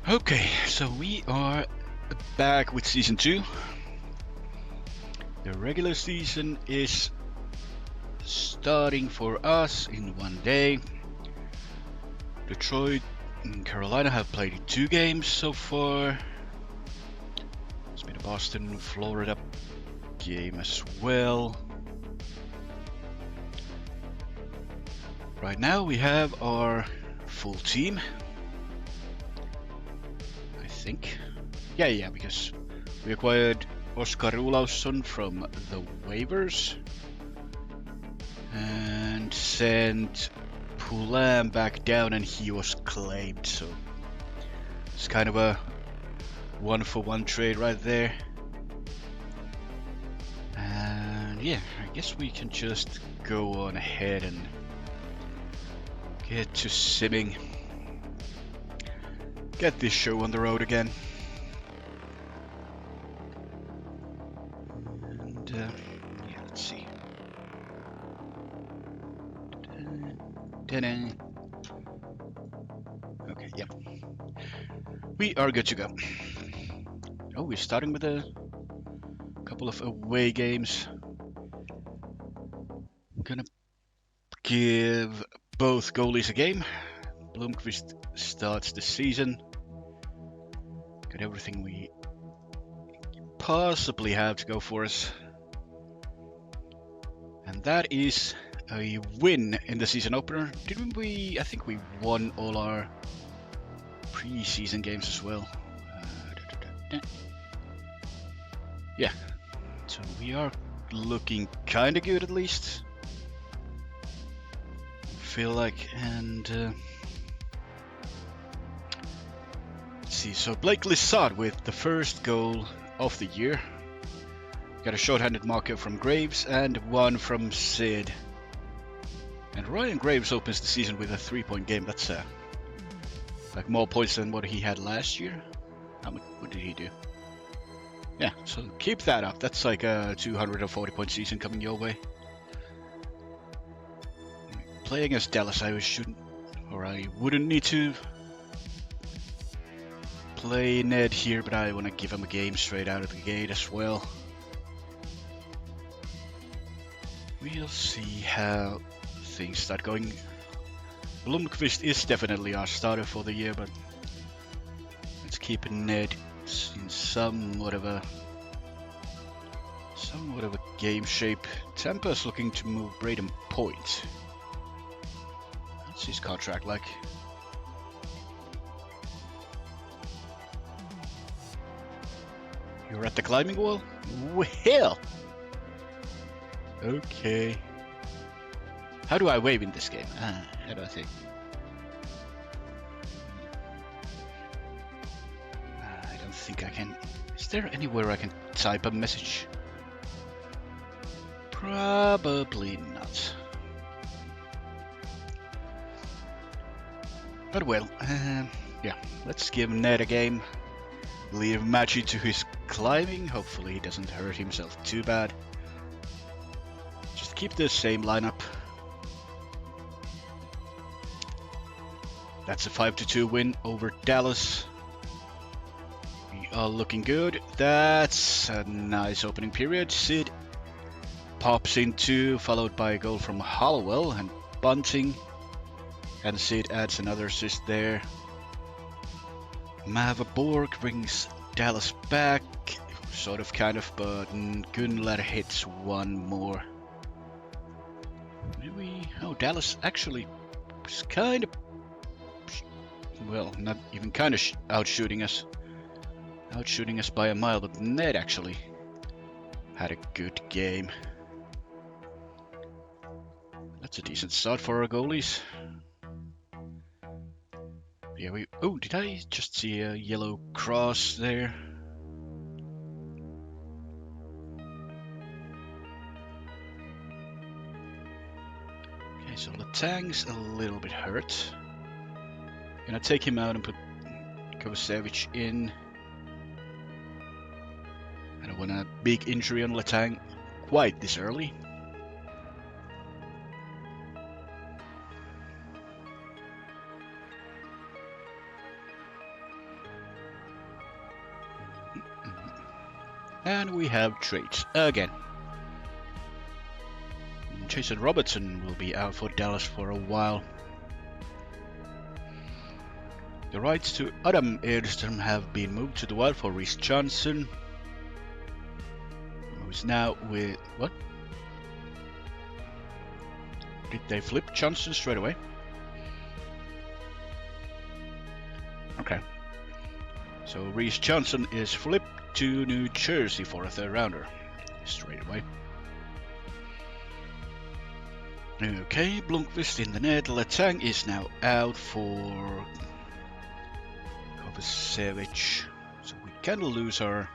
Okay, so we are back with Season 2. The regular season is starting for us in one day. Detroit and Carolina have played 2 games so far. It's been a Boston-Florida game as well. Right now we have our full team. I think. Yeah, because we acquired Oskar Olausson from the waivers and sent Poulin back down, and he was claimed, so it's kind of a 1-for-1 trade right there. And yeah, I guess we can just go on ahead and get to simming. Get this show on the road again. And yeah, let's see. Okay, yeah. We are good to go. Oh, we're starting with a couple of away games. I'm gonna give both goalies a game. Blomqvist starts the season. Got everything we possibly have to go for us. And that is a win in the season opener. Didn't we? I think we won all our preseason games as well. Yeah, so we are looking kind of good at least. Feel like, and let's see. So Blake Lissard with the first goal of the year. Got a short-handed marker from Graves and one from Sid. And Ryan Graves opens the season with a 3-point game. That's like more points than what he had last year. What did he do? Yeah, so keep that up. That's like a 240-point season coming your way. Playing as Dallas, I wouldn't need to play Ned here, but I want to give him a game straight out of the gate as well. We'll see how things start going. Blomqvist is definitely our starter for the year, but let's keep Ned in somewhat of a game shape. Tampa's looking to move Braden Point. What's his contract like? You're at the climbing wall? Well, okay. How do I wave in this game? How do I think? I don't think I can. Is there anywhere I can type a message? Probably not. But well, yeah, let's give Ned a game. Leave Maggi to his climbing. Hopefully he doesn't hurt himself too bad. Just keep the same lineup. That's a 5-2 win over Dallas. We are looking good. That's a nice opening period. Sid pops in 2, followed by a goal from Hollowell and Bunting. And Sid adds another assist there. Mavaborg brings Dallas back. Sort of, kind of, but Gunnar hits one more. Maybe... Oh, Dallas actually is kind of... Well, not even kind of outshooting us. Outshooting us by a mile, but Ned actually had a good game. That's a decent start for our goalies. Yeah, oh, did I just see a yellow cross there? Okay, so Letang's a little bit hurt. Gonna take him out and put Kovacevic in. I don't want a big injury on Letang quite this early. And we have trades again. Jason Robertson will be out for Dallas for a while. The rights to Adam Edström have been moved to the Wild for Reece Johnson, who's now with... what? Did they flip Johnson straight away? Okay. So Reece Johnson is flipped to New Jersey for a third rounder. Straight away. Okay, Blomqvist in the net. Letang is now out for Kovacevic. So we can lose our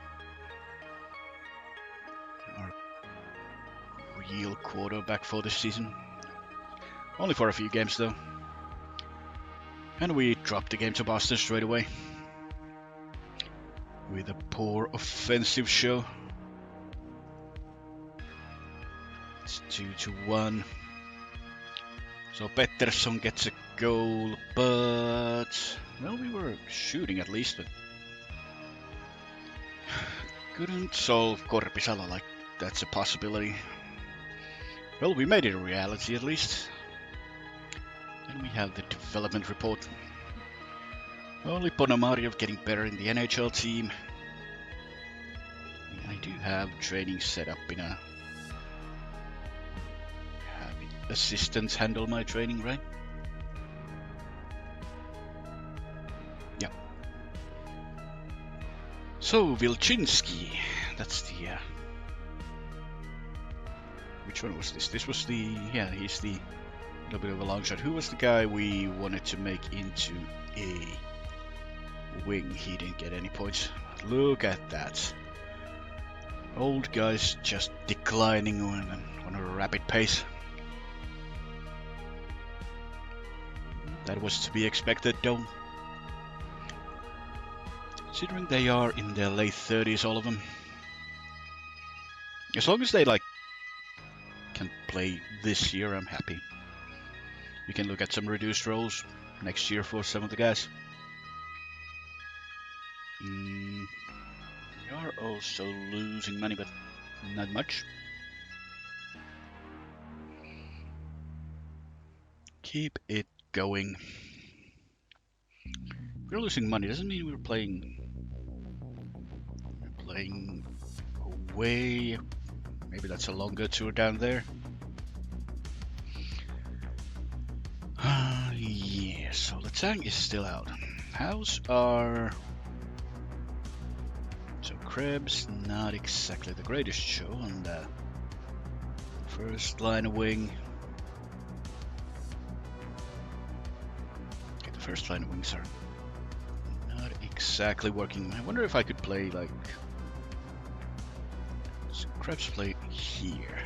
real quarterback for this season. Only for a few games though. And we dropped the game to Boston straight away. With a poor offensive show. It's 2-1. So Pettersson gets a goal, but... well, we were shooting at least, but... couldn't solve Korpisalo like that's a possibility. Well, we made it a reality at least. And we have the development report. Only Ponomarev getting better in the NHL team. I do have training set up in a... having assistants handle my training, right? Yeah. So, Vilchinski. That's the... which one was this? This was the... yeah, he's the... a little bit of a long shot. Who was the guy we wanted to make into a wing? He didn't get any points. Look at that. Old guys just declining on a rapid pace. That was to be expected though. Considering they are in their late 30s, all of them. As long as they can play this year, I'm happy. We can look at some reduced roles next year for some of the guys. We are also losing money, but not much. Keep it going. We're losing money, doesn't mean we're playing away. Maybe that's a longer tour down there. Yeah, so Letang is still out. How's our... so Krebs, not exactly the greatest show on the first line of wing. Okay, the first line of wings are not exactly working. I wonder if I could play so Krebs play here.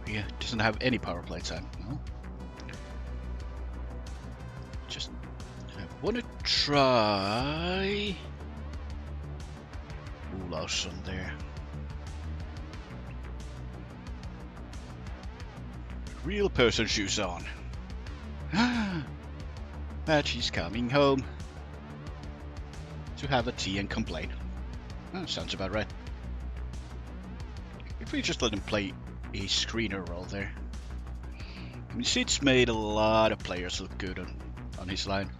Yeah, doesn't have any power play time, no? Just I want to try Olausson there. Real person shoes on. But she's coming home to have a tea and complain. Oh, sounds about right. If we just let him play a screener role there. I mean, Sid's made a lot of players look good on his line.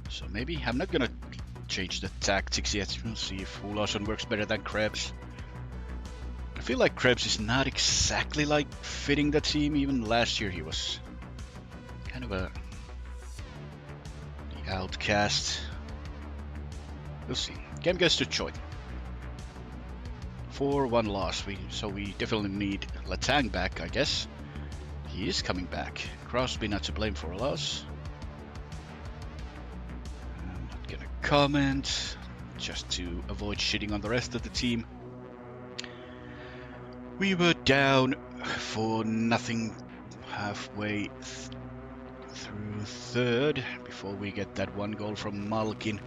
So maybe I'm not gonna change the tactics yet. We'll see if Olausson works better than Krebs. I feel like Krebs is not exactly fitting the team. Even last year he was kind of the outcast. We'll see. Game goes to Choi. 4-1 loss. So we definitely need Letang back, I guess. He is coming back. Crosby not to blame for a loss. I'm not gonna comment, just to avoid shitting on the rest of the team. We were down for nothing halfway through third before we get that one goal from Malkin.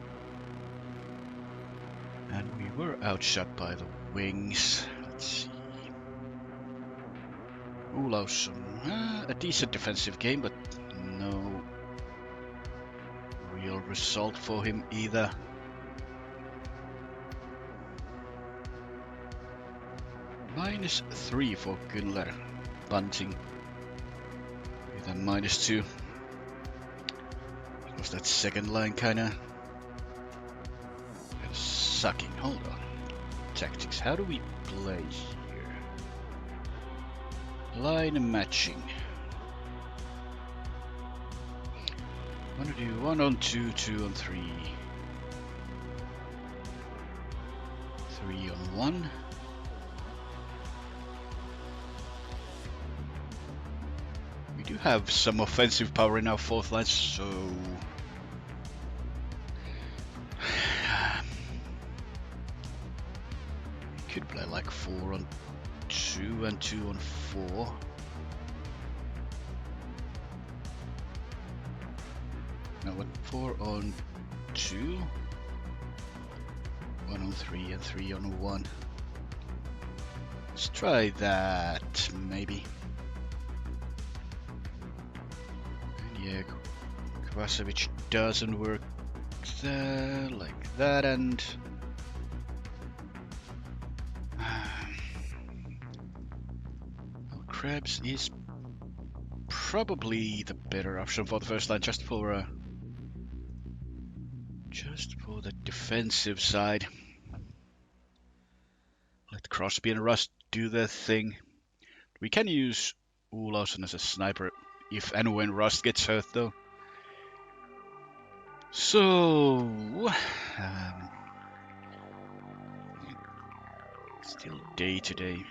And we were outshot by the wings. Let's see. Olausson, a decent defensive game, but no real result for him either. -3 for Gunler. Bunting with a -2. Was that second line kinda sucking? Hold on. Tactics. How do we play here? Line matching. Wanna do 1 on 2, 2 on 3, 3 on 1. We do have some offensive power in our fourth line, so we could play like 4 on 2 and 2 on 4. No, what? 4 on 2, 1 on 3, and 3 on 1. Let's try that, maybe. And yeah, Kovacevic doesn't work there, like that, and well, Krebs is probably the better option for the first line, just for the defensive side. Let Crosby and Rust do their thing. We can use Olausson as a sniper if and when Rust gets hurt, though. So, still day to day.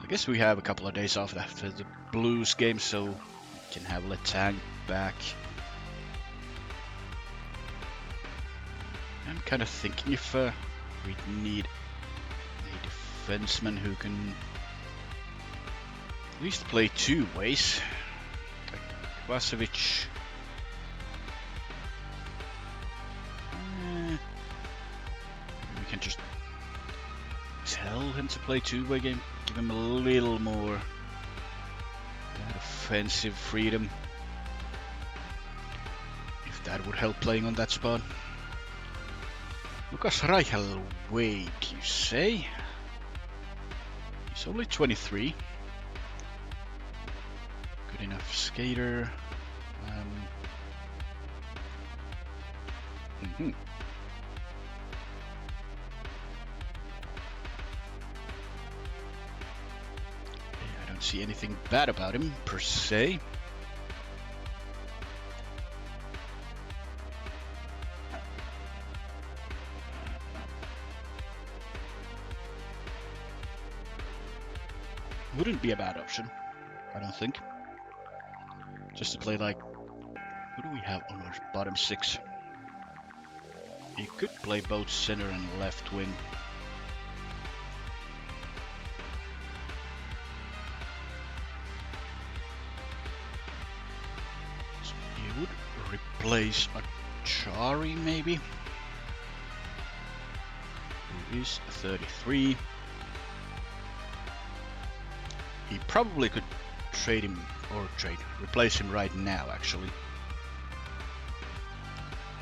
I guess we have a couple of days off after the Blues game, so we can have Letang back. I'm kind of thinking if we need a defenseman who can at least play 2 ways. Like Kovacevic. We can just tell him to play 2-way game. Give him a little more offensive freedom. If that would help playing on that spot. Lukas Reichel, wait, you say? He's only 23. Good enough skater. I don't see anything bad about him, per se. Wouldn't be a bad option, I don't think. Just to play like... Who do we have on our bottom 6? He could play both center and left wing. So he would replace Achari, maybe? Who is 33. He probably could trade him, or replace him right now, actually.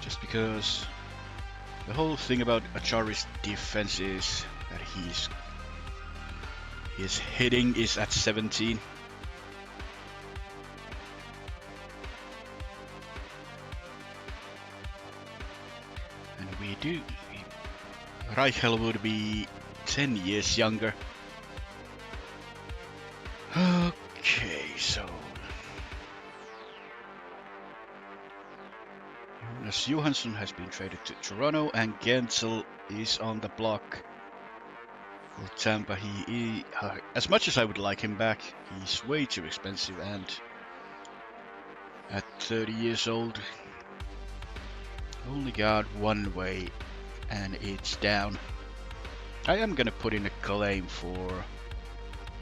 Just because the whole thing about Achari's defense is that his hitting is at 17. And Reichel would be 10 years younger. Okay, so Jonas Johansson has been traded to Toronto, and Gensel is on the block for Tampa. He as much as I would like him back, he's way too expensive, and at 30 years old, only got 1 way, and it's down. I am gonna put in a claim for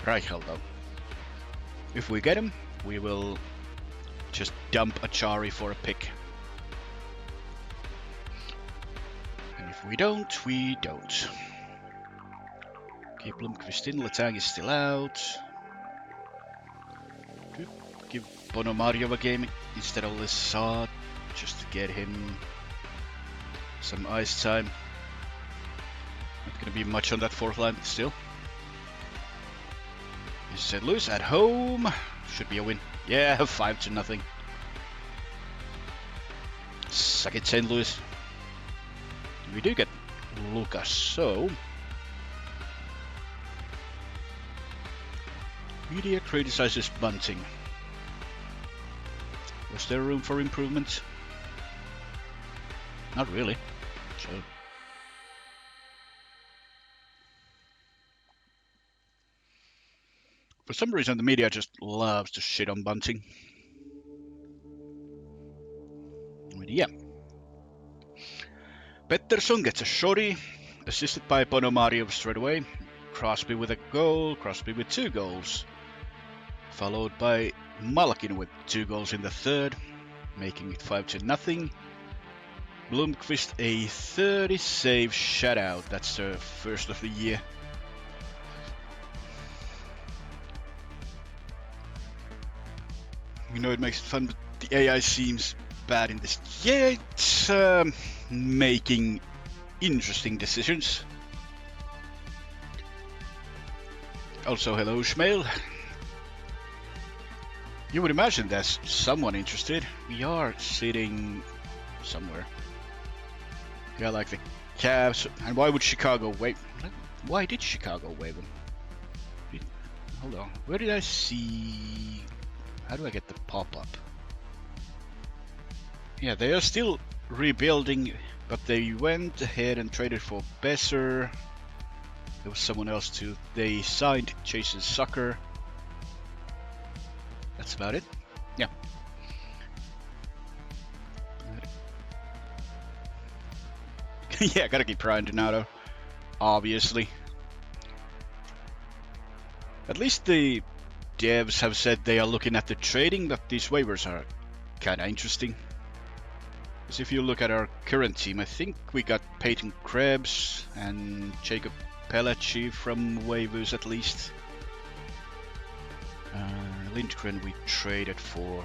Reichel, though. If we get him, we will just dump Achari for a pick. And if we don't, we don't. Okay, Blomqvist in, Letang is still out. Could give Bonomario a game instead of Lissard, just to get him some ice time. Not gonna be much on that fourth line still. Is St. Louis at home? Should be a win. Yeah, 5-0. Suck it, St. Louis. We do get Lucas, so media criticizes bunting. Was there room for improvement? Not really. So for some reason the media just loves to shit on bunting. But yeah. Pettersson gets a shorty, assisted by Ponomarev straight away. Crosby with a goal, Crosby with 2 goals. Followed by Malkin with 2 goals in the third, making it 5-0. Blomqvist a 30-save shutout. That's the first of the year. You know, it makes it fun, but the AI seems bad in this. Yeah, it's making interesting decisions. Also, hello, Schmail. You would imagine there's someone interested. We are sitting somewhere. Yeah, like the Cavs. And why would Chicago waive? Why did Chicago waive him? Hold on. Where did I see? How do I get the pop-up? Yeah, they are still rebuilding, but they went ahead and traded for Besser. There was someone else too. They signed Jason Sucker. That's about it. Yeah. Yeah, gotta keep Ryan Donato, obviously. At least the devs have said they are looking at the trading, but these waivers are kinda interesting. Because if you look at our current team, I think we got Peyton Krebs and Jacob Pellacci from waivers at least. Lindgren we traded for.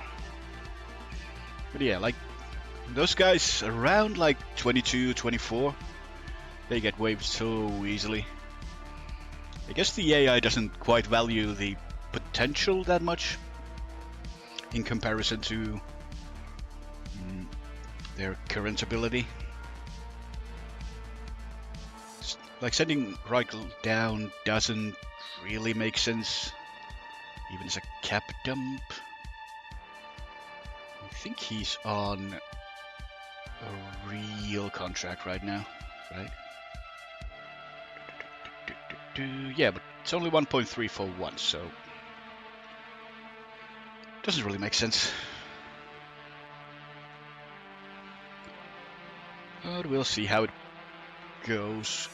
But yeah, like those guys around like 22, 24, they get waived so easily. I guess the AI doesn't quite value the potential that much in comparison to their current ability. Like sending Reichel down doesn't really make sense, even as a cap dump. I think he's on a real contract right now, right? Yeah, but it's only 1.341, so doesn't really make sense. But we'll see how it goes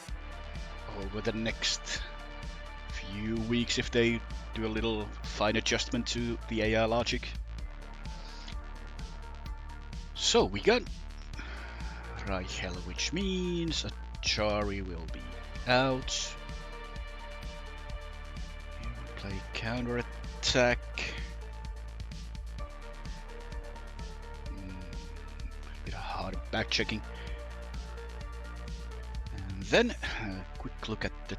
over the next few weeks if they do a little fine adjustment to the AI logic. So we got Reichel, which means Achari will be out. Here we play counter attack. A bit hard back checking. And then a quick look at the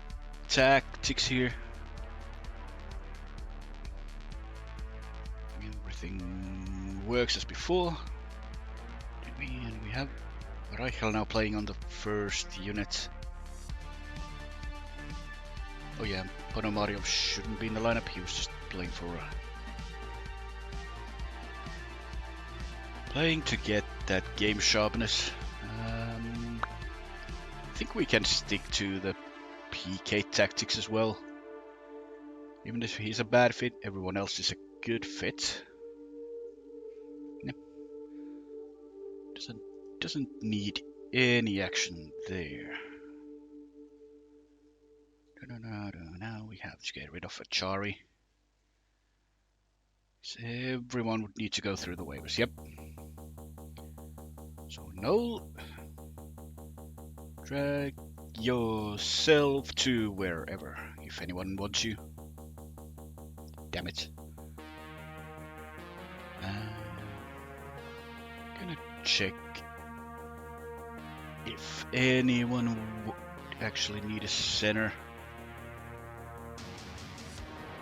tactics here. Everything works as before. And we have Reichel now playing on the first unit. Oh yeah, Ponomarev shouldn't be in the lineup. He was just playing for playing to get that game sharpness. I think we can stick to the PK tactics as well. Even if he's a bad fit, everyone else is a good fit. Yep. Doesn't need any action there. Now we have to get rid of Achari. So everyone would need to go through the waivers. Yep. So Noel, drag yourself to wherever, if anyone wants you. Damn it. Gonna check if anyone actually need a center.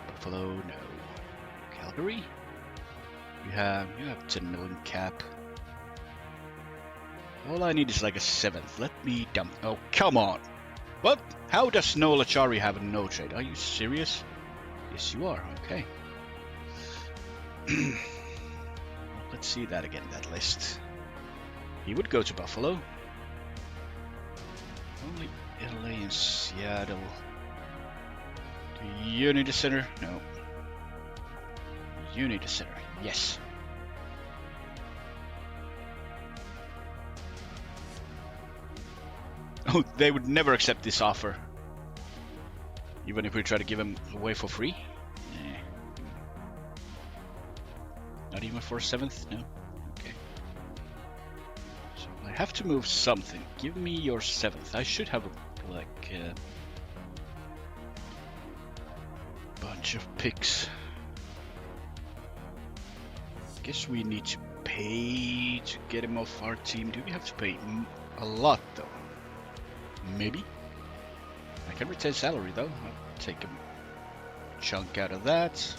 Buffalo, no. Calgary? You have 10 million cap. All I need is like a 7th. Let me dump. Oh, come on. What? How does Noel Achari have a no trade? Are you serious? Yes, you are. Okay. Let's see that again, that list. He would go to Buffalo. Only LA and Seattle. Do you need a center? No. You need a center. Yes. Oh, they would never accept this offer. Even if we try to give him away for free? Nah. Not even for a 7th? No? Okay. So I have to move something. Give me your 7th. I should have a, like, bunch of picks. Guess we need to pay to get him off our team. Do we have to pay a lot though? Maybe. I can retain salary though. I'll take a chunk out of that.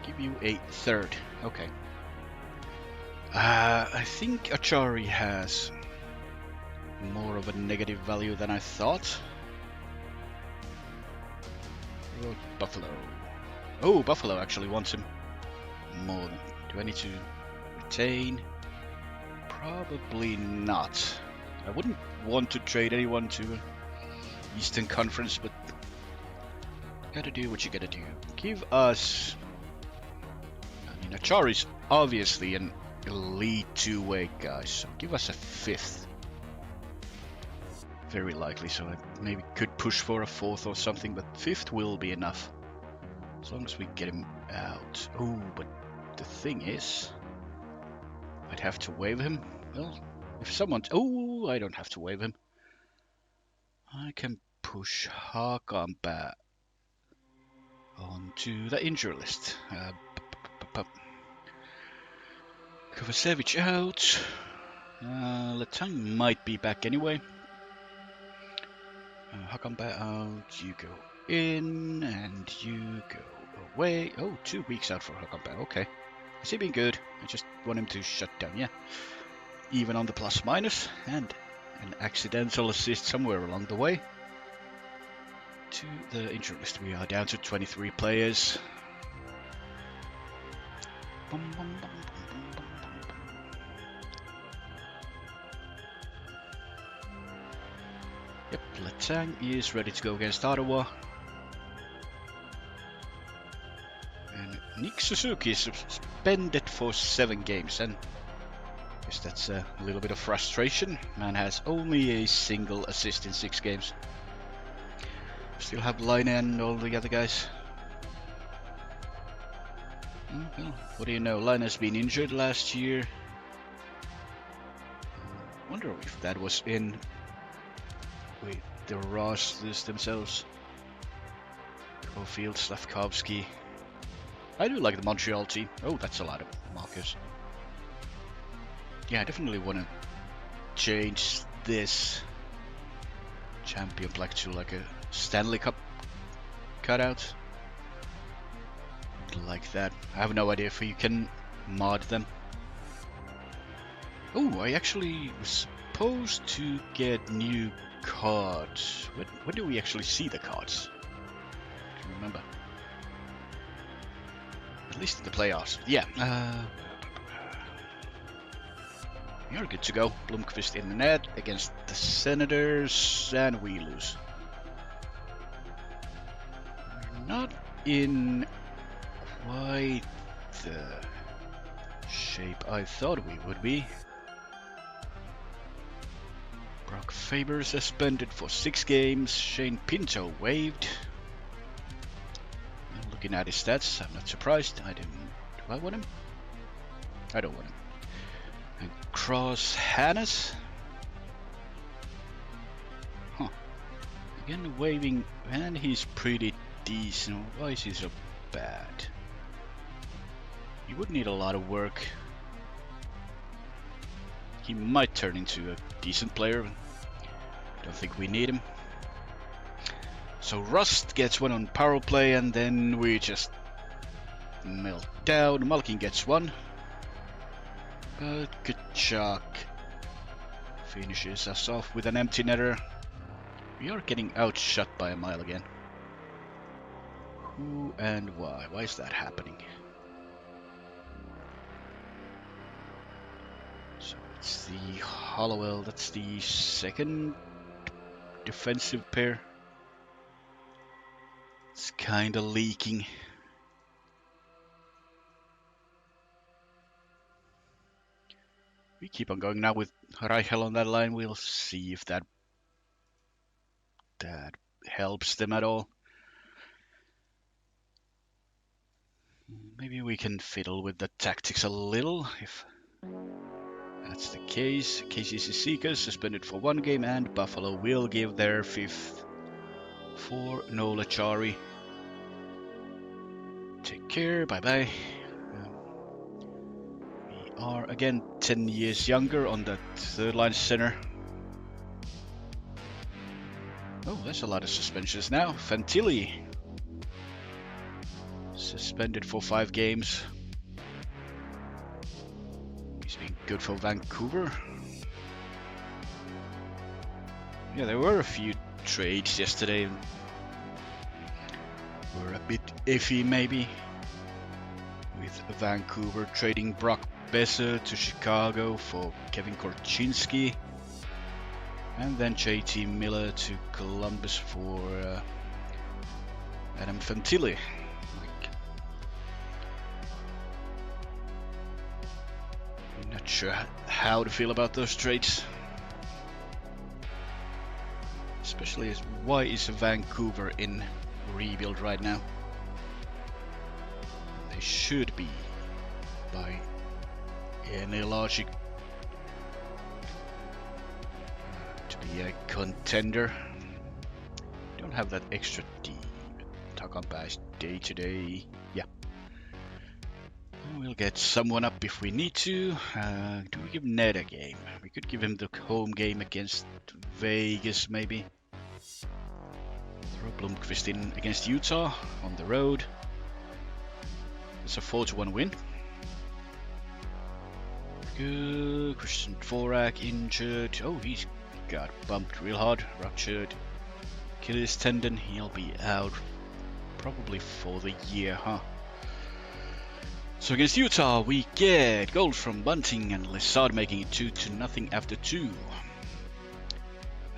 Give you a 3rd. Okay. I think Achari has more of a negative value than I thought. Oh, Buffalo. Oh, Buffalo actually wants him more than. Do I need to retain? Probably not. I wouldn't want to trade anyone to Eastern Conference, but gotta do what you gotta do. Give us... I mean, Achari's obviously an elite two-way guy, so give us a 5th. Very likely, so I maybe could push for a 4th or something, but 5th will be enough. As long as we get him out. Oh, but the thing is, I'd have to waive him. Well, if someone... Oh, I don't have to waive him. I can push Hakanpää onto the injury list. Kovacevic out. Letang might be back anyway. Hakanpää out. You go in and you go away. Oh, 2 weeks out for Hakanpää. Okay. Has he been good? I just want him to shut down. Yeah. Even on the plus minus, and an accidental assist somewhere along the way. To the injury list, we are down to 23 players. Yep, Letang is ready to go against Ottawa. And Nick Suzuki is suspended for 7 games, and I guess that's a little bit of frustration. Man has only a single assist in 6 games. Still have Line and all the other guys. Well, what do you know? Line has been injured last year. Wonder if that was in with the rosters themselves. Caulfield, Slavkovsky. I do like the Montreal team. Oh, that's a lot of markers. Yeah, I definitely want to change this champion black to like a Stanley Cup cutout. Like that. I have no idea if you can mod them. Oh, I actually was supposed to get new cards. When do we actually see the cards? I can't remember. At least in the playoffs. Yeah. You're good to go. Blomqvist in the net against the Senators, and we lose. We're not in quite the shape I thought we would be. Brock Faber suspended for 6 games. Shane Pinto waived. Looking at his stats, I'm not surprised. Do I want him? I don't want him. And Cross Hannes. Huh. Again waving, and he's pretty decent. Why is he so bad? He would need a lot of work. He might turn into a decent player. Don't think we need him. So Rust gets one on power play, and then we just melt down. Malkin gets one. But Kachuk finishes us off with an empty netter. We are getting outshot by a mile again. Who and why? Why is that happening? So it's the Hollowell, that's the second defensive pair. It's kinda leaking. We keep on going now with Reichel on that line. We'll see if that helps them at all. Maybe we can fiddle with the tactics a little, if that's the case. KCC Seekers suspended for 1 game, and Buffalo will give their 5th for Nola Chari. Take care, bye-bye. We are again 10 years younger on that third line center. Oh, there's a lot of suspensions now. Fantilli suspended for 5 games. He's been good for Vancouver. Yeah, there were a few trades yesterday. Were a bit iffy maybe. With Vancouver trading Brock Besser to Chicago for Kevin Korchinski. And then JT Miller to Columbus for Adam Fantilli. I'm not sure how to feel about those trades. Especially as why is Vancouver in rebuild right now? They should be, by any logic, to be a contender. Don't have that extra D. Talk on bash day to day. Yeah. We'll get someone up if we need to. Do we give Ned a game? We could give him the home game against Vegas, maybe. Throw Blomqvist in against Utah on the road. It's a 4-1 win. Good. Christian Dvorak injured. Oh, he's got bumped real hard. Ruptured Achilles tendon. He'll be out probably for the year, huh? So against Utah, we get goals from Bunting and Lissard, making it 2-0 after 2.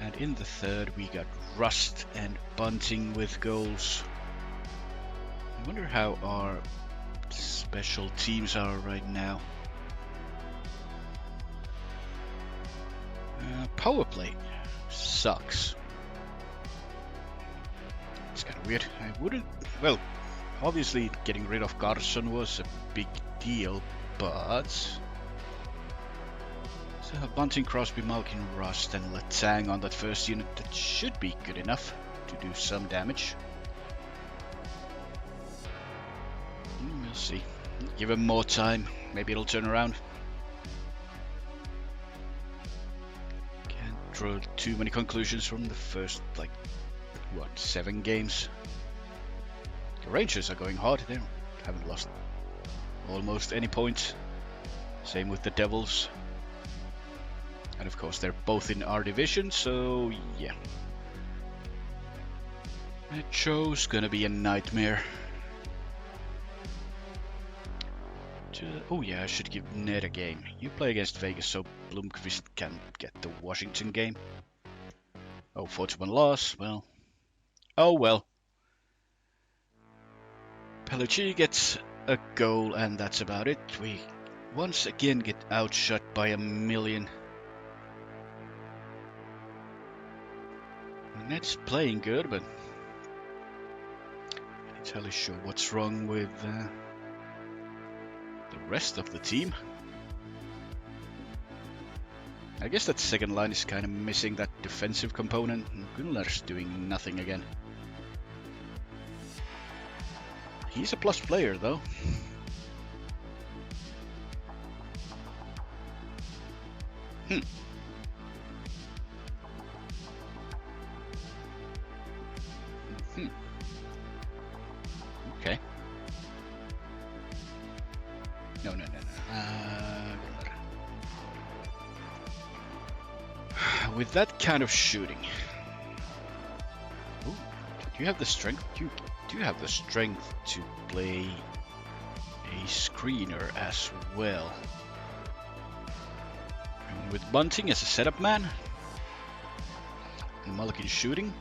And in the third, we got Rust and Bunting with goals. I wonder how our special teams are right now. Power play sucks. It's kind of weird. I wouldn't. Well, obviously, getting rid of Carson was a big deal, but so have Bunting, Crosby, Malkin, Rust, and Letang on that first unit. That should be good enough to do some damage. We'll see. Give him more time. Maybe it'll turn around. Can't draw too many conclusions from the first, like, what, 7 games? The Rangers are going hard. They haven't lost almost any points. Same with the Devils. And of course, they're both in our division, so yeah. That show's gonna be a nightmare. Oh yeah, I should give Ned a game. You play against Vegas, so Blomqvist can get the Washington game. Oh, 4-1 loss. Well. Oh well. Pellicci gets a goal, and that's about it. We once again get outshot by a million. Ned's playing good, but I'm not entirely sure what's wrong with the rest of the team. I guess that second line is kind of missing that defensive component. Gunlar's doing nothing again. He's a plus player, though. with that kind of shooting. Ooh, do you have the strength? You do have the strength to play a screener as well. And with Bunting as a setup man and Mulligan shooting,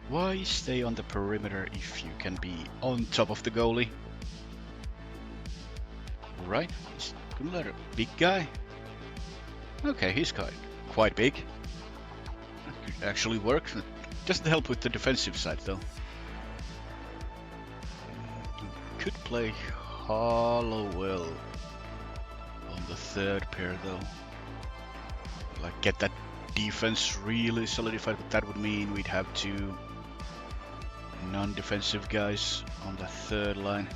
why stay on the perimeter if you can be on top of the goalie? Right, Gunnar, big guy. Okay, he's quite big. That could actually work. Doesn't help with the defensive side though. Could play Hollowell on the third pair though. Like get that defense really solidified, but that would mean we'd have two non-defensive guys on the third line,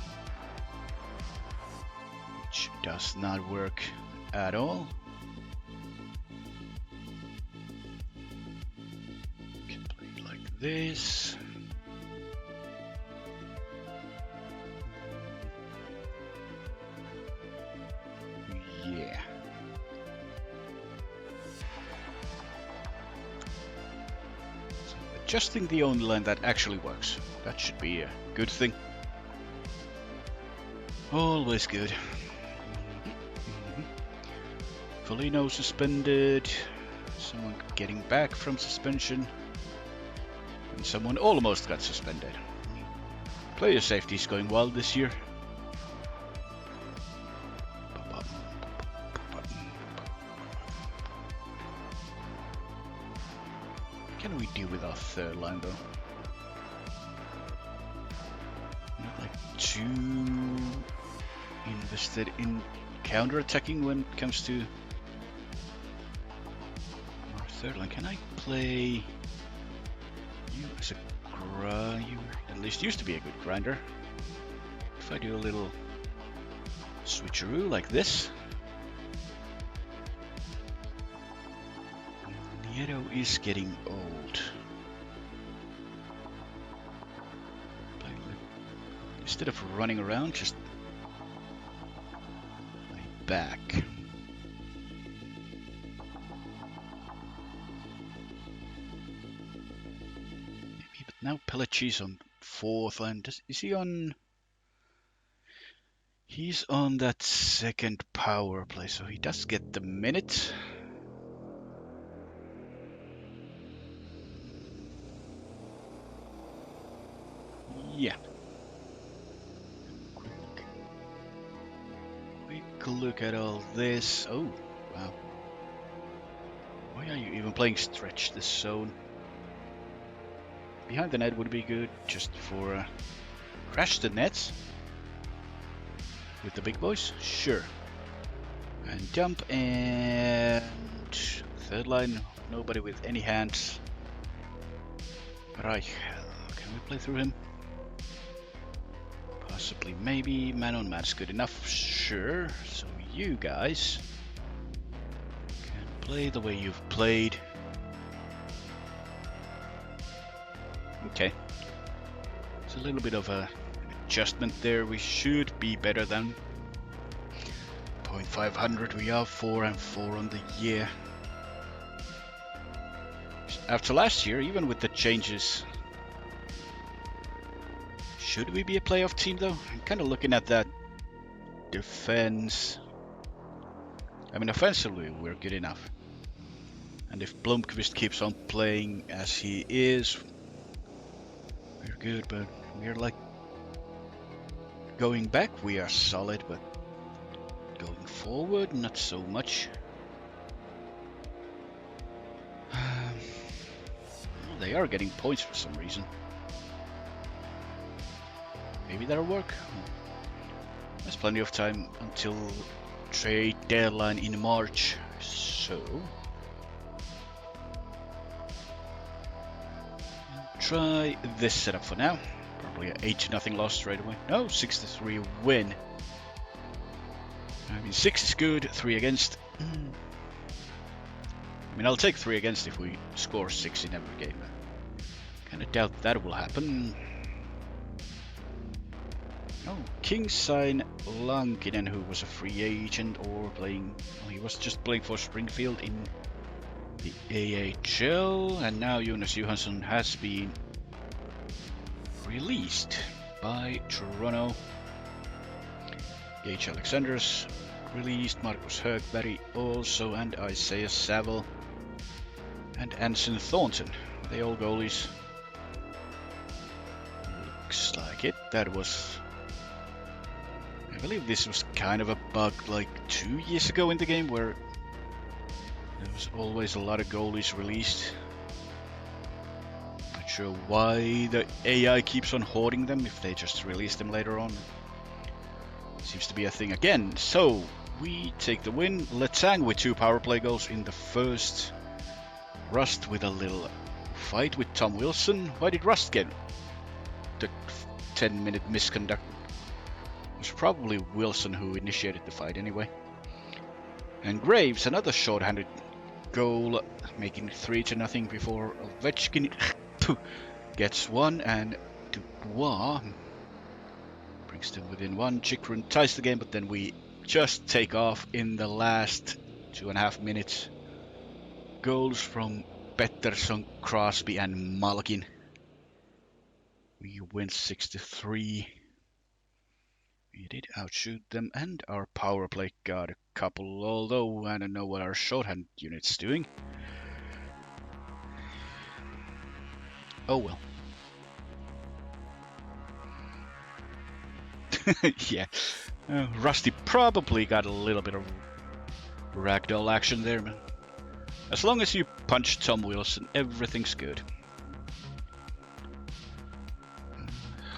which does not work at all. Can play it like this. Yeah. So adjusting the only line that actually works. That should be a good thing. Always good. Foligno suspended. Someone getting back from suspension. And someone almost got suspended. Player safety is going wild this year. What can we do with our third line though? Not like too invested in counter-attacking when it comes to our third line. Can I play you as a you at least used to be a good grinder? If I do a little switcheroo like this. Nieto is getting old. Instead of running around, just lay back. Maybe, but now Pellicci's on fourth line. Is he on? He's on that second power play, so he does get the minute. Yeah. Quick look at all this. Oh, wow. Why are you even playing stretch this zone? Behind the net would be good, just for crash the nets with the big boys. Sure. And jump and third line. Nobody with any hands. Right. Can we play through him? Possibly, maybe. Man on man's good enough. Sure. So you guys can play the way you've played. Okay. It's a little bit of an adjustment there. We should be better than 0.500. We are 4-4 on the year. After last year, even with the changes, should we be a playoff team though? I'm kind of looking at that defense. I mean, offensively, we're good enough. And if Blomqvist keeps on playing as he is, we're good, but we're like going back, we are solid, but going forward, not so much. Well, they are getting points for some reason. Maybe that'll work. There's plenty of time until trade deadline in March, so try this setup for now. Probably an 8-0 loss straight away. No, 6-3 win. I mean, 6 is good, 3 against. I mean, I'll take 3 against if we score 6 in every game. Kinda doubt that will happen. Oh, King signed Lankinen, who was a free agent or playing. Well, he was just playing for Springfield in the AHL, and now Jonas Johansson has been released by Toronto. Gage Alexander's released, Markus Högberg also, and Isaiah Saville and Anson Thornton. They all goalies. Looks like it. That was... I believe this was kind of a bug like 2 years ago in the game where there was always a lot of goalies released. Not sure why the AI keeps on hoarding them if they just release them later on. Seems to be a thing again. So we take the win. Letang with 2 power play goals in the first. Rust with a little fight with Tom Wilson. Why did Rust get the 10-minute misconduct? It was probably Wilson who initiated the fight anyway. And Graves, another short-handed goal, making 3-0 before Ovechkin gets one, and Dubois brings them within one. Chikrin ties the game, but then we just take off in the last 2.5 minutes. Goals from Pettersson, Crosby, and Malkin. We win 6-3. We did outshoot them, and our power play got a couple, although I don't know what our shorthand unit's doing. Oh well. Yeah, Rusty probably got a little bit of ragdoll action there, man. As long as you punch Tom Wilson, everything's good.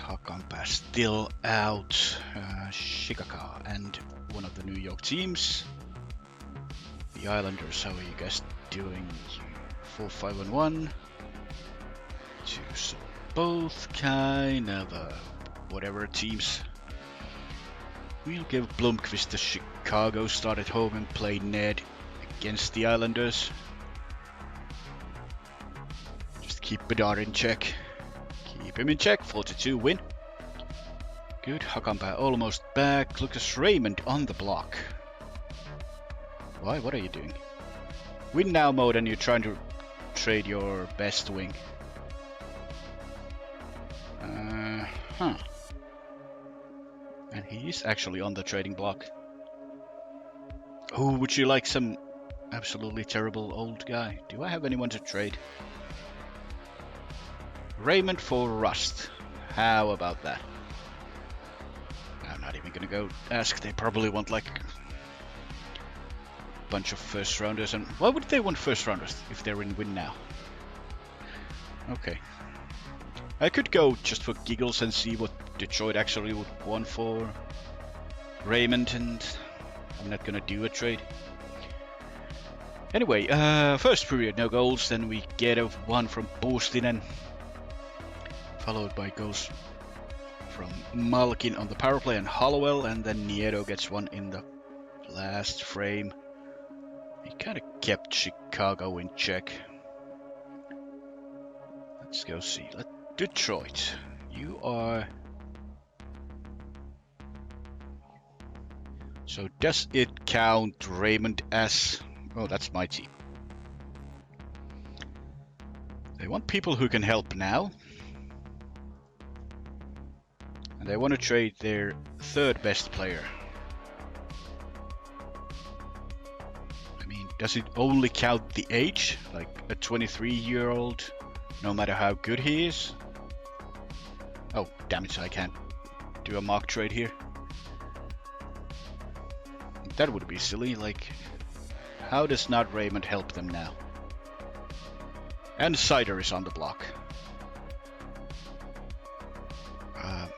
Hakanpää still out. Chicago and one of the New York teams. The Islanders, how are you guys doing? 4-5-1. So both kind of whatever teams. We'll give Blomqvist the Chicago start at home and play Ned against the Islanders. Just keep Bedard in check. Keep him in check. 4-2 win. Good. Hakanpää almost back. Lucas Raymond on the block. Why? What are you doing? Win now mode and you're trying to trade your best wing. And he is actually on the trading block. Oh, would you like some absolutely terrible old guy? Do I have anyone to trade? Raymond for Rust. How about that? I'm not even gonna go ask. They probably want like a bunch of first rounders. And why would they want first rounders if they're in win now? Okay. I could go just for giggles and see what Detroit actually would want for Raymond, and I'm not gonna do a trade. Anyway, first period, no goals, then we get a one from Puustinen, followed by goals from Malkin on the power play and Hollowell, and then Nieto gets one in the last frame. He kind of kept Chicago in check. Let's go see. Detroit, you are... So does it count Raymond as... Oh, that's my team. They want people who can help now. And they want to trade their third best player. I mean, does it only count the age? Like a 23-year-old, no matter how good he is? Oh, damn it, I can't do a mock trade here. That would be silly, like, how does not Raymond help them now? And Cider is on the block. I'm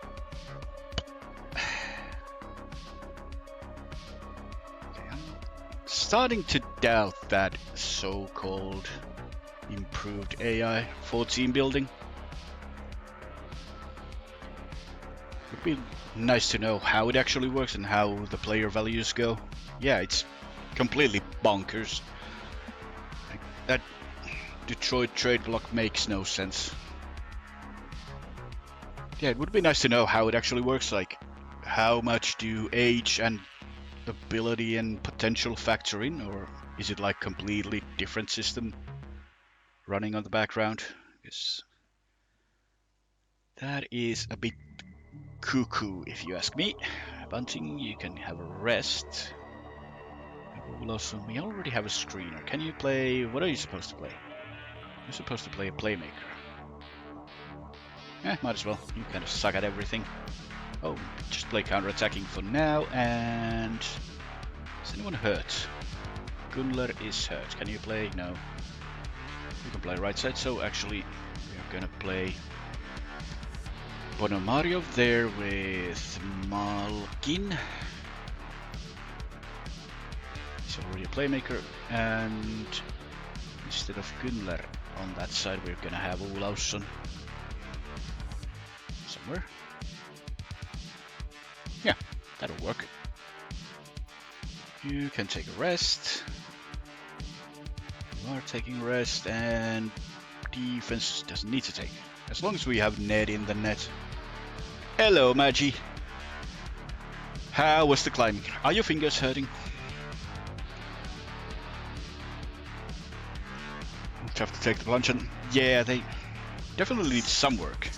starting to doubt that so-called improved AI for team building. Would be nice to know how it actually works and how the player values go. Yeah, it's completely bonkers. Like, that Detroit trade block makes no sense. Yeah, it would be nice to know how it actually works. Like, how much do age and ability and potential factor in, or is it like completely different system running on the background? Because that is a bit cuckoo, if you ask me. Bunting, you can have a rest. We already have a screener. Can you play? What are you supposed to play? You're supposed to play a playmaker. Might as well. You kind of suck at everything. Oh, just play counter-attacking for now. And is anyone hurt? Gunler is hurt. Can you play? No. You can play right side. So actually, we're gonna play Bonomario there with Malkin. He's already a playmaker, and instead of Gunler on that side, we're gonna have Olausson somewhere. Yeah, that'll work. You can take a rest. You are taking rest, and defense doesn't need to take. As long as we have Ned in the net. Hello, Maggie. How was the climbing? Are your fingers hurting? Have to take the plunge, and yeah, they definitely need some work.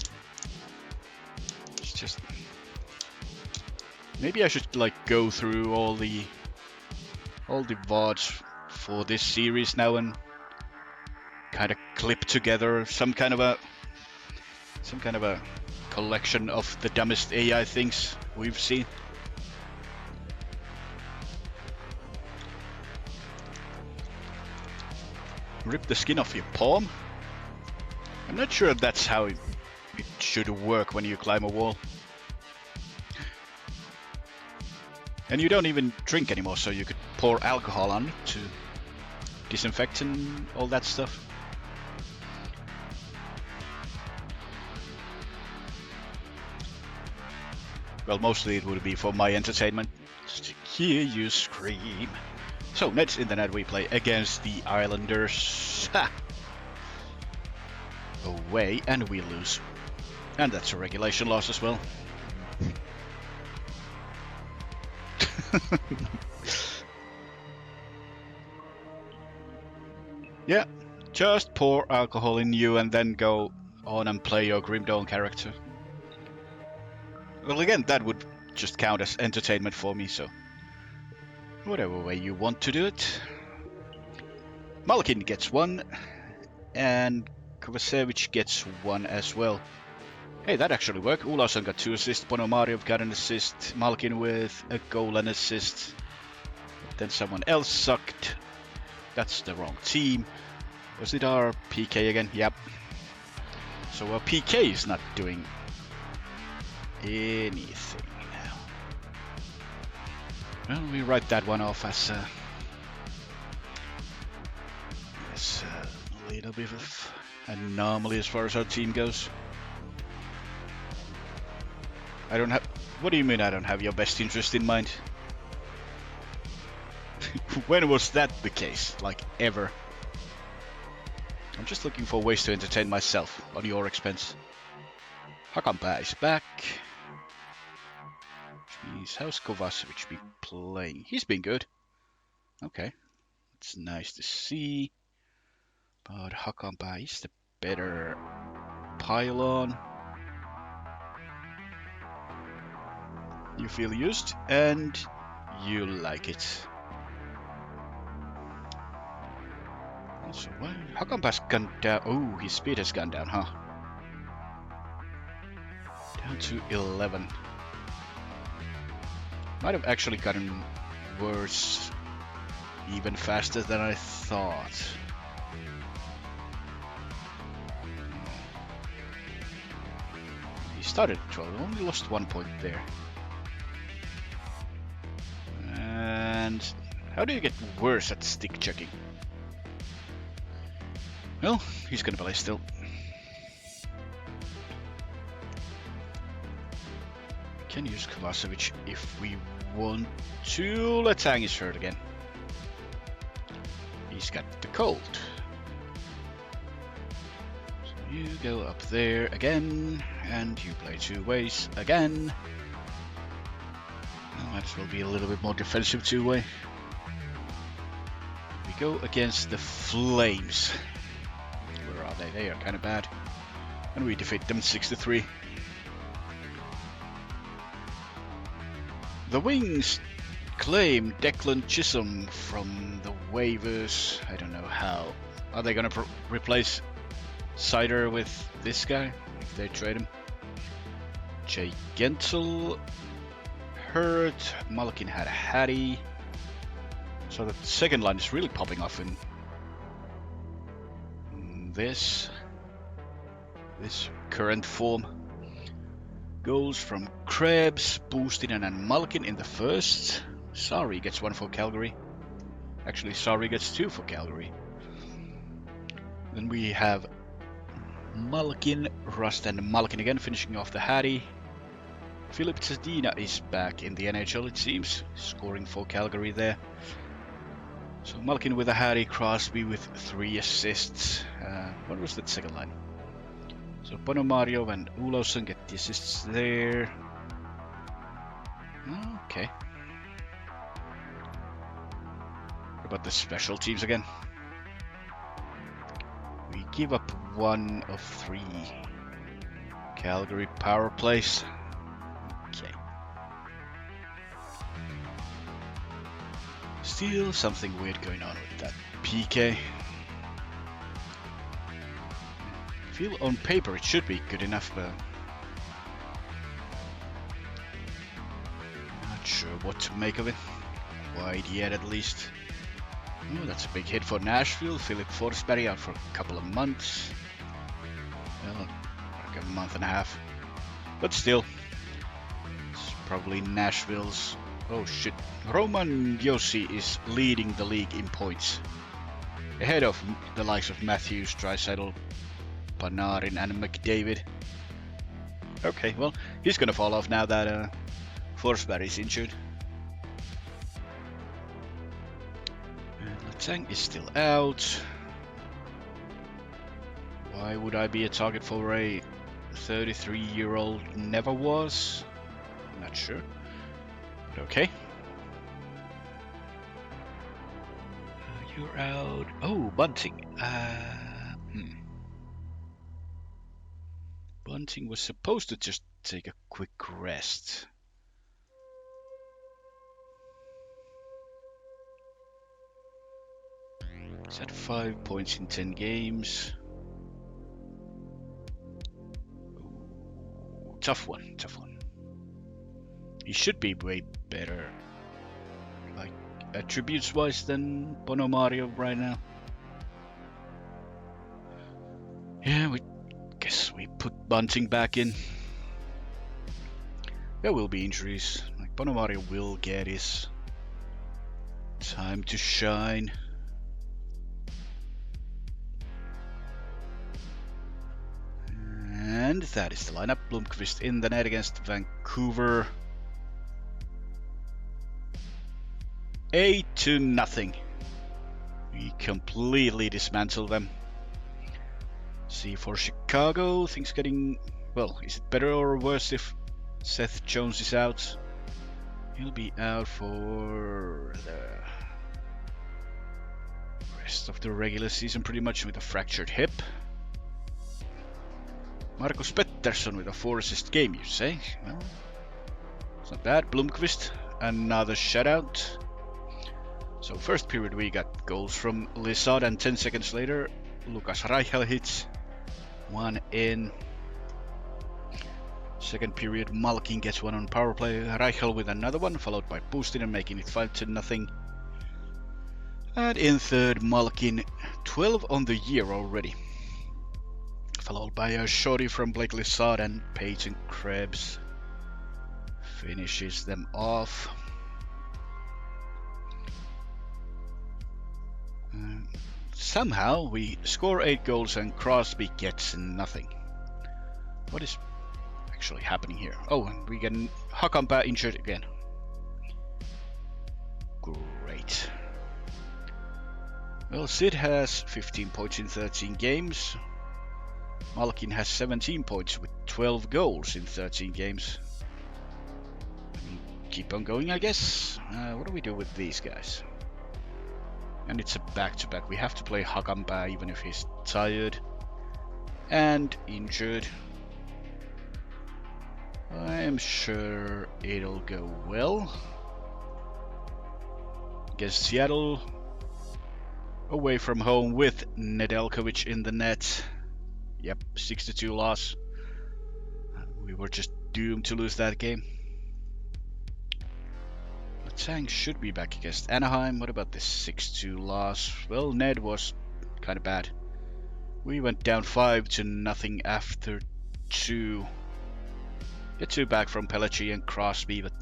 It's just maybe I should like go through all the VODs for this series now and kind of clip together some kind of a collection of the dumbest AI things we've seen. Rip the skin off your palm? I'm not sure that's how it should work when you climb a wall. And you don't even drink anymore, so you could pour alcohol on it to disinfect and all that stuff. Well, mostly it would be for my entertainment, just to hear you scream. So, next in the net we play against the Islanders. Ha! Away, and we lose. And that's a regulation loss as well. Yeah, just pour alcohol in you and then go on and play your Grim Dawn character. Well, again, that would just count as entertainment for me, so whatever way you want to do it. Malkin gets one, and Kovacevic gets one as well. Hey, that actually worked. Olausson got 2 assists, Bonomario got an assist, Malkin with a goal and assist. Then someone else sucked. That's the wrong team. Was it our PK again? Yep. So our PK is not doing anything now. Well, we write that one off as a little bit of anomaly as far as our team goes. I don't have... What do you mean I don't have your best interest in mind? When was that the case? Like, ever? I'm just looking for ways to entertain myself on your expense. Hakanpää is back. How's Kovacevic been playing? He's been good. Okay. It's nice to see. But Hakanpää is the better pylon. You feel used and you like it. Also, well, Hakanpää's gone down. Oh, his speed has gone down, huh? Down to 11. Might have actually gotten worse even faster than I thought. He started at 12, only lost 1 point there. And how do you get worse at stick checking? Well, he's gonna play still. We can use Kovacevic if we want to. Letang is hurt again. He's got the cold. So you go up there again, and you play 2 ways again. Might as well be a little bit more defensive two-way. We go against the Flames. Where are they? They are kind of bad. And we defeat them 6-3. The Wings claim Declan Chisholm from the waivers. I don't know how. Are they gonna replace Cider with this guy if they trade him? Jay Gensel hurt. Malkin had a Hattie. So the second line is really popping off in this current form. Goals from Krebs, Boostinen and Malkin in the first. Sari gets 1 for Calgary. Actually, Sari gets 2 for Calgary. Then we have Malkin, Rust and Malkin again finishing off the Hattie. Philip Zadina is back in the NHL, it seems, scoring for Calgary there. So Malkin with a Hattie, Crosby with 3 assists. What was that second line? So Ponomario and Ulosson get the assists there. Okay. What about the special teams again? We give up 1 of 3 Calgary power plays. Okay. Still something weird going on with that PK. I feel on paper it should be good enough, but not sure what to make of it. Quite yet, at least. Oh, that's a big hit for Nashville. Philip Forsberg out for a couple of months. Well, like a month and a half. But still, it's probably Nashville's. Oh shit. Roman Josi is leading the league in points. Ahead of the likes of Matthews, Draisaitl, Panarin and McDavid. Okay, well, he's gonna fall off now that Forsberg is injured. Letang is still out. Why would I be a target for a 33-year-old? Never was. Not sure. But okay. You're out. Oh, Bunting. Bunting was supposed to just take a quick rest. He's had 5 points in 10 games. Ooh, tough one, tough one. He should be way better, like attributes-wise, than Ponomario right now. Yeah, we guess we put Bunting back in. There will be injuries. Like Ponomario will get his time to shine. And that is the lineup. Blomqvist in the net against Vancouver. 8-0. We completely dismantle them. See, for Chicago, things getting... Well, is it better or worse if Seth Jones is out? He'll be out for the rest of the regular season pretty much with a fractured hip. Marcus Pettersson with a 4-assist game, you say? Well, it's not bad. Blomqvist, another shutout. So first period we got goals from Lissard, and 10 seconds later Lukas Reichel hits 1 in. Second period Malkin gets 1 on power play. Reichel with another one, followed by Boostinen making it 5-0. And in third, Malkin 12 on the year already, followed by a shorty from Blake Lissard, and Peyton Krebs finishes them off. Somehow we score 8 goals and Crosby gets nothing. What is actually happening here? Oh, and we get Hakanpää injured again. Great. Well, Sid has 15 points in 13 games. Malkin has 17 points with 12 goals in 13 games. keep on going, I guess. What do we do with these guys? And it's a back-to-back. We have to play Hakanpää even if he's tired and injured. I am sure it'll go well. Against Seattle. Away from home with Nedeljkovic in the net. Yep, 6-2 loss. We were just doomed to lose that game. Letang should be back against Anaheim. What about this 6-2 loss? Well, Ned was kind of bad. We went down 5-0 after 2. Get 2 back from Pellecci and Crosby, but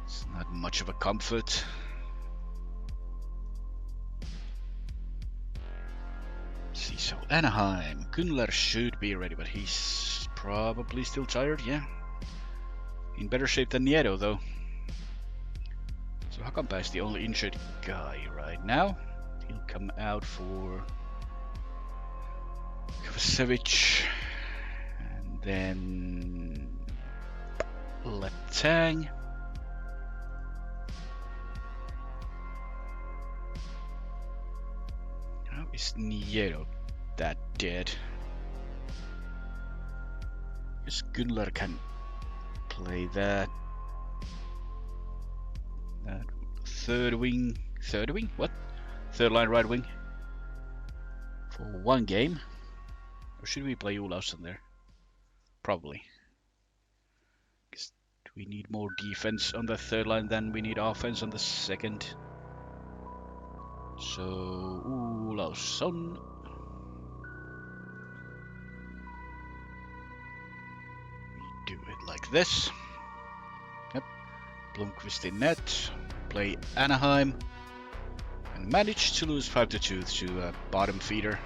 it's not much of a comfort. Let's see, so Anaheim. Gunnar should be ready, but he's probably still tired, yeah. In better shape than Nieto, though. So Hakanpää is the only injured guy right now. He'll come out for Kovacevic. And then Letang. How is Nieto that dead? I guess Gunnar can play that. Third wing? What? Third line right wing? For 1 game? Or should we play Olausson there? Probably. Because we need more defense on the third line than we need offense on the second. So, Olausson. We do it like this. Yep. Blomqvist in net. Play Anaheim. And manage to lose 5-2 to a bottom feeder.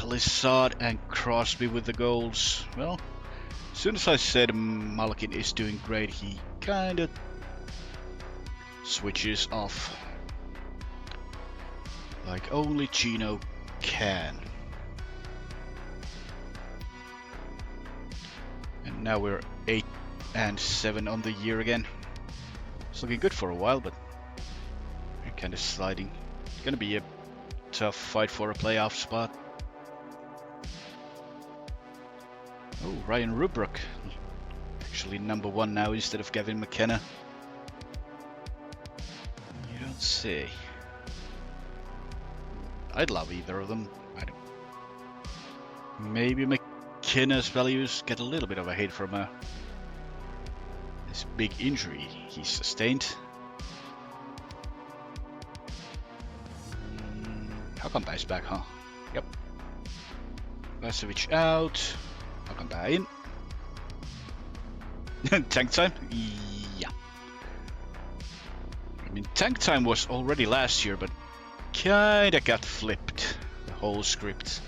Lissard and Crosby with the goals. Well, as soon as I said Malkin is doing great, he kind of switches off. Like only Gino can. And now we're 8-7 on the year again. It's looking good for a while, but we're kind of sliding. It's gonna be a tough fight for a playoff spot. Oh, Ryan Rubrook. Actually number 1 now instead of Gavin McKenna. You don't say. I'd love either of them. I don't. Maybe McKenna's values get a little bit of a hate from this big injury he sustained. Hakanpää is back, huh? Yep. Vasevic out. Hakanpää in. Tank time? Yeah. I mean, tank time was already last year, but kinda got flipped. The whole script.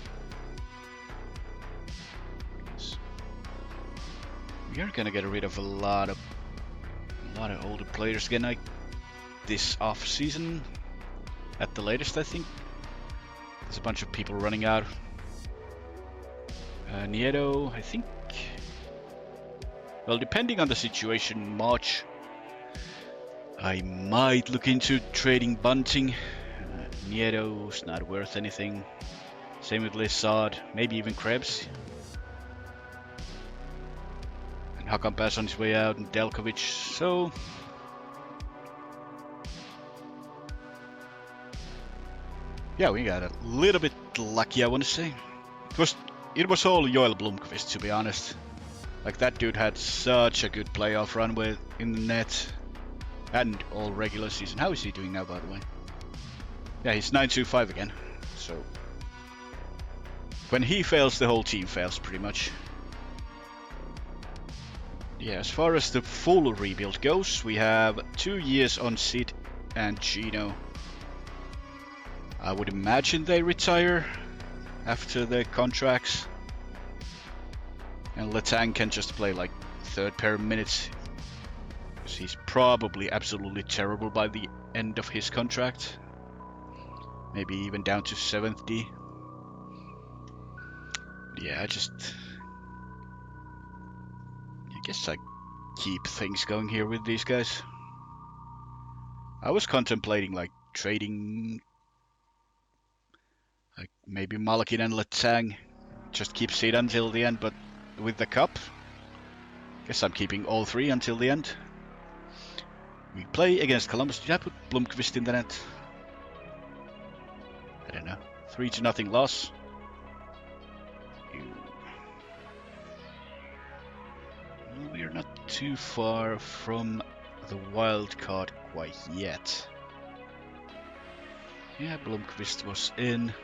We are gonna get rid of a lot of older players again, like this off season. At the latest, I think. There's a bunch of people running out. Nieto, I think. Well, depending on the situation, March, I might look into trading Bunting. Nieto's not worth anything. Same with Lissard, maybe even Krebs. And Hakanpää's on his way out, and Delkovic. So yeah, we got a little bit lucky, I want to say. It was all Joel Blomqvist, to be honest. Like, that dude had such a good playoff run with in the net and all regular season. How is he doing now, by the way? Yeah, he's 9-2-5 again. So when he fails, the whole team fails pretty much. Yeah, as far as the full rebuild goes, we have 2 years on Sid and Gino. I would imagine they retire after their contracts. And Letang can just play like third pair minutes. Because he's probably absolutely terrible by the end of his contract. Maybe even down to 7th D. Yeah, Guess I keep things going here with these guys. I was contemplating like trading like maybe Malkin and Letang. Just keep Sid until the end, but with the cup, guess I'm keeping all three until the end. We play against Columbus. Did I put Blomqvist in the net? I don't know. 3-0 loss. We're not too far from the wild card quite yet. Yeah, Blomqvist was in.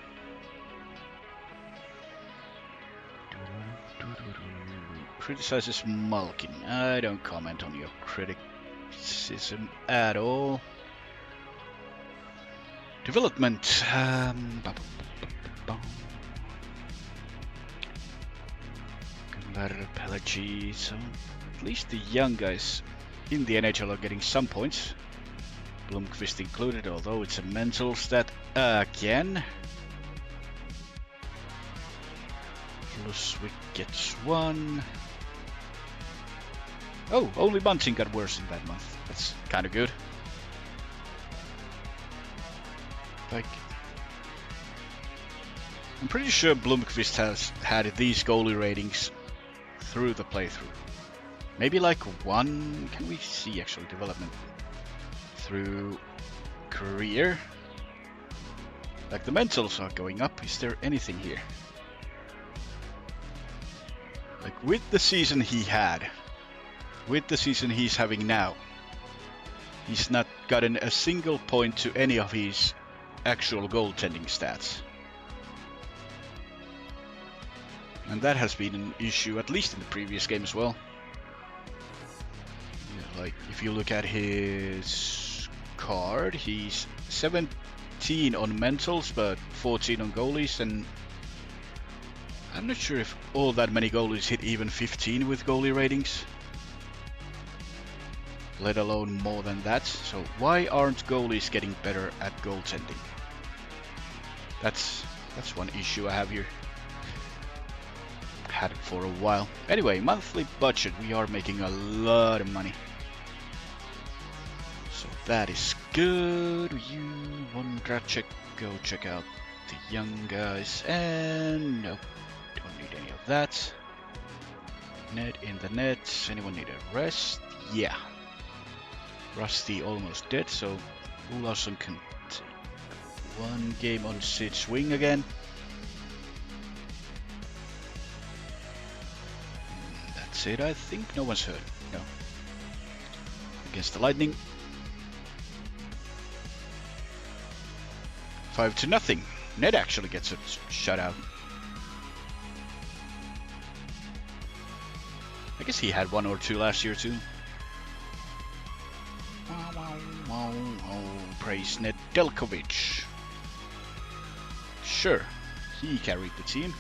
Criticizes Malkin. I don't comment on your criticism at all. Development. Pelagie. So at least the young guys in the NHL are getting some points. Blomqvist included, although it's a mental stat again. Luswig gets 1. Oh, only Bunting got worse in that month. That's kind of good. Like, I'm pretty sure Blomqvist has had these goalie ratings through the playthrough. Maybe like 1. Can we see actual development through career? Like the mentals are going up. Is there anything here? Like with the season he had, with the season he's having now, he's not gotten a single point to any of his actual goaltending stats. And that has been an issue, at least in the previous game as well. Yeah, like if you look at his card, he's 17 on mentals, but 14 on goalies, and I'm not sure if all that many goalies hit even 15 with goalie ratings, let alone more than that. So why aren't goalies getting better at goaltending? That's one issue I have here. Had it for a while. Anyway, monthly budget. We are making a lot of money, so that is good. You one draft check. Go check out the young guys, and nope. Don't need any of that. Net in the net. Anyone need a rest? Yeah. Rusty almost dead, so Olausson can take 1 game on Sid's wing again. That's it, I think. No one's hurt. No. Against the Lightning. 5-0. Ned actually gets a shutout. I guess he had 1 or 2 last year too. Praise Nedeljkovic. Sure, he carried the team.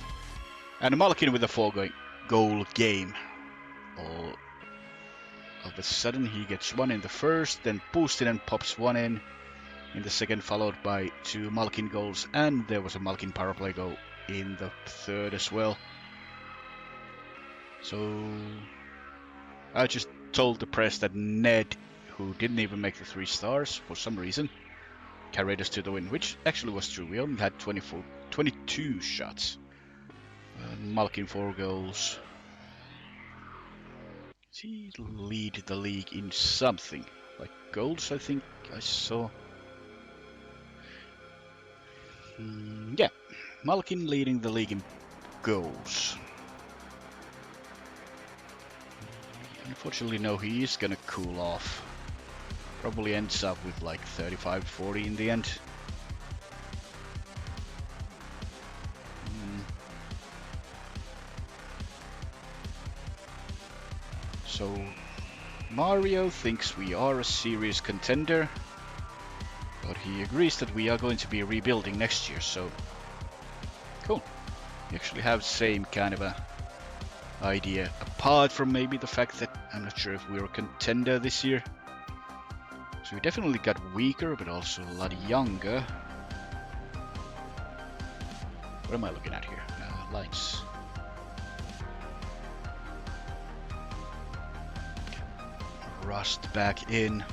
And Malkin with a 4-goal game. All of a sudden he gets 1 in the first, then Puustinen pops 1 in the second, followed by 2 Malkin goals, and there was a Malkin power play goal in the third as well. So I just told the press that Ned, who didn't even make the 3 stars for some reason, carried us to the win, which actually was true. We only had 22 shots. Malkin 4 goals. Does he lead the league in something? Like goals, I think I saw. Yeah, Malkin leading the league in goals. Unfortunately, no, he is gonna cool off. Probably ends up with like 35-40 in the end. So Mario thinks we are a serious contender, but he agrees that we are going to be rebuilding next year, so cool. We actually have same kind of a idea, apart from maybe the fact that I'm not sure if we're a contender this year. So we definitely got weaker, but also a lot younger. What am I looking at here? Lines. Rust back in.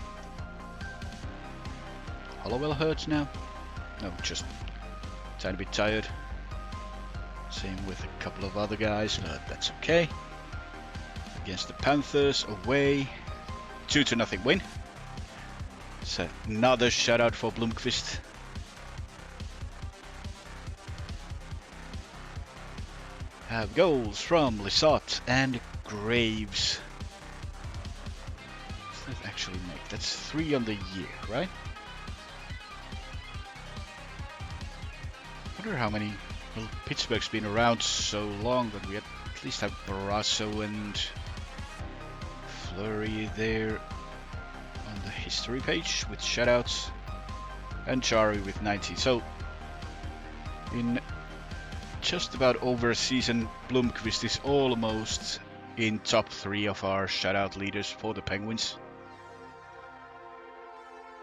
Hollowell hurts now? No, just a tiny bit tired. Same with a couple of other guys, but that's okay. Against the Panthers, away. 2-0 win. So another shutout for Blomqvist. Have goals from Lisotte and Graves. Does that actually make? That's 3 on the year, right? I wonder how many. Well, Pittsburgh's been around so long that we at least have Barrasso and Fleury there on the history page with shutouts, and Chari with 90. So in just about over a season, Blomqvist is almost in top 3 of our shutout leaders for the Penguins.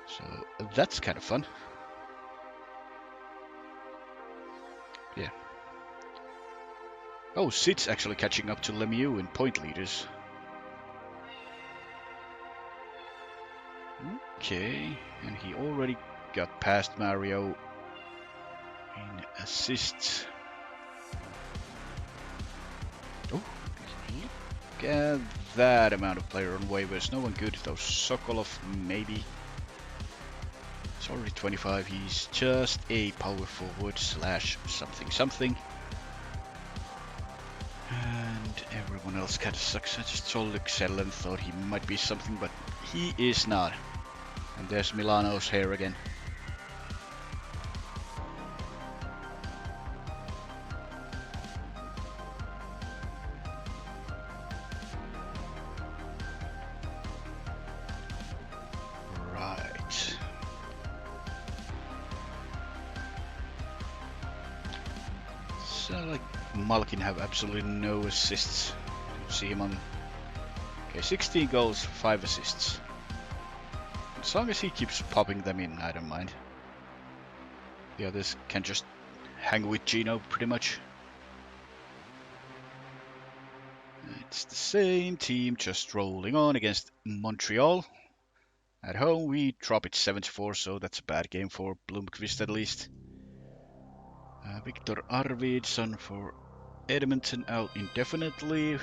So that's kind of fun. Yeah. Oh, Sid's actually catching up to Lemieux in point leaders. Okay, and he already got past Mario in assists. Oh, look at that amount of player on waivers. No one good though. Sokolov maybe. He's already 25. He's just a power forward slash something. And everyone else kind of sucks. I just saw Luxell and thought he might be something, but he is not. And there's Milano's hair again. Right. So like Malkin have absolutely no assists. You see him on. Okay, 16 goals, 5 assists. As long as he keeps popping them in, I don't mind. The others can just hang with Gino pretty much. It's the same team just rolling on against Montreal. At home we drop it 7-4, so that's a bad game for Blomqvist at least. Victor Arvidsson for Edmonton out indefinitely.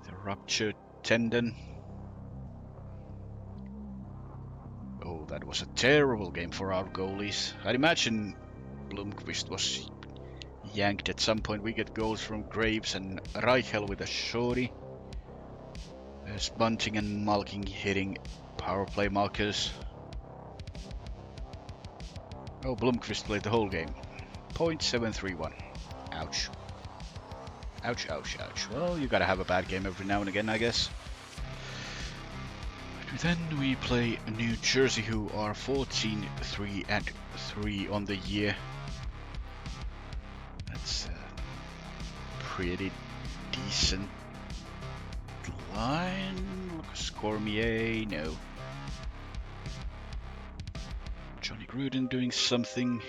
The ruptured tendon. Oh, that was a terrible game for our goalies. I'd imagine Blomqvist was yanked at some point. We get goals from Graves and Reichel with a shorty. There's Bunting and Malkin hitting power play markers. Oh, Blomqvist played the whole game. .731. Ouch. Ouch, ouch, ouch. Well, you gotta have a bad game every now and again, I guess. Then we play New Jersey, who are 14-3-3 on the year. That's pretty decent line. Lucas Cormier, no. Johnny Gruden doing something.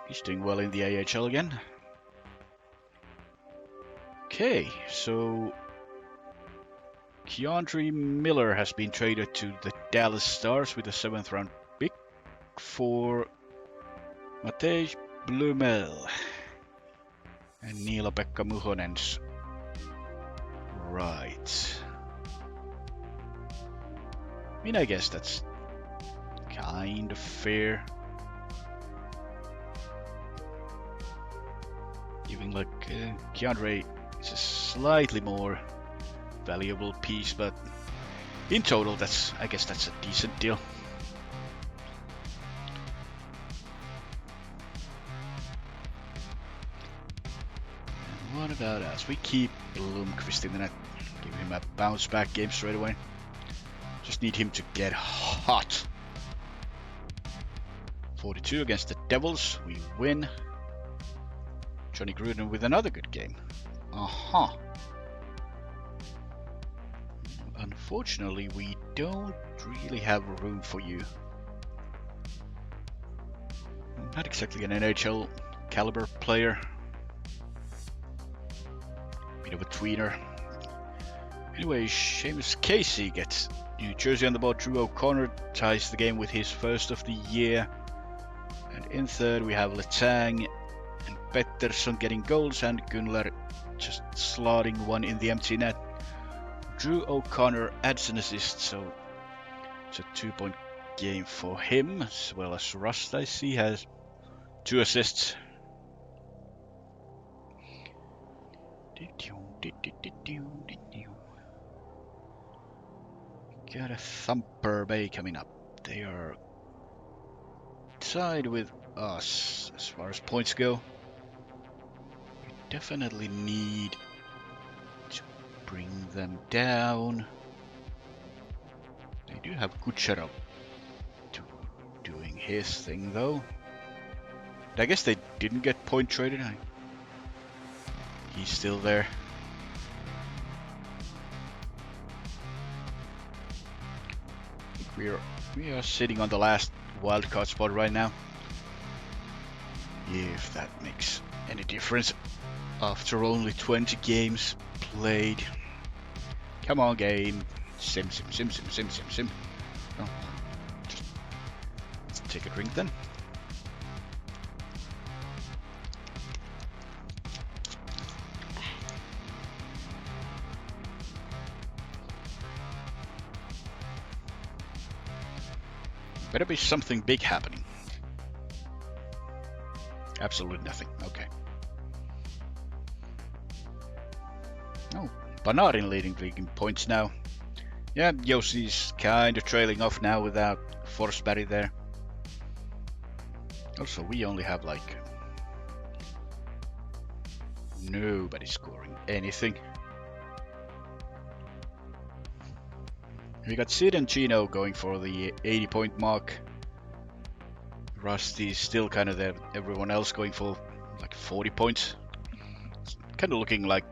He's doing well in the AHL again. Okay, so Keandre Miller has been traded to the Dallas Stars with a 7th round pick for Matej Blumel and Niilo-Pekka Muhonen's. Right. I mean, I guess that's kind of fair. Giving like Keandre is a slightly more valuable piece, but in total, I guess that's a decent deal. And what about us? We keep Blomqvist in the net, give him a bounce back game straight away. Just need him to get hot. 42 against the Devils, we win. Johnny Gruden with another good game. Unfortunately, we don't really have room for you. Not exactly an NHL caliber player. Bit of a tweener. Anyway, Seamus Casey gets New Jersey on the board. Drew O'Connor ties the game with his first of the year. And in third we have Letang and Pettersson getting goals, and Gunler just slotting one in the empty net. Drew O'Connor adds an assist, so it's a 2-point game for him, as well as Rust, I see, has 2 assists. Got a Thumper Bay coming up. They are tied with us as far as points go. We definitely need to bring them down. They do have Kucherov doing his thing though. I guess they didn't get point traded. He's still there. I think we are sitting on the last wildcard spot right now. If that makes any difference after only 20 games played. Come on, game. Sim. Oh, let's take a drink then. Better be something big happening. Absolutely nothing. Okay. Oh, Panarin leading the league in points now. Yeah, Josi's kind of trailing off now without Forsberg there. Also, we only have like nobody scoring anything. We got Sid and Chino going for the 80-point mark. Rusty's still kind of there. Everyone else going for like 40 points. It's kind of looking like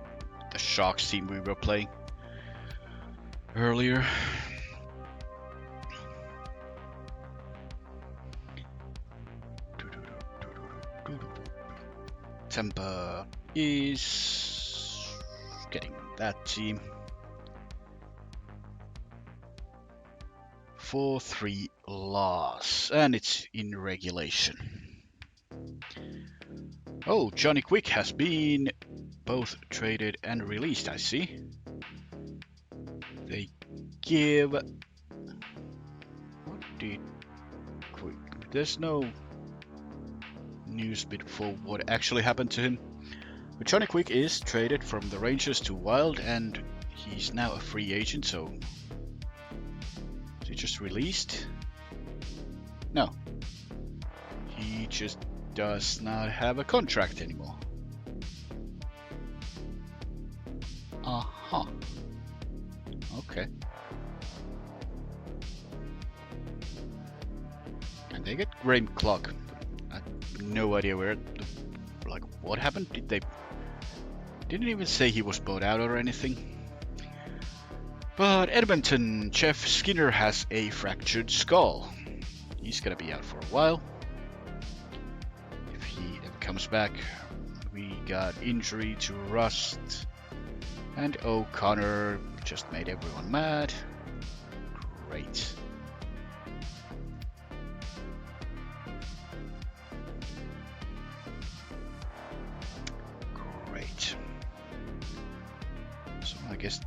the Sharks team we were playing earlier. Tampa is getting that team. 4-3 loss, and it's in regulation. Oh, Johnny Quick has been both traded and released, I see. They give... What did Quick... There's no news bit for what actually happened to him. But Johnny Quick is traded from the Rangers to Wild, and he's now a free agent, so... He just released? No. He just does not have a contract anymore. Uh-huh. Okay. And they get Graham Clark. I have no idea where... Like, what happened? Didn't even say he was bought out or anything. But Edmonton, Jeff Skinner has a fractured skull. He's gonna be out for a while. If he ever comes back. We got injury to Rust. And O'Connor just made everyone mad. Great. Great. So I guess...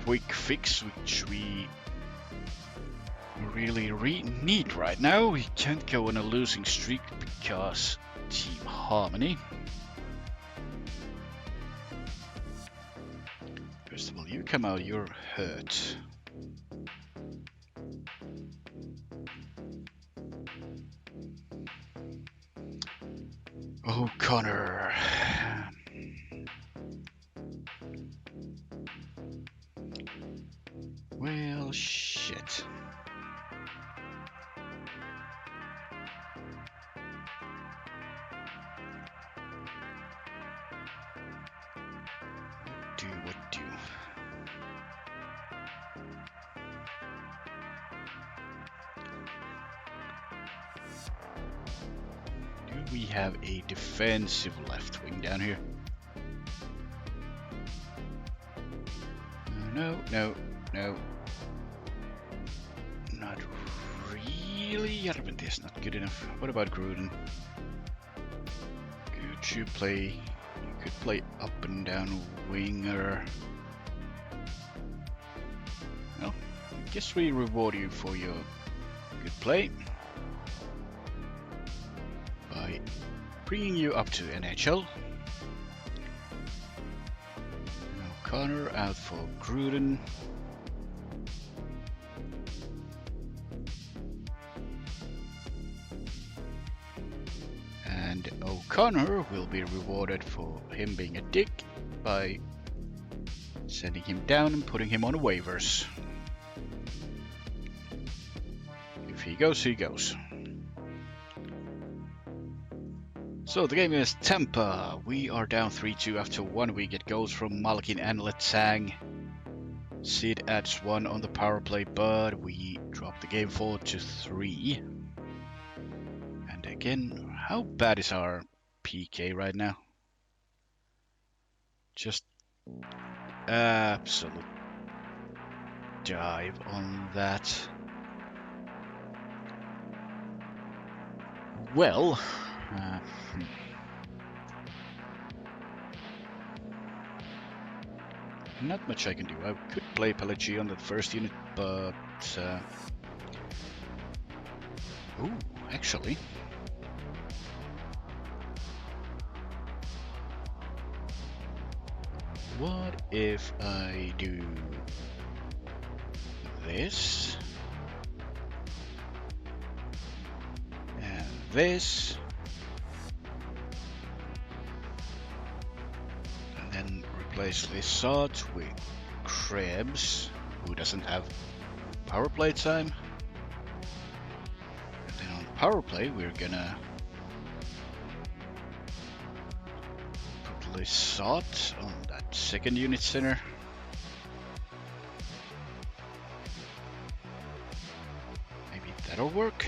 quick fix, which we really need right now. We can't go on a losing streak because team harmony. First of all, you come out, you're hurt. O'Connor. Well, shit. What do? Do we have a defensive left wing down here? No, no. Not really. Järventi is not good enough. What about Gruden? Could you play? You could play up and down winger. Well, I guess we reward you for your good play by bringing you up to NHL. O'Connor out for Gruden. And O'Connor will be rewarded for him being a dick by sending him down and putting him on waivers. If he goes, he goes. So the game is Tampa. We are down 3-2 after 1. We get goals from Malkin and Letang. Sid adds 1 on the power play, but we drop the game 4-3. And again, how bad is our PK right now? Just absolute dive on that. Well, not much I can do. I could play Pellegrini on the first unit, but ooh, actually, what if I do this and this? And replace Lissot with Krebs, who doesn't have power play time. And then on power play, we're gonna put Lissot on that second unit center. Maybe that'll work.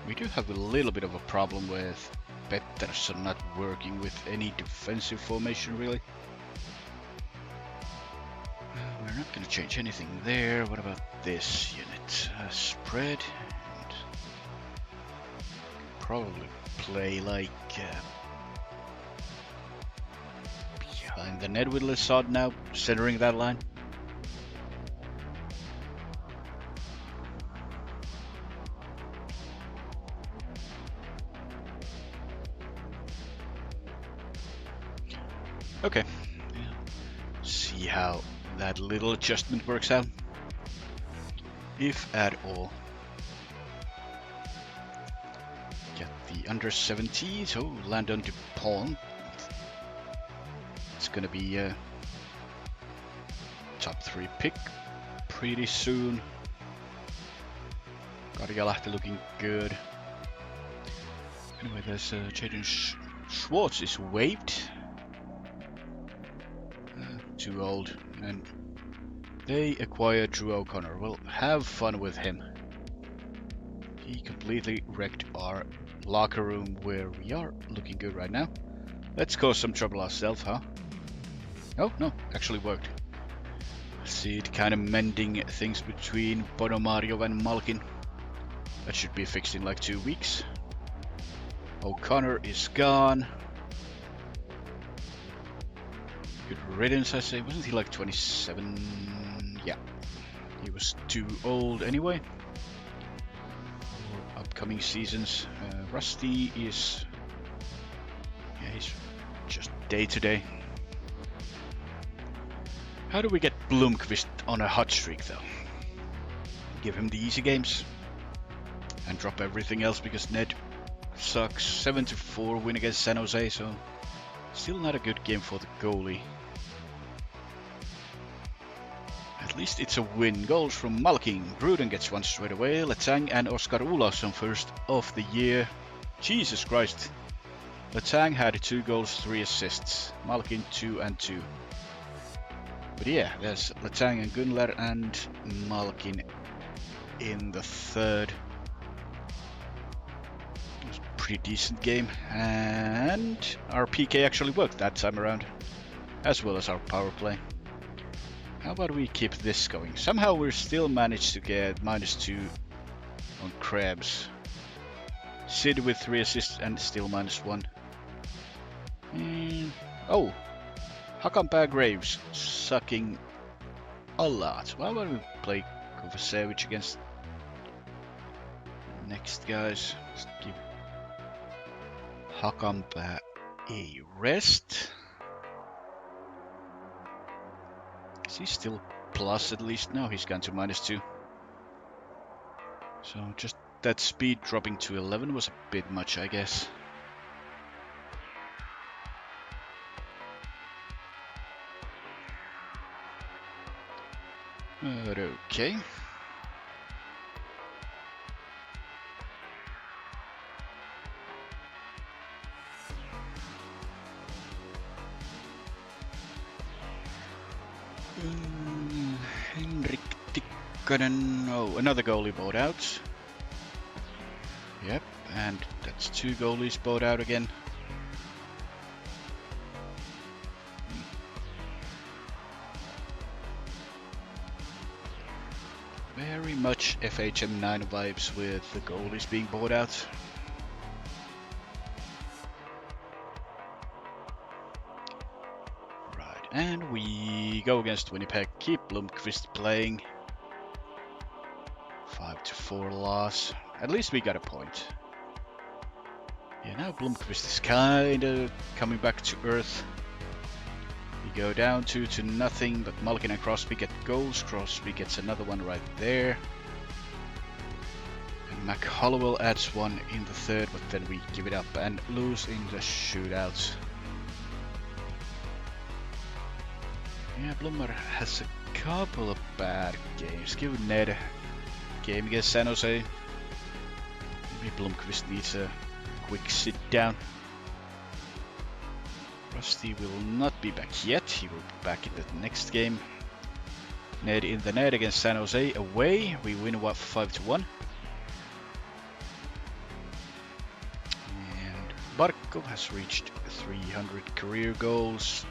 We do have a little bit of a problem with Pettersson not working with any defensive formation, really. We're not going to change anything there. What about this unit? Spread. And probably play like behind the net with Lissot now, centering that line. Okay, see how that little adjustment works out, if at all. Get the under 17s. Oh, Landon DuPont. It's gonna be a top 3 pick pretty soon. Karl looking good. Anyway, there's Jaden Schwartz is waived. Too old, and they acquired Drew O'Connor. Well, have fun with him. He completely wrecked our locker room where we are looking good right now. Let's cause some trouble ourselves, huh? Oh, no, actually worked. See it kind of mending things between Bonomario and Malkin. That should be fixed in like 2 weeks. O'Connor is gone. Good riddance, I say. Wasn't he like 27? Yeah. He was too old anyway. For upcoming seasons. Rusty is... yeah, he's just day to day. How do we get Blomqvist on a hot streak, though? Give him the easy games. And drop everything else because Ned sucks. 7-4 win against San Jose, so... still not a good game for the goalie. At least it's a win. Goals from Malkin. Gruden gets 1 straight away. Letang and Oskar Olausson first of the year. Jesus Christ. Letang had 2 goals, 3 assists. Malkin 2 and 2. But yeah, there's Letang and Gunler and Malkin in the third. It was a pretty decent game, and our PK actually worked that time around, as well as our power play. How about we keep this going? Somehow we still managed to get -2 on Krebs. Sid with 3 assists and still -1. Oh, how come Bad Graves sucking a lot? Why don't we play Kovacevic against next guys? Let's give Hakampa a rest. Is he still plus at least? No, he's gone to -2. So just that speed dropping to 11 was a bit much, I guess. But okay. Henrik Tikkanen. Oh, another goalie bought out. Yep, and that's 2 goalies bought out again. Very much FHM9 vibes with the goalies being bought out. Right, and we go against Winnipeg. Keep Blomqvist playing. 5-4 loss. At least we got a point. Yeah, now Blomqvist is kinda coming back to earth. We go down 2-0, but Malkin and Crosby get goals. Crosby gets another one right there. And Mac Hollowell adds one in the third, but then we give it up and lose in the shootout. Yeah, Blummer has a couple of bad games. Give Ned a game against San Jose. Maybe Blomqvist needs a quick sit down. Rusty will not be back yet. He will be back in the next game. Ned in the net against San Jose away. We win 5-1. And Barkov has reached 300 career goals.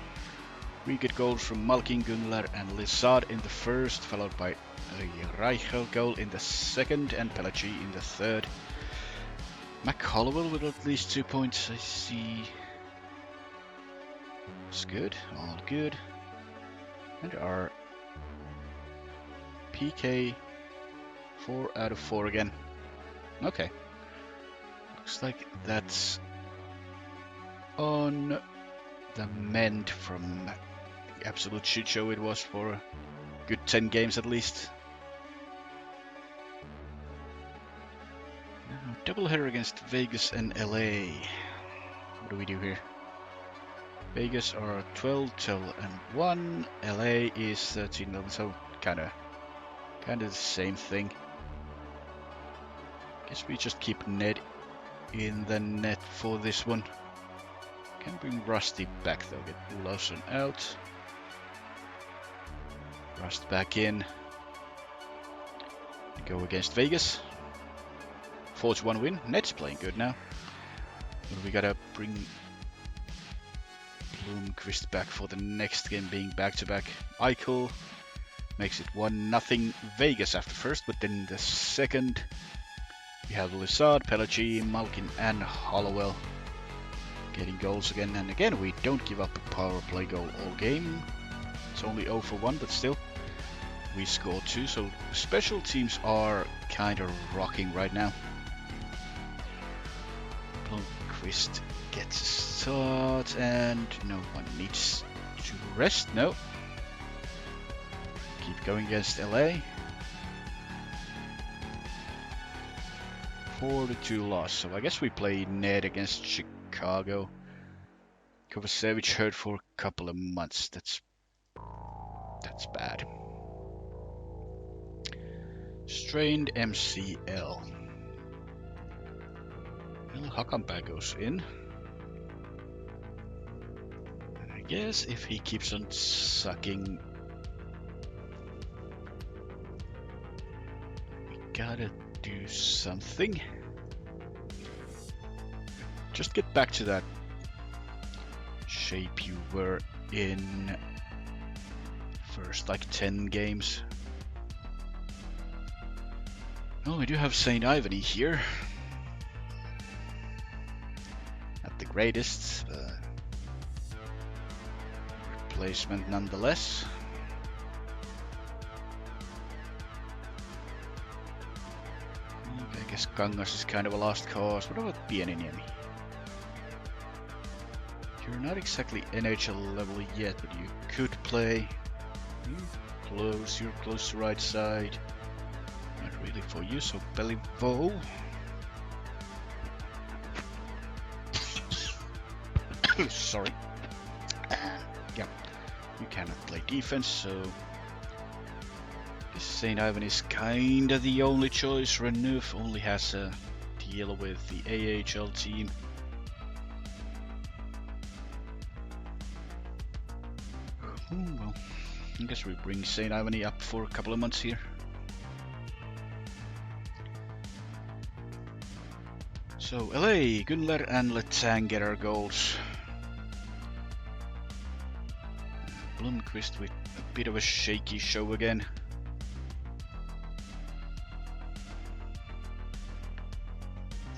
We get goals from Malkin, Gunnar and Lizard in the first, followed by a Reichel goal in the second and Pelagie in the third. Mac Hollowell with at least 2 points, I see. It's good, all good. And our PK 4 out of 4 again. Okay. Looks like that's on the mend from the absolute shit show it was for a good 10 games at least. Now, doubleheader against Vegas and LA. What do we do here? Vegas are 12-1, LA is 13-11, so kinda the same thing. Guess we just keep Ned in the net for this one. Can bring Rusty back though, get Lawson out. Rust back in. Go against Vegas. 4-1 win. Ned's playing good now. But we gotta bring Blomqvist back for the next game, being back-to-back. Eichel makes it 1-0 Vegas after first, but then the second we have Lizard, Pelagie, Malkin and Hollowell getting goals again. And again, we don't give up a power play goal all game. It's only 0 for 1, but still we score 2. So special teams are kind of rocking right now. Blomqvist gets a start and no one needs to rest. No. Keep going against LA. 4-2 loss. So I guess we play Ned against Chicago. Kovacevic hurt for a couple of months. That's bad. Strained MCL. Well, Hakanpää goes in. And I guess if he keeps on sucking, we gotta do something. Just get back to that shape you were in first like 10 games. Oh, we do have St. Ivany here. Not the greatest, but replacement nonetheless. Okay, I guess Kangas is kind of a lost cause. What about Pieniniemi? You're not exactly NHL level yet, but you could play. You're close to right side. Not really for you, so Beliveau. Sorry. Yeah, you cannot play defense, so St. Ivan is kinda the only choice. Renouf only has a deal with the AHL team. Well, I guess we bring St. Ivany up for a couple of months here. So LA, Gunler and Letang get our goals. Blomqvist with a bit of a shaky show again.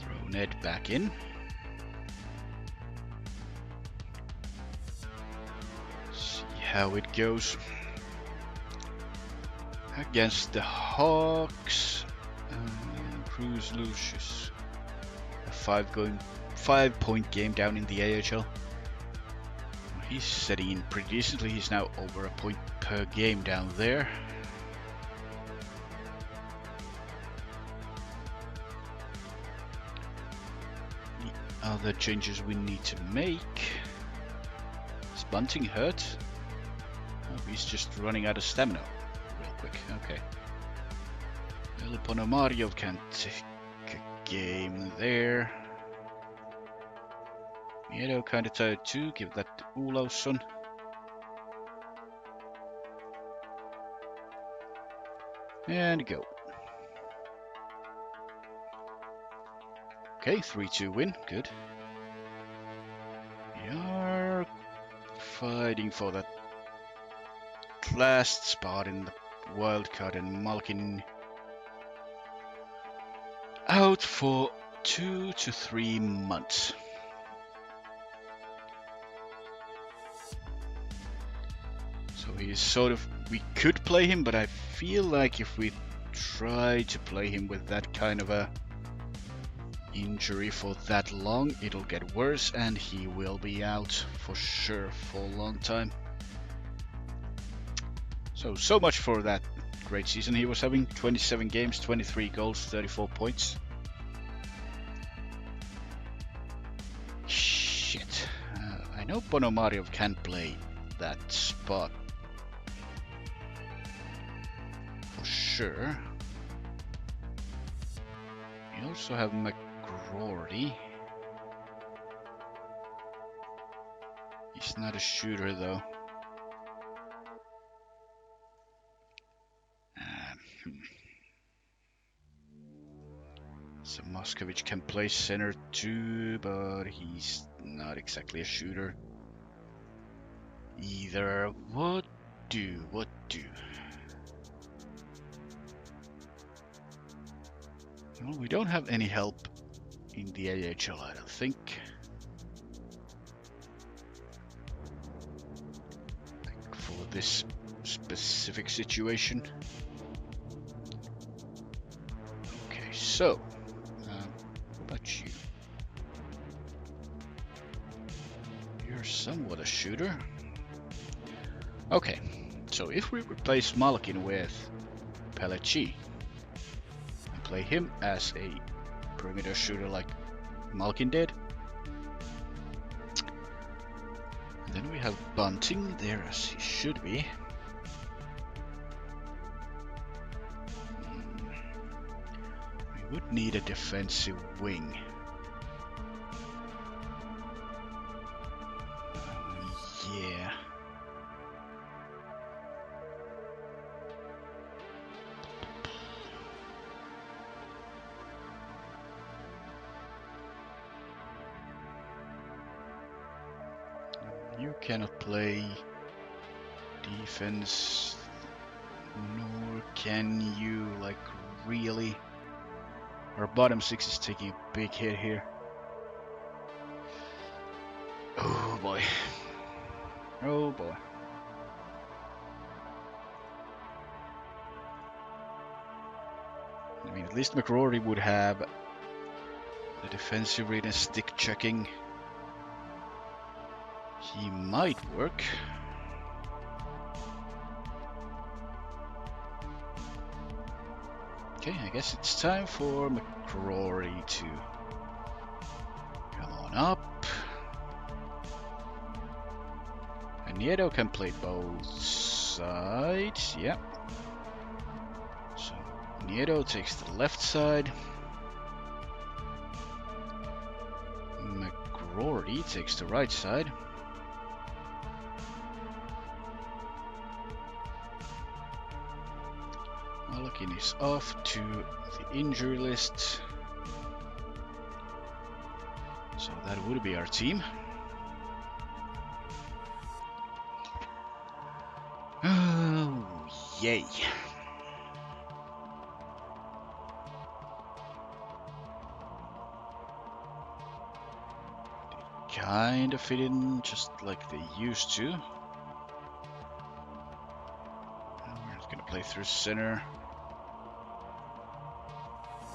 Throw Ned back in. See how it goes. Against the Hawks. Cruz Lucius. A 5-point game down in the AHL. He's setting in pretty decently. He's now over a point per game down there. The other changes we need to make. Is Bunting hurt? Oh, he's just running out of stamina real quick. Okay. Ponomaryov can take a game there. Miedo kinda tired too, give that to Olausson. And go. Okay, 3-2 win, good. We are fighting for that last spot in the wildcard, and Malkin out for 2 to 3 months. So he's sort of, we could play him, but I feel like if we try to play him with that kind of a injury for that long, it'll get worse and he will be out for sure for a long time. So much for that great season he was having. 27 games, 23 goals, 34 points. Shit. I know Ponomaryov can play that spot for sure. We also have McGrory. He's not a shooter though. So Moskovich can play center too, but he's not exactly a shooter either. What do? Well, we don't have any help in the AHL, I don't think. For this specific situation. Okay, so what about you? You're somewhat a shooter. Okay, so if we replace Malkin with Pelletier and play him as a perimeter shooter like Malkin did, and then we have Bunting there as he should be. We would need a defensive wing. Yeah. You cannot play defense, nor can you, like, really. Our bottom six is taking a big hit here. Oh boy. Oh boy. I mean, at least McRory would have the defensive rate and stick checking. He might work. Okay, I guess it's time for McRory to come on up. And Nieto can play both sides. Yep. So Nieto takes the left side. McRory takes the right side. Malkin is off to the injury list. So that would be our team. Oh, yay. They kind of fit in just like they used to. We're just gonna play through center.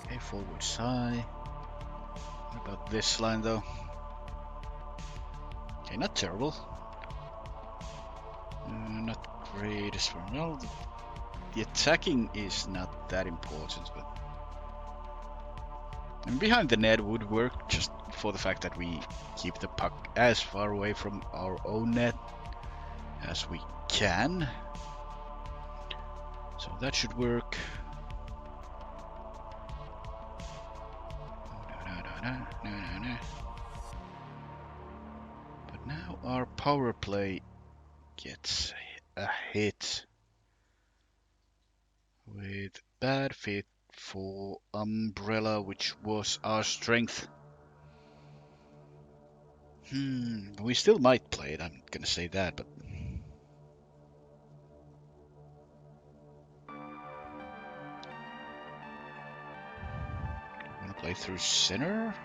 Okay, forward side. What about this line though? Okay, not terrible. Not great as well. The attacking is not that important, but and behind the net would work just for the fact that we keep the puck as far away from our own net as we can. So that should work. No. But now our power play gets a hit with bad fit for Umbrella, which was our strength. We still might play it, I'm gonna say that, but wanna play through center?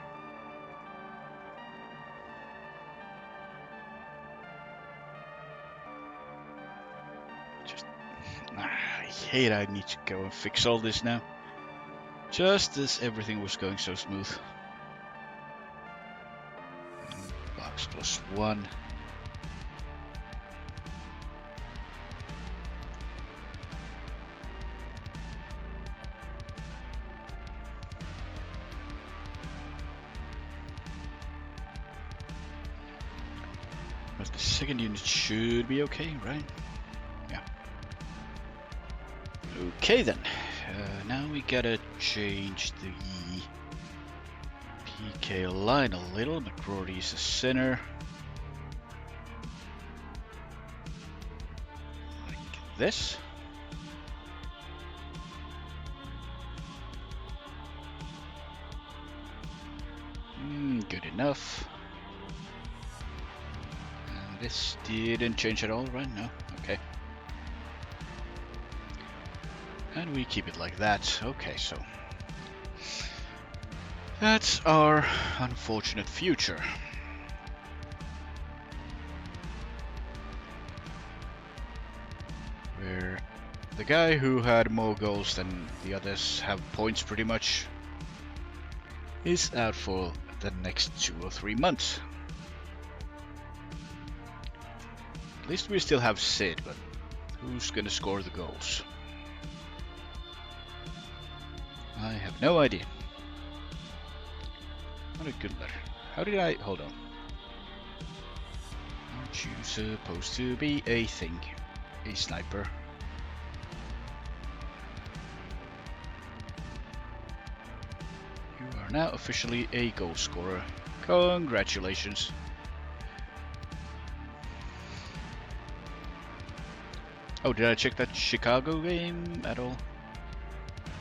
I hate I need to go and fix all this now. Just as everything was going so smooth. Box +1. But the second unit should be okay, right? Yeah. Okay then. Now we gotta change the PK line a little. McRory is a center. Like this. Good enough. And this didn't change at all, right? No? Okay. And we keep it like that. Okay, so that's our unfortunate future. Where the guy who had more goals than the others have points pretty much is out for the next 2 or 3 months. At least we still have Sid, but who's gonna score the goals? I have no idea. What a good letter. How did I... Hold on. Aren't you supposed to be a thing? A sniper. You are now officially a goal scorer. Congratulations. Oh, did I check that Chicago game at all?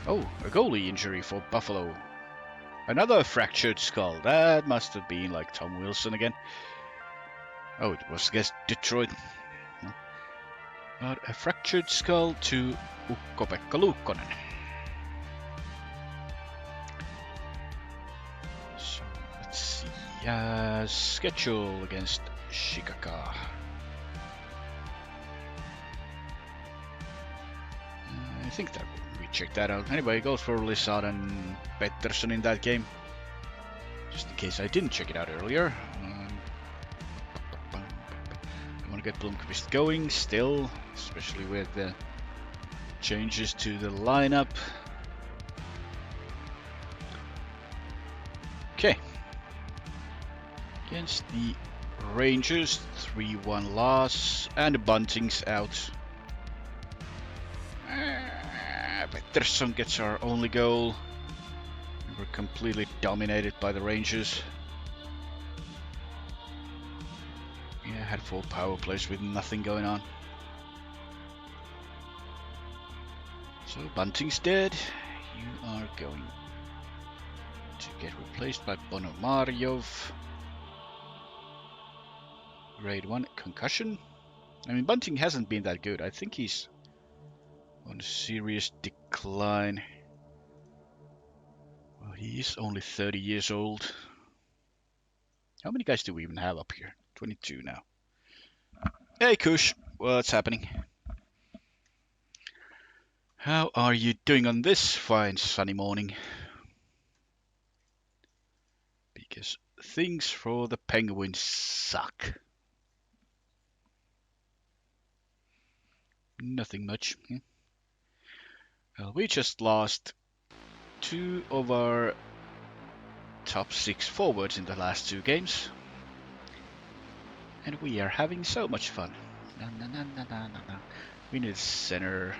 Oh, a goalie injury for Buffalo. Another fractured skull. That must have been like Tom Wilson again. Oh, it was against Detroit. No. But a fractured skull to Ukko-Pekka Luukkonen. So let's see. Schedule against Chicago. I think that we checked that out. Anyway, it goes for Lissard and Pettersson in that game. Just in case I didn't check it out earlier. I want to get Blomqvist going still, especially with the changes to the lineup. Okay. Against the Rangers, 3-1 loss, and Bunting's out. Pettersson gets our only goal. We're completely dominated by the Rangers. Yeah, had 4 power plays with nothing going on. So Bunting's dead. You are going to get replaced by Ponomaryov. Grade 1 concussion. I mean, Bunting hasn't been that good. I think he's on a serious decline. Well, he is only 30 years old. How many guys do we even have up here? 22 now. Hey Kush, what's happening? How are you doing on this fine sunny morning? Because things for the Penguins suck. Nothing much. Well, we just lost 2 of our top 6 forwards in the last 2 games. And we are having so much fun. We need a center,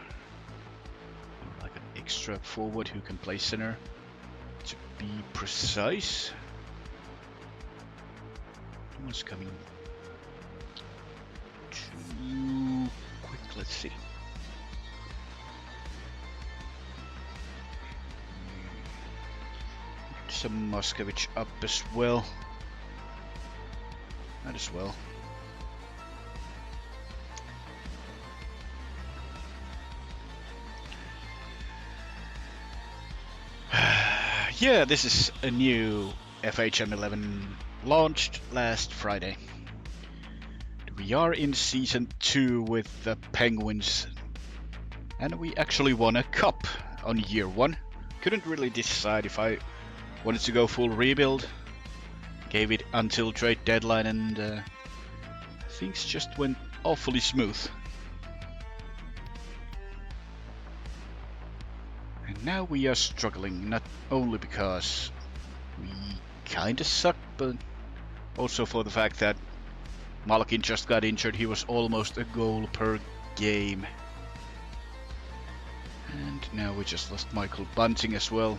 or like an extra forward who can play center, to be precise. Someone's coming too quick. Let's see. Some Moskovich up as well. Might as well. Yeah, this is a new FHM11 launched last Friday. We are in season 2 with the Penguins, and we actually won a cup on year 1. Couldn't really decide if I wanted to go full rebuild. Gave it until trade deadline, and things just went awfully smooth. And now we are struggling, not only because we kinda suck, but also for the fact that Malkin just got injured. He was almost a goal per game. And now we just lost Michael Bunting as well.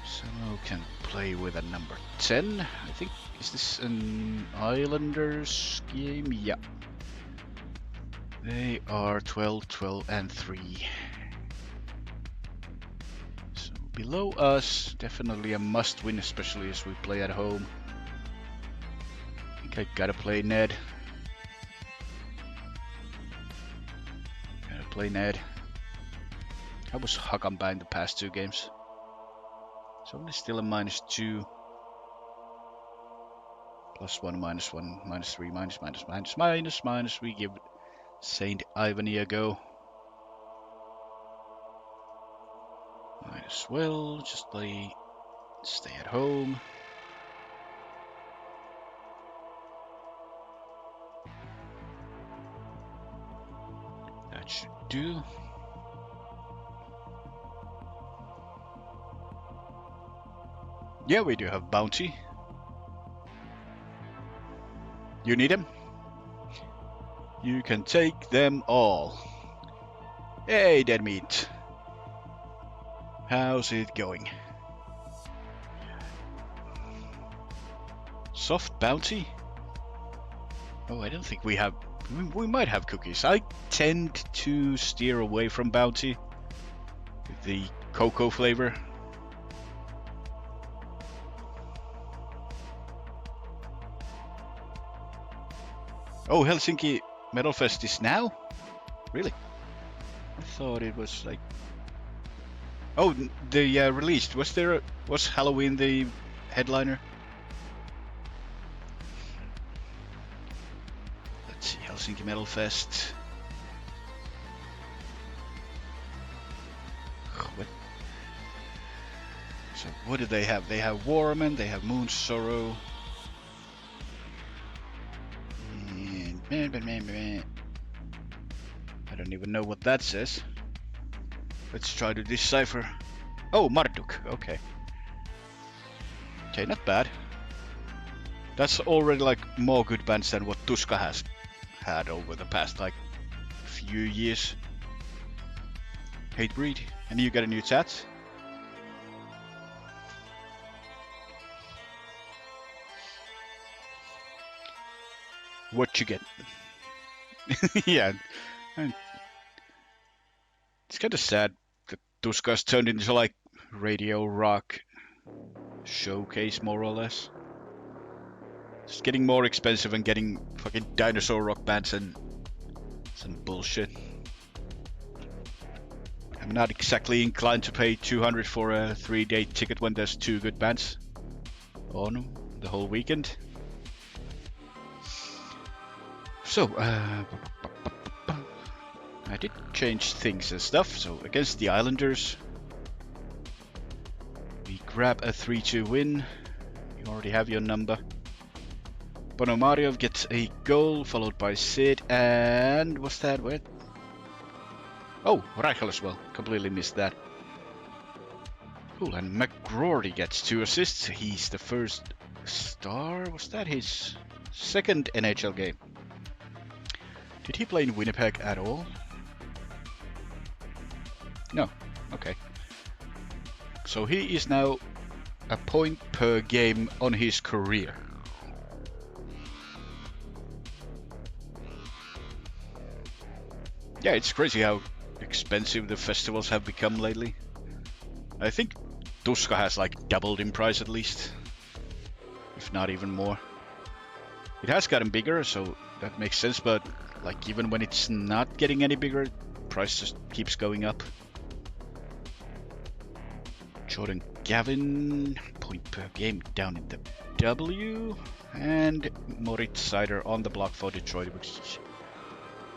Samo can play with a number 10. I think, is this an Islanders game? Yeah. They are 12, 12, and 3. So below us, definitely a must win, especially as we play at home. I think I gotta play Ned. Gotta play Ned. How was Hakanpää in the past 2 games? It's only still a -2. +1, -1, -3, -. We give Saint Ivany a go. Might as well just stay at home. That should do. Yeah, we do have bounty. You need him? You can take them all. Hey, dead meat. How's it going? Soft bounty? Oh, I don't think we have... We might have cookies. I tend to steer away from bounty with the cocoa flavor. Oh, Helsinki Metal Fest is now? Really? I thought it was like... Oh, they released. Was Halloween the headliner? Let's see, Helsinki Metal Fest. What? So what do they have? They have Warman, they have Moon Sorrow. And I don't even know what that says. Let's try to decipher. Oh, Marduk. Okay. Okay, not bad. That's already like more good bands than what Tuska has had over the past like few years. Hatebreed. And you got a new tat? What you get? Yeah. And it's kind of sad that Tuska's turned into like radio rock showcase more or less. It's getting more expensive and getting fucking dinosaur rock bands and some bullshit. I'm not exactly inclined to pay 200 for a 3-day ticket when there's 2 good bands on the whole weekend. So, I did change things and stuff. So against the Islanders, we grab a 3-2 win. You already have your number. Ponomariov gets a goal, followed by Sid, and what's that? Where? Oh, Reichel as well. Completely missed that. Cool, and McGrory gets 2 assists. He's the first star. Was that his second NHL game? Did he play in Winnipeg at all? No. Okay. So he is now a point per game on his career. Yeah, it's crazy how expensive the festivals have become lately. I think Tuska has like doubled in price at least, if not even more. It has gotten bigger, so that makes sense, but like even when it's not getting any bigger, price just keeps going up. Jordan Gavin, point per game down in the W, and Moritz Seider on the block for Detroit, which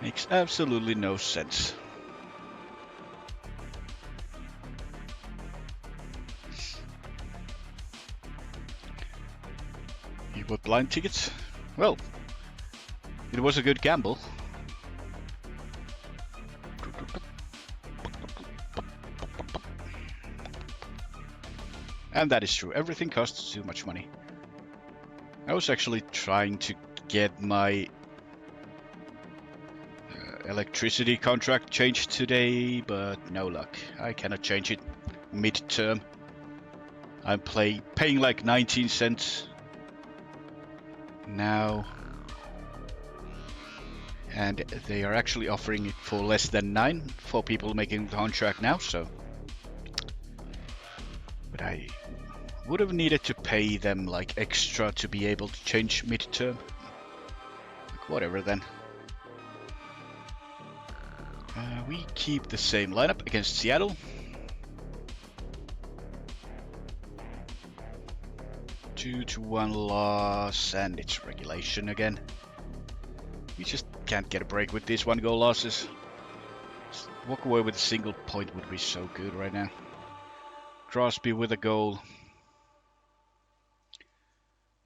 makes absolutely no sense. You bought blind tickets? Well, it was a good gamble. And that is true. Everything costs too much money. I was actually trying to get my electricity contract changed today, but no luck. I cannot change it mid-term. I'm paying like 19 cents now, and they are actually offering it for less than 9 for people making the contract now, so. But I would have needed to pay them like extra to be able to change mid-term. Like, whatever then. We keep the same lineup against Seattle. 2-1 loss, and it's regulation again. We just can't get a break with these 1-goal losses. Just walk away with a single point would be so good right now. Crosby with a goal.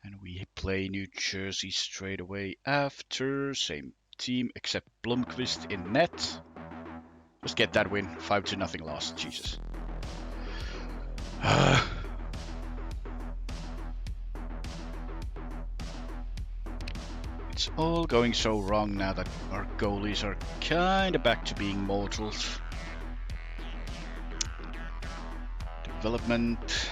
And we play New Jersey straight away after. Same team except Blomqvist in net. Just get that win. 5-0 loss. Jesus. It's all going so wrong now that our goalies are kinda back to being mortals. Development.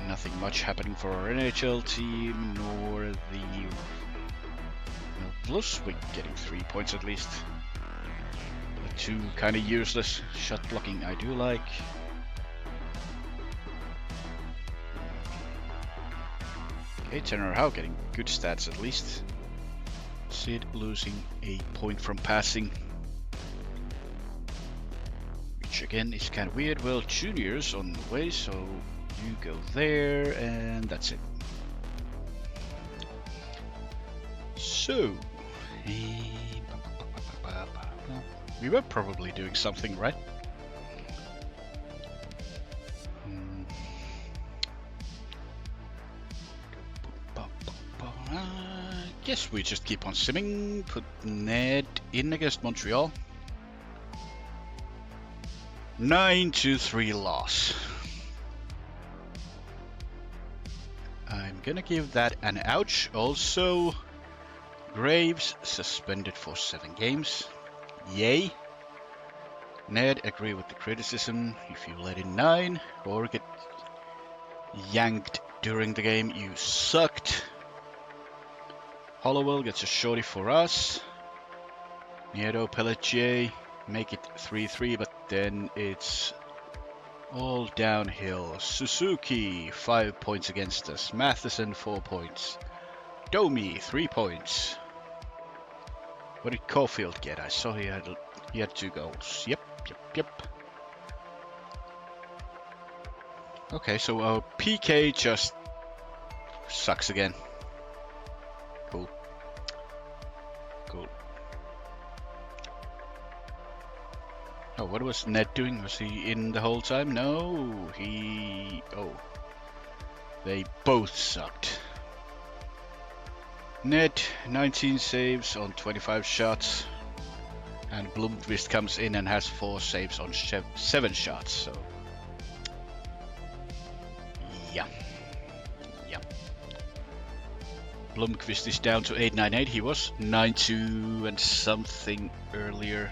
Nothing much happening for our NHL team, nor the Plus. We're getting 3 points at least. The 2 kinda useless shot blocking I do like. H and How getting good stats at least. Sid losing a point from passing, which again is kind of weird. Well, Junior's on the way, so you go there, and that's it. So, we were probably doing something right. Guess we just keep on simming. Put Ned in against Montreal. 9-3 loss. I'm gonna give that an ouch. Also, Graves suspended for 7 games. Yay. Ned, agree with the criticism. If you let in 9 or get yanked during the game, you sucked. Hollowell gets a shorty for us. Nieto, Pelletier make it 3-3, but then it's all downhill. Suzuki 5 points against us. Matheson 4 points. Domi 3 points. What did Caulfield get? I saw he had 2 goals. Yep. Okay, so our PK just sucks again. Cool. Oh, what was Ned doing? Was he in the whole time? No, oh, they both sucked. Ned 19 saves on 25 shots, and Blomqvist comes in and has 4 saves on 7 shots. So yeah. Blomqvist is down to 898. He was 9-2 and something earlier.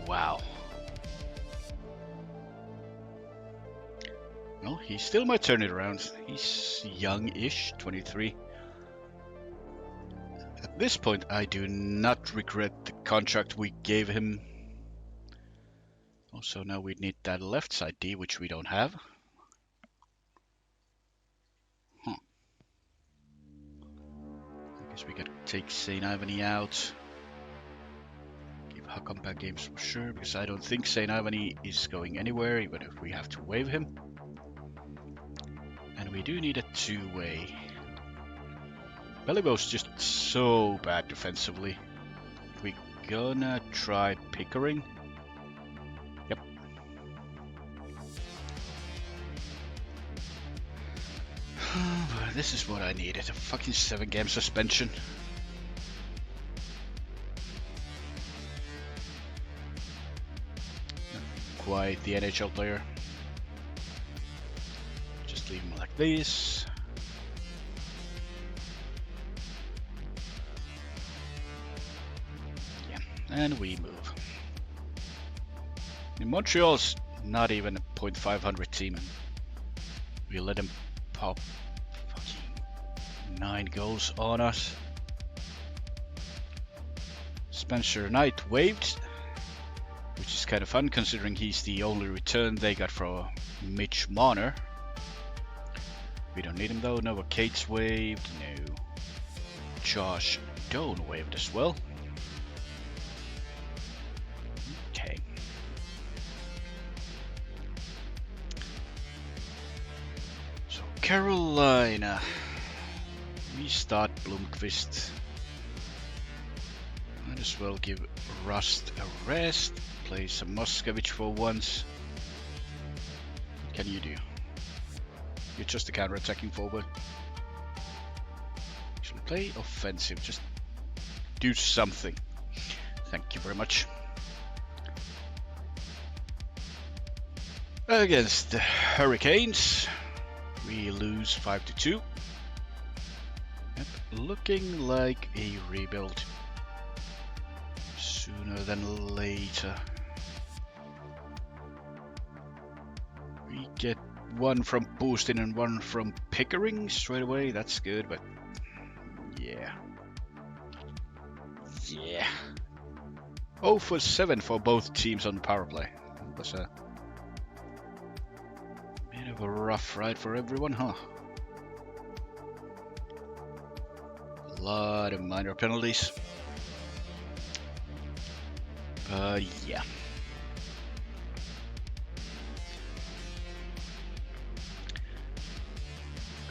Wow. No, he still might turn it around. He's young-ish, 23. At this point, I do not regret the contract we gave him. Also, now we need that left side D, which we don't have. I guess we could take St. Ivany out. Give Hakon back games for sure, because I don't think St. Ivany is going anywhere, even if we have to waive him. And we do need a 2-way. Bellybo's just so bad defensively. We gonna try Pickering. Yep. This is what I needed, a fucking 7-game suspension. Not quite the NHL player. Just leave him like this. Yeah, and we move. In Montreal's not even a .500 team, and we let him pop 9 goals on us. Spencer Knight waived, which is kind of fun considering he's the only return they got from Mitch Marner. We don't need him though. Noah Cates waived. No. Josh Doan waived as well. Okay. So Carolina. We start Blomqvist. Might as well give Rust a rest. Play some Moskovich for once. What can you do? You're just a counter-attacking forward. Should play offensive. Just do something. Thank you very much. Against the Hurricanes, we lose 5-2. Yep, looking like a rebuild sooner than later. We get 1 from Boostin and 1 from Pickering straight away. That's good, but yeah. 0 for 7 for both teams on the power play. That was a bit of a rough ride for everyone, huh? A lot of minor penalties. Yeah.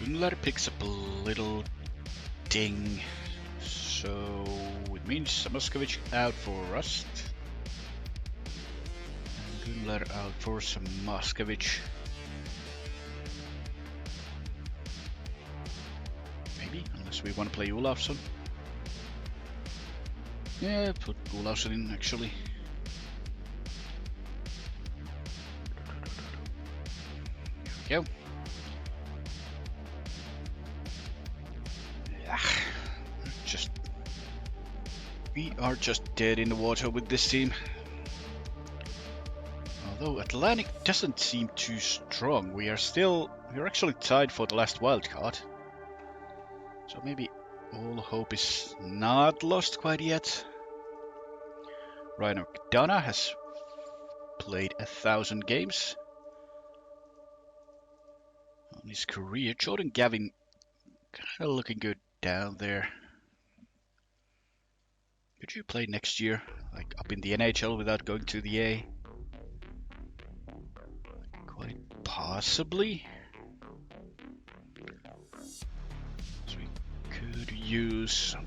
Gunnar picks up a little ding, so it means Samoskevich out for rust. And Gunnar out for Samoskevich. Maybe, unless we want to play Olafsson. Yeah, put Olafsson in actually. Here we go. We are just dead in the water with this team. Although Atlantic doesn't seem too strong, we're actually tied for the last wild card. So maybe all hope is not lost quite yet. Ryan McDonough has played 1,000 games on his career. Jordan Gavin kind of looking good down there. Could you play next year, like up in the NHL without going to the A? Quite possibly. So we could use some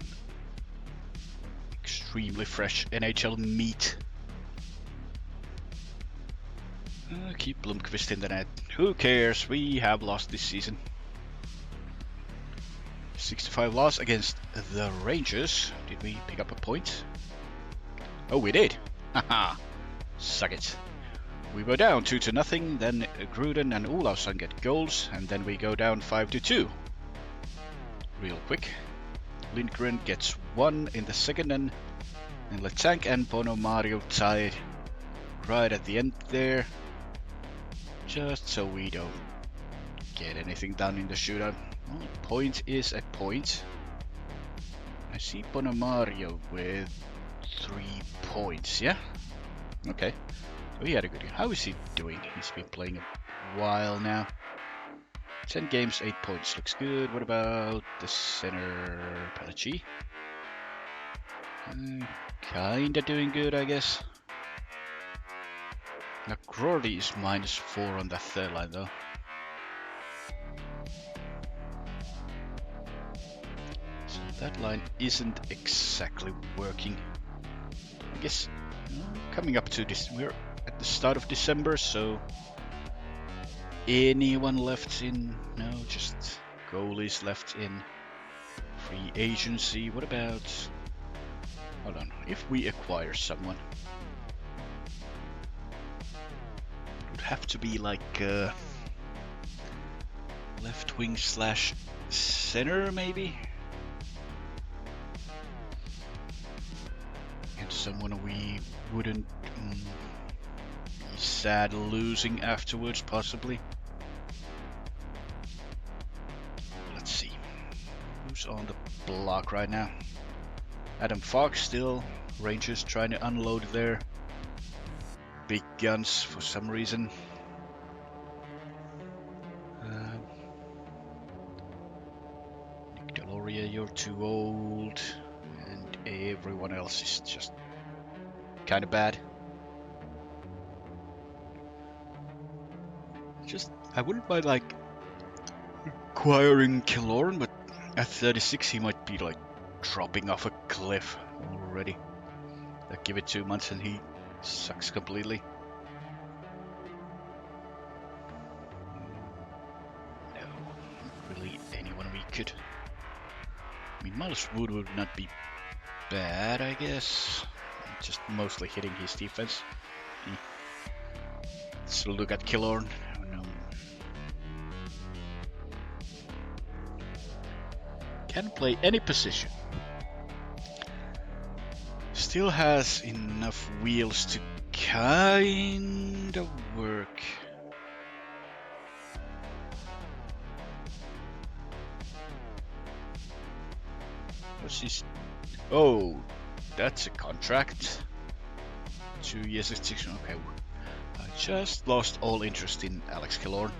extremely fresh NHL meat. Keep Blomqvist in the net. Who cares? We have lost this season. 65 loss against the Rangers. Did we pick up a point? Oh, we did. Haha. Suck it. We were down 2-0. Then Gruden and Olafsson get goals, and then we go down 5-2. Real quick. Lindgren gets 1 in the second, and Letang and Bonomario tied right at the end there. Just so we don't get anything done in the shootout. Well, a point is a point. I see Bonomario with 3 points, yeah? Okay. So he had a good game. How is he doing? He's been playing a while now. 10 games, 8 points. Looks good. What about the center, Palachi? Kinda doing good, I guess. Now, Grordy is -4 on that third line, though. So that line isn't exactly working. I guess coming up to this, we're at the start of December, so anyone left in? No, just goalies left in free agency. What about? Hold on. If we acquire someone, it would have to be like left wing / center, maybe. And someone we wouldn't be sad losing afterwards, possibly. Let's see. Who's on the block right now? Adam Fox still. Rangers trying to unload their big guns for some reason. Nick Deloria, you're too old. And everyone else is just kind of bad. I wouldn't mind like acquiring Killorn, but at 36 he might be like dropping off a cliff already. Like, give it 2 months and he sucks completely. No, not really anyone we could. I mean, Miles Wood would not be bad, I guess. Just mostly hitting his defense. Let's look at Killorn. Can play any position. Still has enough wheels to kind of work. What's this? Oh, that's a contract. 2 years extension. Okay. I just lost all interest in Alex Killorn.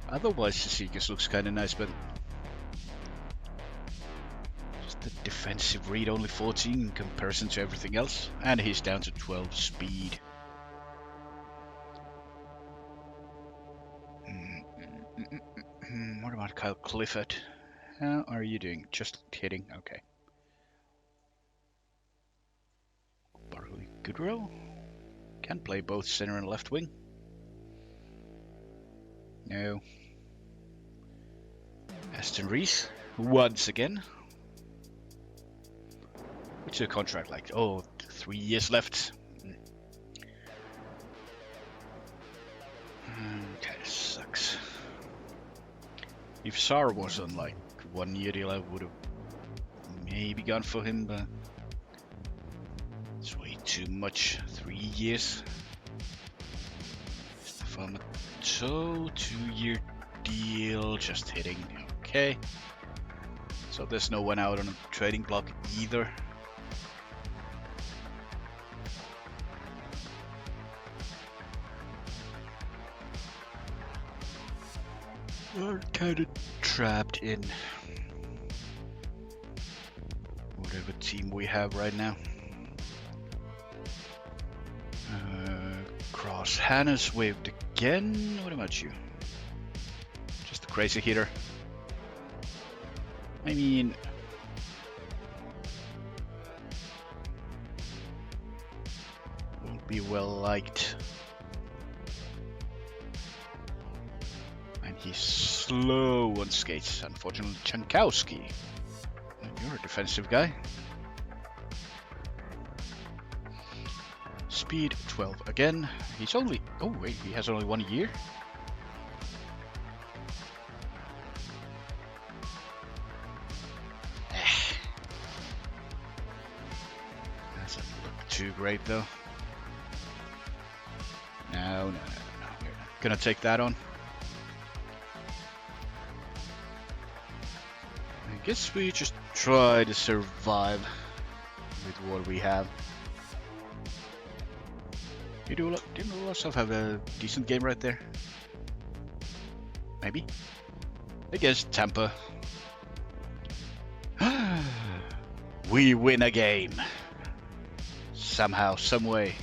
Otherwise, Sisikas looks kind of nice, but just the defensive read only 14 in comparison to everything else, and he's down to 12 speed. What about Kyle Clifford? How are you doing? Just hitting, okay. Barley Goodrow can play both center and left wing. No. Aston Reese once again. What's your contract like? Oh, 3 years left. Kinda sucks. If Sar was on like 1 year deal, I would have maybe gone for him, but it's way too much. 3 years. Stefan Matteau, 2-year deal, just hitting. Okay. So there's no one out on a trading block either. We're kind of trapped in whatever team we have right now. Cross Hannes waved again. What about you? Just a crazy hitter. I mean, won't be well liked. And he's slow on skates, unfortunately. Chankowski. You're a defensive guy. Speed 12 again. He's only... Oh wait, he has only 1 year? Doesn't look too great though. No. We're gonna take that on. I guess we just try to survive with what we have. Didn't Ulosov have a decent game right there? Maybe? Against Tampa. We win a game. Somehow, someway.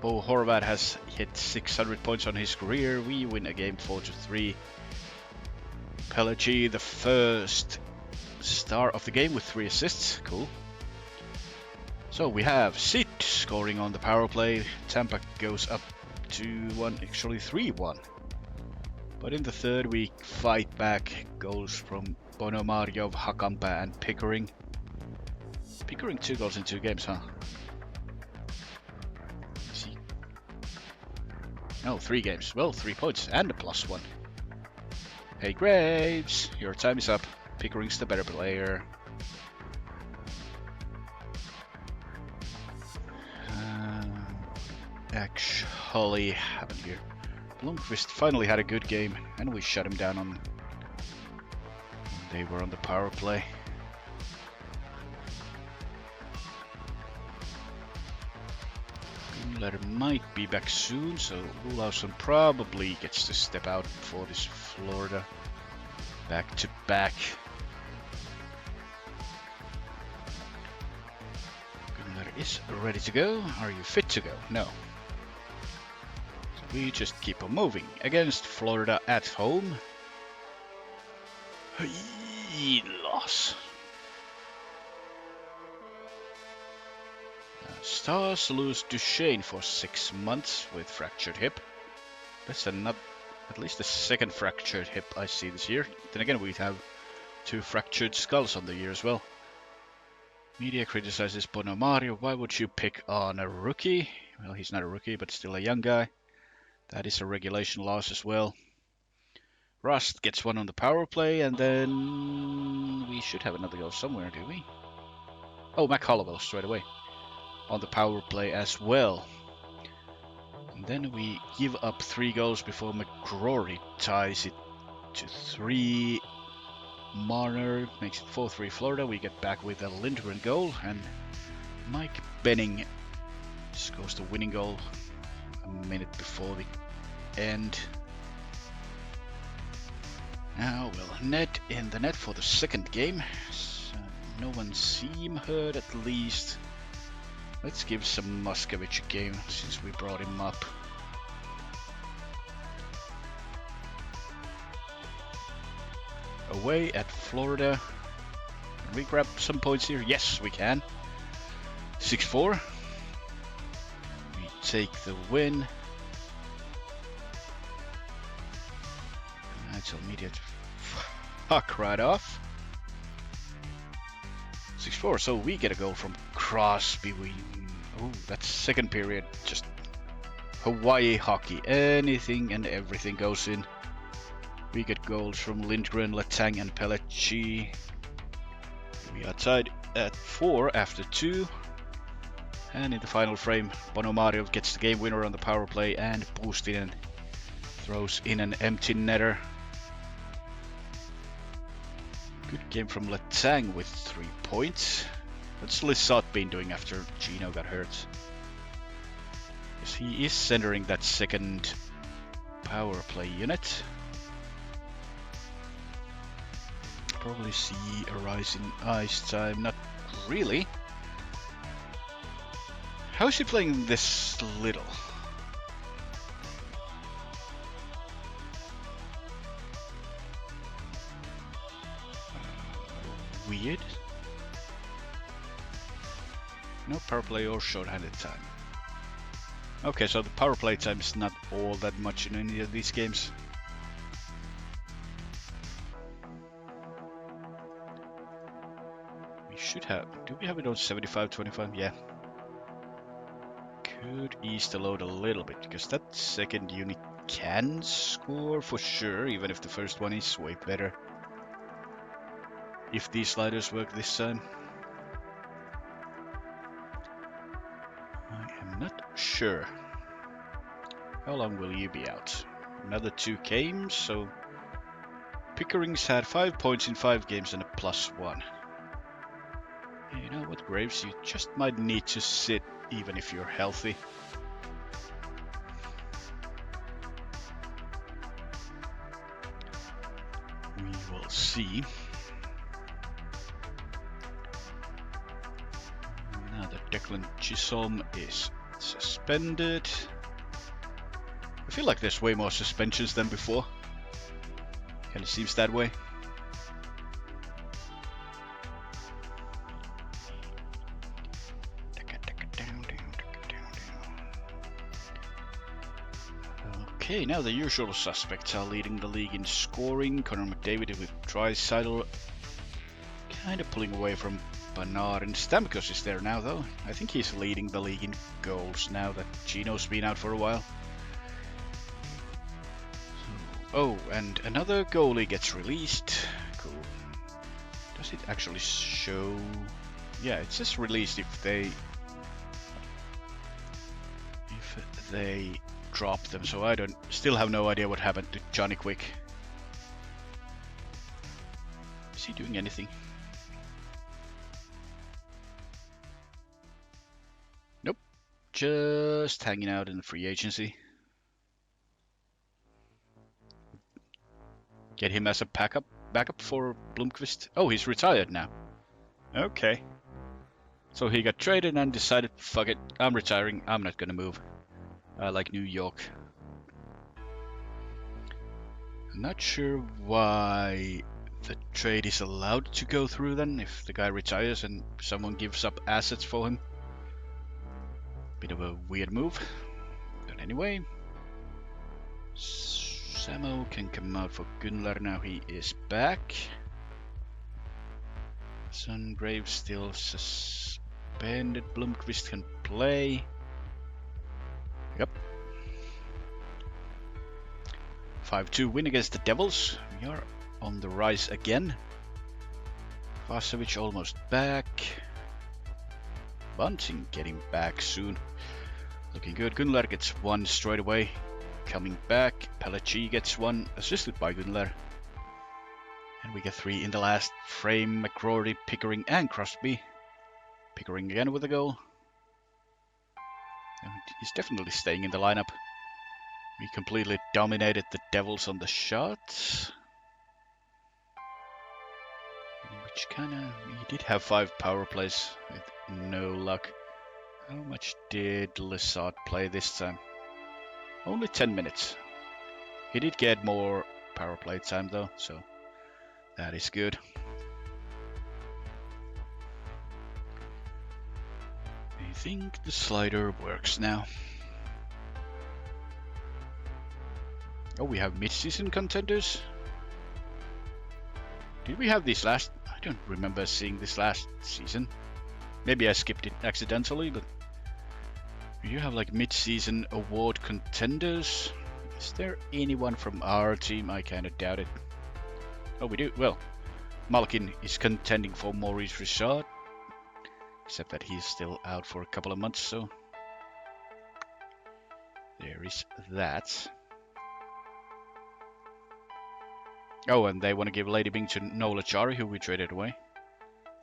Bo Horvat has hit 600 points on his career. We win a game 4-3. Pelagie, the first star of the game with 3 assists. Cool. So we have Sit scoring on the power play. Tampa goes up 2-1, actually 3-1. But in the third we fight back. Goals from Bonomaryov, Hakampa and Pickering. Pickering 2 goals in 2 games, huh? See? No, 3 games. Well, 3 points and a +1. Hey Graves, your time is up. Pickering's the better player. Actually happened here. Blomqvist finally had a good game and we shut him down on... They were on the power play. Letter might be back soon, so Olausson probably gets to step out for this Florida back-to-back. Letter is ready to go. Are you fit to go? No. So we just keep on moving against Florida at home. Loss. Stars lose Duchesne for 6 months with fractured hip. That's at least the second fractured hip I see this year. Then again, we have 2 fractured skulls on the year as well. Media criticizes Bonomario. Why would you pick on a rookie? Well, he's not a rookie, but still a young guy. That is a regulation loss as well. Rust gets 1 on the power play, and then we should have another goal somewhere, do we? Oh, Mac Hollowell straight away on the power play as well. And then we give up 3 goals before McCrory ties it to 3. Marner makes it 4-3 Florida. We get back with a Lindgren goal, and Mike Benning Scores the winning goal a minute before the end. Now we'll net in the net for the second game. So no one seem hurt at least. Let's give some Moskowitz a game since we brought him up. Away at Florida. Can we grab some points here? Yes, we can. 6-4. We take the win. That's immediate. Fuck right off. 6-4. So we get a goal from Crosby. Oh, that's second period. Just Hawaii hockey. Anything and everything goes in. We get goals from Lindgren, Letang, and Pelletier. We are tied at 4 after 2. And in the final frame, Bonomario gets the game winner on the power play, and Puustinen throws in an empty netter. Good game from Letang with 3 points. What's Lissot been doing after Gino got hurt? Yes, he is centering that second power play unit. Probably see a rise in ice time. Not really. How is he playing this little? Weird. No power play or short-handed time. Okay, so the power play time is not all that much in any of these games. We should have. Do we have it on 75-25? Yeah. Could ease the load a little bit, because that second unit can score for sure, even if the first one is way better. If these sliders work this time. I am not sure. How long will you be out? Another 2 games, so Pickering's had 5 points in 5 games and a +1. You know what, Graves? You just might need to sit even if you're healthy. We will see. Now that Declan Chisholm is suspended. I feel like there's way more suspensions than before. Kind of seems that way. Okay, now the usual suspects are leading the league in scoring. Connor McDavid with Draisaitl kind of pulling away from Bernard, and Stamkos is there now though. I think he's leading the league in goals now that Gino's been out for a while. Oh, and another goalie gets released. Cool. Does it actually show? Yeah, it says released if they drop them, so I still have no idea what happened to Johnny Quick. Is he doing anything? Nope. Just hanging out in the free agency. Get him as a backup for Blomqvist. Oh, he's retired now. Okay. So he got traded and decided, fuck it, I'm retiring, I'm not gonna move. I like New York. I'm not sure why the trade is allowed to go through then, if the guy retires and someone gives up assets for him. Bit of a weird move. But anyway, Samo can come out for Gunnar now he is back. Sungrave still suspended. Blomqvist can play. Yep. 5-2 win against the Devils. We are on the rise again. Vasovic almost back. Bunting getting back soon. Looking good. Gunnar gets 1 straight away. Coming back. Pelletier gets 1, assisted by Gunnar. And we get 3 in the last frame. McCrory, Pickering, and Crosby. Pickering again with a goal. he's definitely staying in the lineup. We completely dominated the Devils on the shots. Which kinda... He did have 5 power plays with no luck. How much did Lissard play this time? Only 10 minutes. He did get more power play time though, so that is good. I think the slider works now. Oh, we have mid-season contenders? Did we have this last... I don't remember seeing this last season. Maybe I skipped it accidentally, but... Do you have like mid-season award contenders? Is there anyone from our team? I kind of doubt it. Oh, we do. Well, Malkin is contending for Maurice Richard. Except that he's still out for a couple of months, so... There is that. Oh, and they want to give Lady Bing to Nola Chari, who we traded away.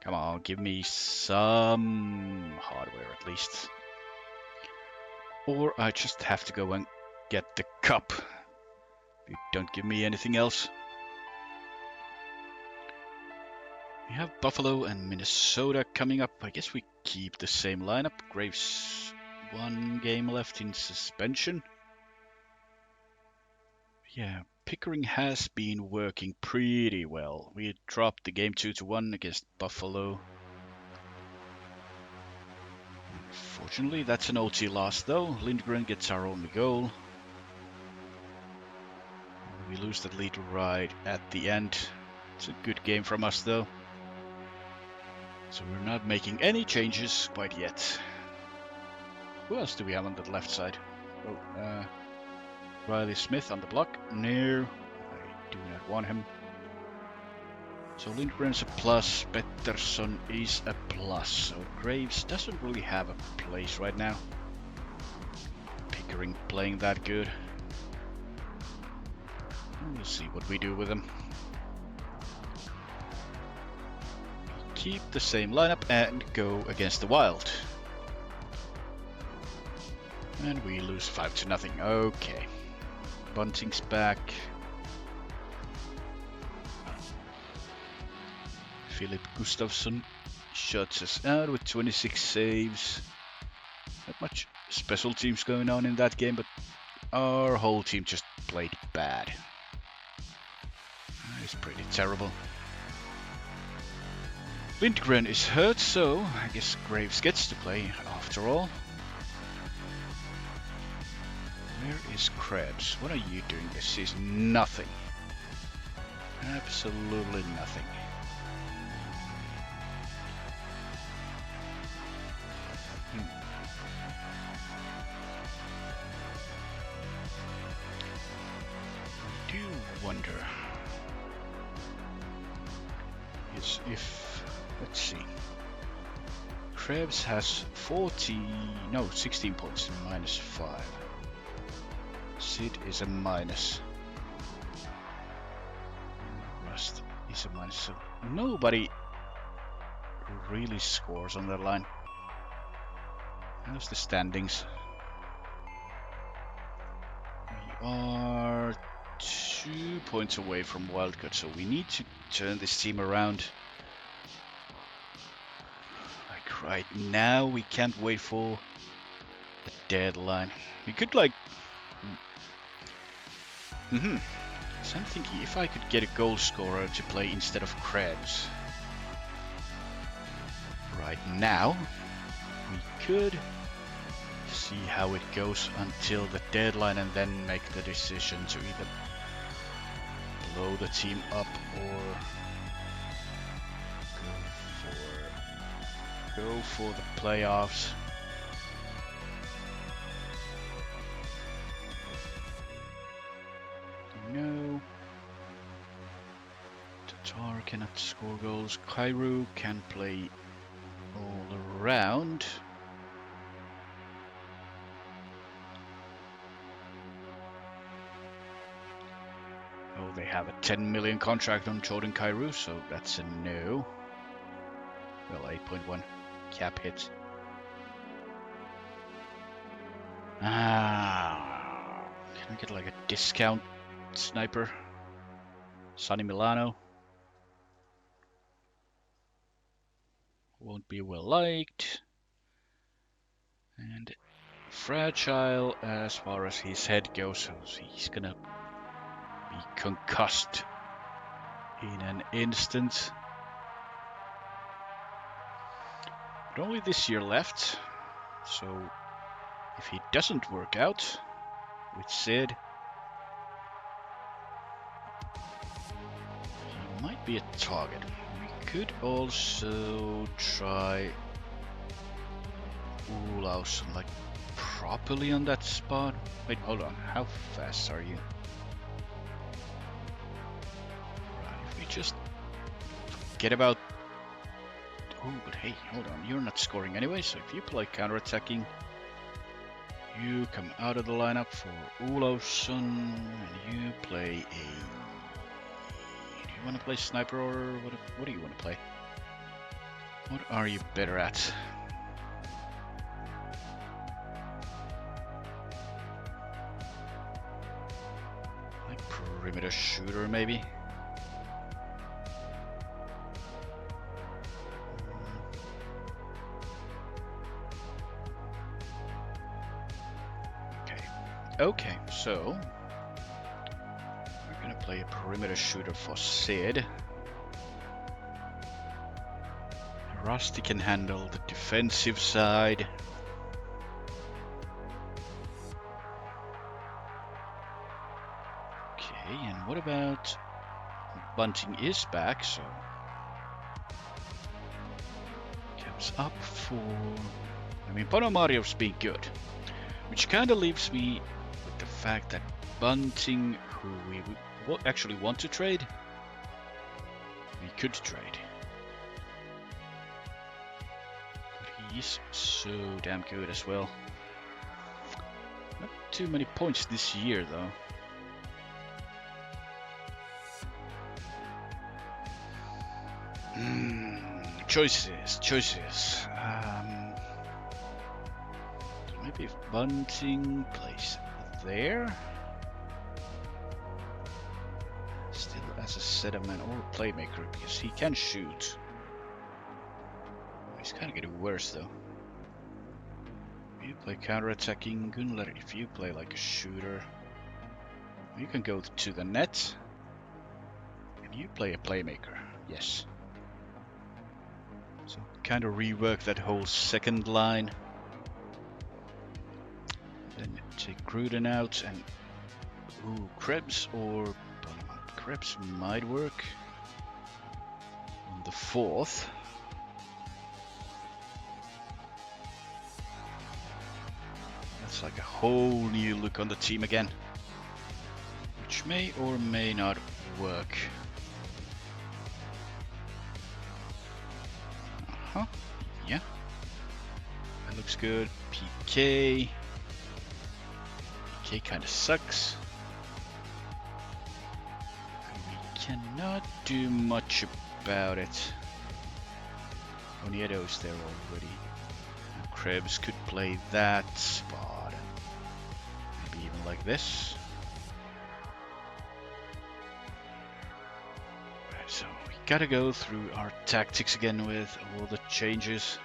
Come on, give me some hardware at least. Or I just have to go and get the cup. If you don't give me anything else. We have Buffalo and Minnesota coming up. I guess we keep the same lineup. Graves, 1 game left in suspension. Yeah, Pickering has been working pretty well. We dropped the game 2-1 against Buffalo. Unfortunately, that's an OT loss though. Lindgren gets our only goal. We lose the lead right at the end. It's a good game from us though. So we're not making any changes quite yet. Who else do we have on the left side? Oh, Riley Smith on the block. No, I do not want him. So Lindgren's a plus, Pettersson is a plus. So Graves doesn't really have a place right now. Pickering playing that good. We'll see what we do with him. Keep the same lineup and go against the Wild. And we lose 5-0. Okay. Bunting's back. Philip Gustafsson shuts us out with 26 saves. Not much special teams going on in that game, but our whole team just played bad. It's pretty terrible. Lindgren is hurt, so I guess Graves gets to play after all. Where is Krebs? What are you doing this season? Nothing. Absolutely nothing. I do wonder is if, let's see, Krebs has 16 points and -5. Sid is a minus. Rust is a minus. So nobody really scores on that line. How's the standings? We are 2 points away from wildcard, so we need to turn this team around. Like right now, we can't wait for the deadline. We could like... So I'm thinking if I could get a goal scorer to play instead of Krebs. Right now, we could see how it goes until the deadline and then make the decision to either blow the team up or go for the playoffs. No. Tatar cannot score goals. Kairu can play all around. Oh, they have a 10 million contract on Jordan Kairu, so that's a no. Well, 8.1 cap hit. Can I get like a discount sniper? Sonny Milano. Won't be well liked. And fragile as far as his head goes, so he's gonna be concussed in an instant. But only this year left, so if he doesn't work out with Sid, he might be a target. We could also try Olausson like properly on that spot. Wait, hold on. How fast are you? Right, if we just forget about... Oh, but hey, hold on. You're not scoring anyway, so if you play counter-attacking, you come out of the lineup for Olausson, and you play a... Do you want to play sniper, or what do you want to play? What are you better at? Like perimeter shooter, maybe? Okay, so we're gonna play a perimeter shooter for Sid. Rusty can handle the defensive side. Okay, and what about Bunting is back, so comes up for... I mean, Ponomariov's been good, which kind of leaves me with the fact that Bunting, who we actually want to trade, we could trade. But he's so damn good as well. Not too many points this year, though. Choices. Maybe if Bunting plays there, still as a settlement or a playmaker, because he can shoot. He's kind of getting worse though. If you play counter-attacking, Gunler, if you play like a shooter, you can go to the net, and you play a playmaker. Yes. So kind of rework that whole second line. Then take Gruden out and Krebs or Krebs might work on the fourth. That's like a whole new look on the team again, which may or may not work. Yeah, that looks good. PK kind of sucks, and we cannot do much about it. Oniedo's there already. And Krebs could play that spot, maybe even like this. Right, so we gotta go through our tactics again with all the changes.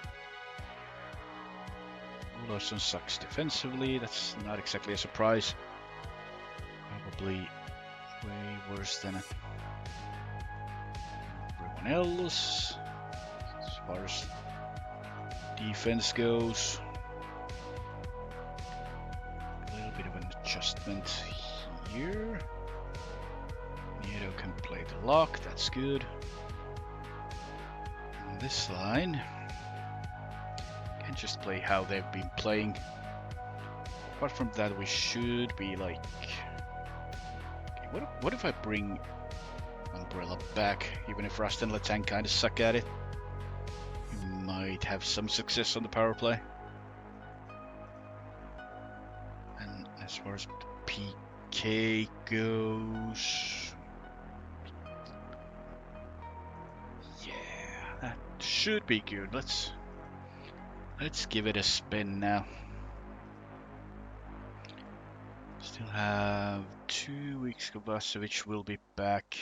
Olausson sucks defensively, that's not exactly a surprise. Probably way worse than everyone else as far as defense goes. A little bit of an adjustment here. Nieto can play the lock, that's good. And this line can just play how they've been playing. Apart from that, we should be like... Okay, what if I bring Umbrella back? Even if Rust and Letang kind of suck at it, we might have some success on the power play. And as far as PK goes... Yeah, that should be good. Let's give it a spin now. Still have 2 weeks. Kovacevic will be back.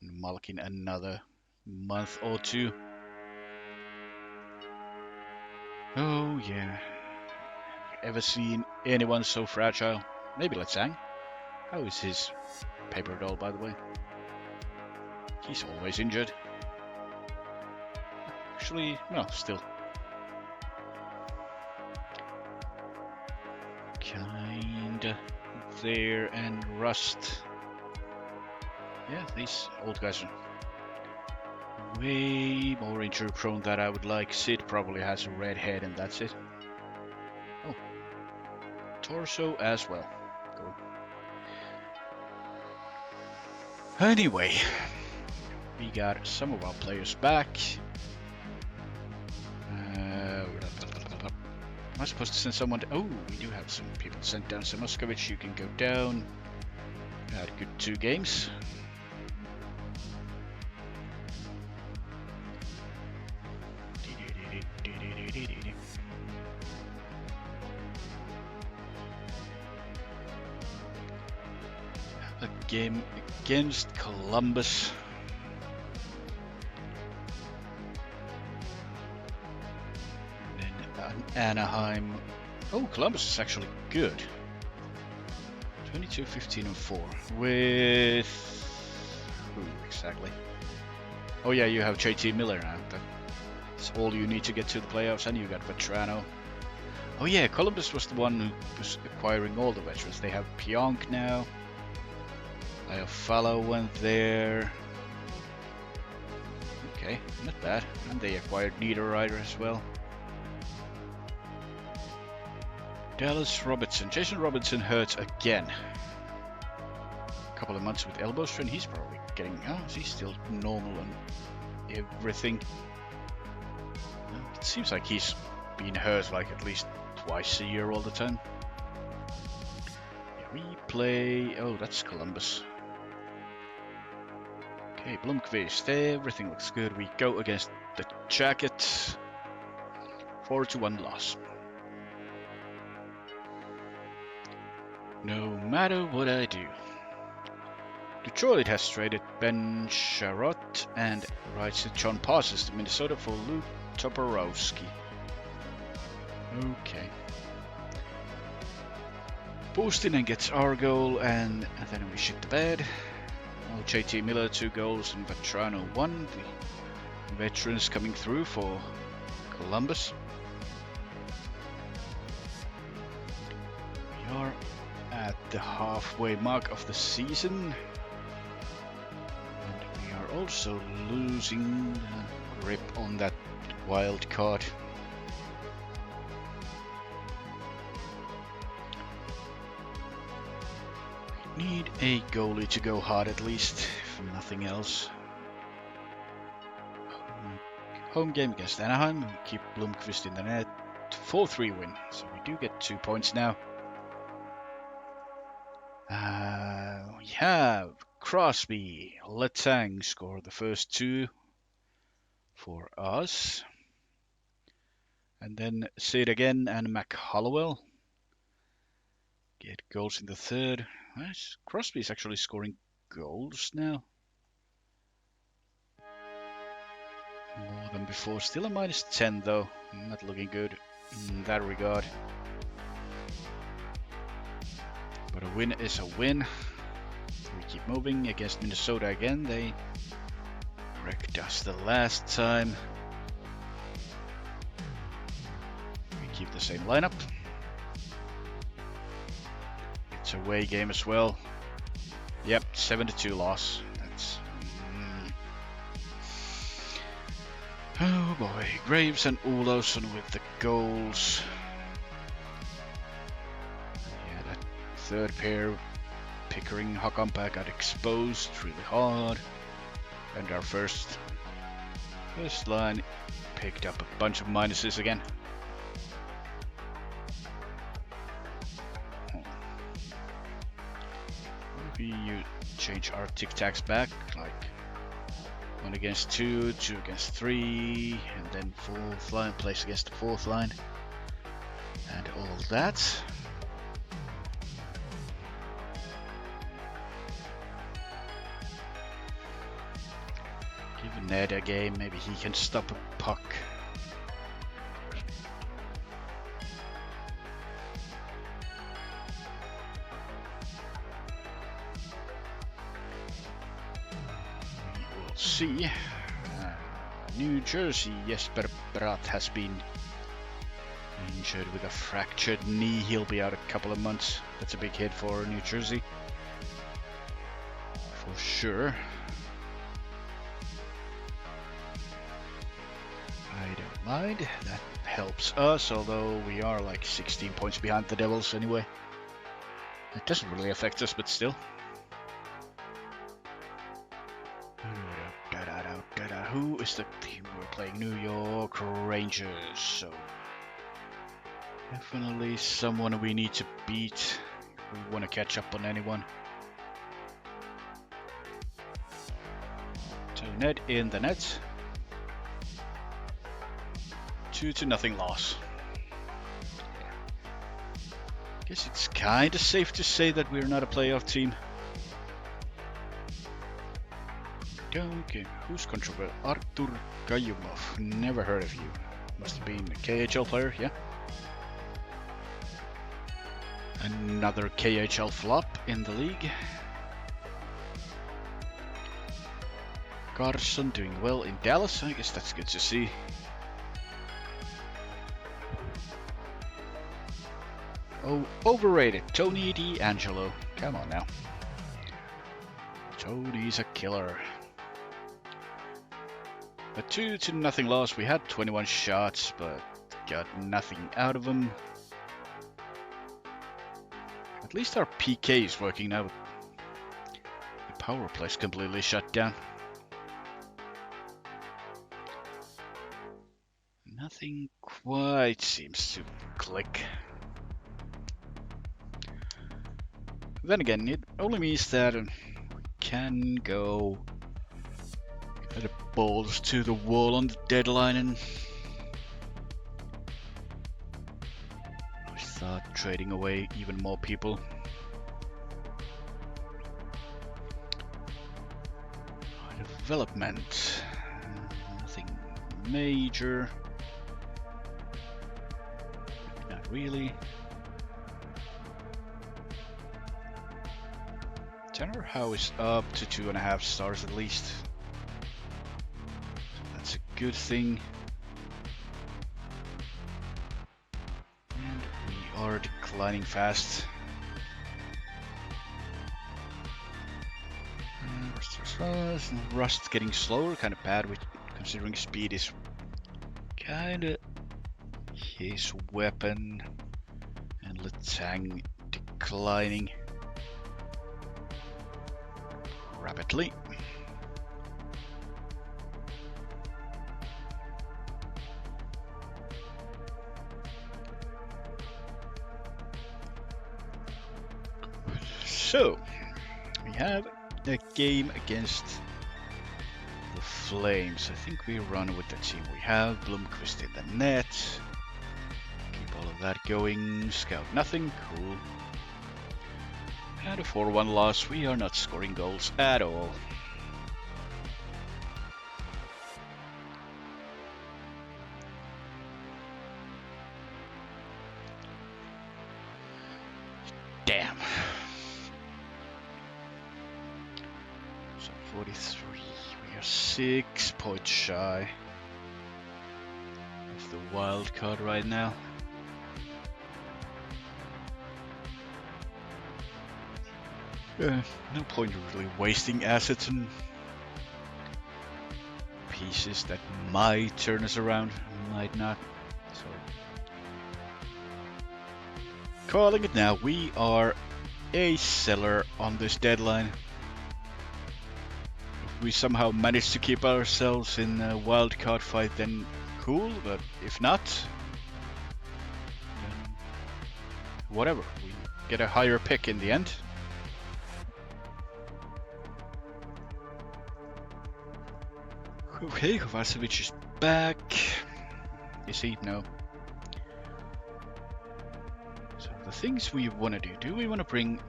And Malkin another month or two. Oh yeah. Ever seen anyone so fragile? Maybe Letang. How is his paper doll, by the way? He's always injured. Actually, no, still. Kinda there, and Rust. Yeah, these old guys are way more injury prone than I would like. Sid probably has a red head and that's it. Oh, torso as well. Go. Anyway, we got some of our players back. Am I supposed to send someone? Oh, we do have some people sent down. So Moskovich, you can go down. Had a good 2 games. A game against Columbus. Anaheim. Oh, Columbus is actually good. 22, 15, and 4. With who exactly? Oh yeah, you have JT Miller now. That's all you need to get to the playoffs, and you got Vetrano. Oh yeah, Columbus was the one who was acquiring all the veterans. They have Pionk now. Iafallo went there. Okay, not bad. And they acquired Niederreiter as well. Dallas Robertson. Jason Robinson hurts again. A couple of months with elbow strain. He's probably getting... Oh, he's still normal and everything. It seems like he's been hurt like at least twice a year all the time. Yeah, we play... Oh, that's Columbus. Okay, Blomqvist. Everything looks good. We go against the Jackets. 4-1 loss. No matter what I do. Detroit has traded Ben Sherratt and writes that John Passes to Minnesota for Luke Toporowski. Okay. Postinen gets our goal and then we shit the bed. Oh, JT Miller 2 goals and Vetrano 1. The veterans coming through for Columbus. We are at the halfway mark of the season, and we are also losing grip on that wild card. We need a goalie to go hard at least, if nothing else. Home game against Anaheim, we keep Blomqvist in the net. 4-3 win, so we do get 2 points now. We have Crosby, Letang score the first 2 for us. And then Sid again and McHollowell get goals in the third. Crosby is actually scoring goals now. More than before. Still a -10 though. Not looking good in that regard. But a win is a win. We keep moving against Minnesota again. They wrecked us the last time. We keep the same lineup. It's a away game as well. Yep, 7-2 loss. That's... Oh boy. Graves and Olofsson with the goals. Yeah, that third pair, Pickering, Hakanpää got exposed really hard. And our first line picked up a bunch of minuses again. Maybe you change our tic-tacs back, like 1 against 2, 2 against 3, and then 4th line plays against the 4th line. And all that. Ned a game, maybe he can stop a puck. We will see. New Jersey, Jesper Bratt has been injured with a fractured knee. He'll be out a couple of months. That's a big hit for New Jersey. For sure. I don't mind. That helps us, although we are like 16 points behind the Devils anyway. It doesn't really affect us, but still. Who is the team we're playing? New York Rangers. So definitely someone we need to beat if we want to catch up on anyone. So Ned in the net. 2-0 loss. Guess it's kind of safe to say that we're not a playoff team. Okay, who's controversial? Artur Kayumov. Never heard of you. Must have been a KHL player, yeah. Another KHL flop in the league. Carson doing well in Dallas. I guess that's good to see. Oh, overrated. Tony D'Angelo. Come on now. Tony's a killer. A 2-0 loss. We had 21 shots, but got nothing out of them. At least our PK is working now. The power play's completely shut down. Nothing quite seems to click. Then again, it only means that we can go the balls to the wall on the deadline and start trading away even more people. Development, nothing major, not really. Tanner Howe is up to 2.5 stars at least. That's a good thing. And we are declining fast. Rust's getting slower, kind of bad with considering speed is kind of his weapon, and Letang declining rapidly. So we have a game against the Flames. I think we run with the team we have. Blomqvist in the net. Keep all of that going. Scout nothing. Cool. And a 4-1 loss. We are not scoring goals at all. Damn. So 43. We are 6 points shy of the wild card right now. No point really wasting assets and pieces that might turn us around, might not. So, calling it now, we are a seller on this deadline. If we somehow manage to keep ourselves in a wild card fight, then cool, but if not, then whatever. We get a higher pick in the end. Okay, Kovacevic is back. Is he? No. So the things we want to do we want to bring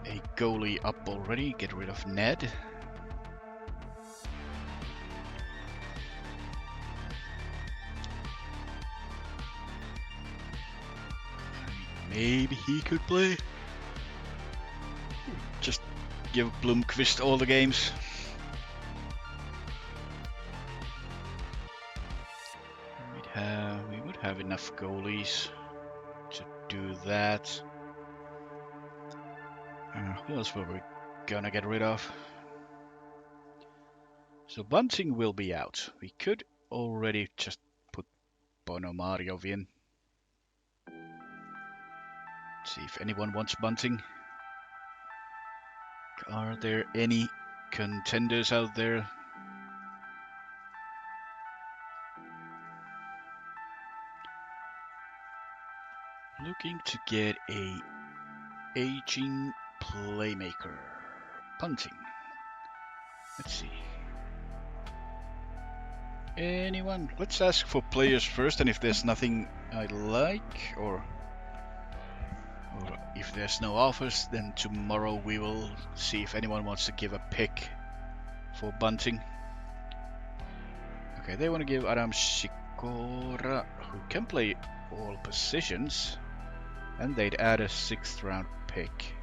a goalie up already, get rid of Ned? maybe he could play. Just give Blomqvist all the games. We would have enough goalies to do that. Who else were we gonna get rid of? So Bunting will be out. We could already just put Ponomariov in. See if anyone wants Bunting. Are there any contenders out there? Looking to get a aging playmaker. Bunting. Let's see. Anyone? Let's ask for players first, and if there's nothing I like, or if there's no offers, then tomorrow we will see if anyone wants to give a pick for Bunting. Okay, they want to give Adam Sikora, who can play all positions, and they'd add a 6th round pick.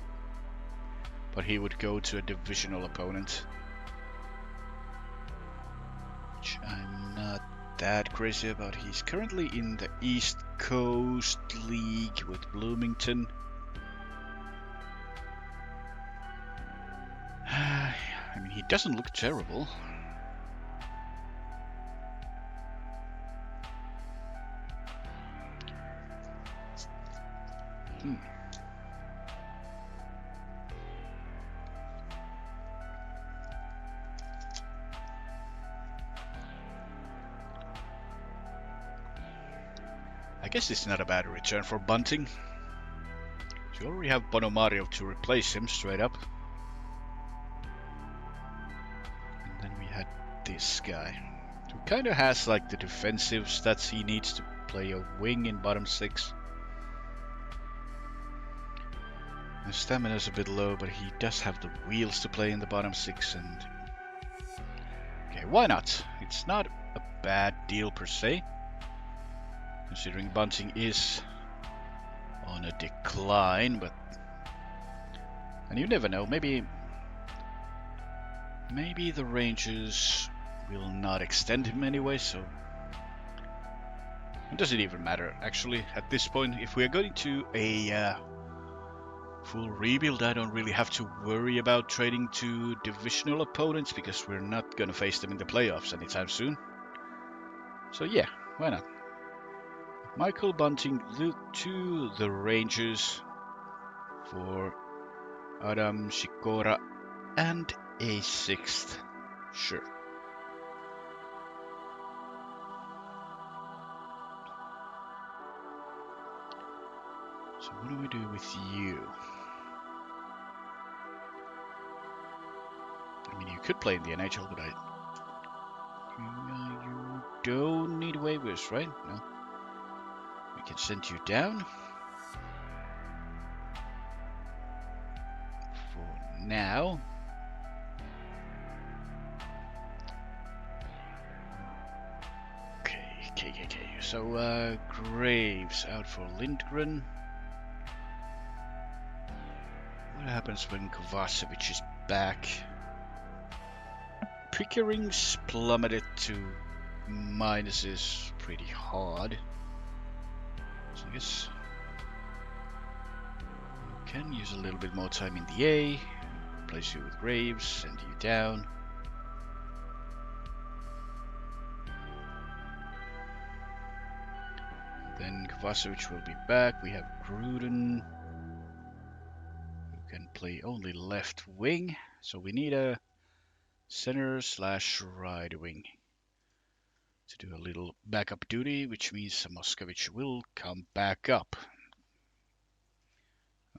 But he would go to a divisional opponent, which I'm not that crazy about. He's currently in the East Coast League with Bloomington. I mean, he doesn't look terrible. I guess it's not a bad return for Bunting. So you already have Ponomariov to replace him straight up. And then we had this guy, who kind of has like the defensive stats he needs to play a wing in bottom 6. His stamina's a bit low, but he does have the wheels to play in the bottom 6, and okay, why not? It's not a bad deal per se, considering Bunting is on a decline, and you never know, maybe the Rangers will not extend him anyway, so it doesn't even matter actually at this point. If we're going to a full rebuild, I don't really have to worry about trading to divisional opponents because we're not gonna face them in the playoffs anytime soon. So yeah, why not? Michael Bunting to the Rangers for Adam Sikora and a 6th. Sure. So what do we do with you? I mean, you could play in the NHL, but you don't need waivers, right? No. We can send you down. For now. Okay. So, Graves out for Lindgren. What happens when Kovacevic is back? Pickering's plummeted to minuses pretty hard. So I guess we can use a little bit more time in the A. Replace you with Graves, send you down. Then Kovacevic will be back. We have Gruden, who can play only left wing. So we need a center/right wing to do a little backup duty, which means Moskowitz will come back up.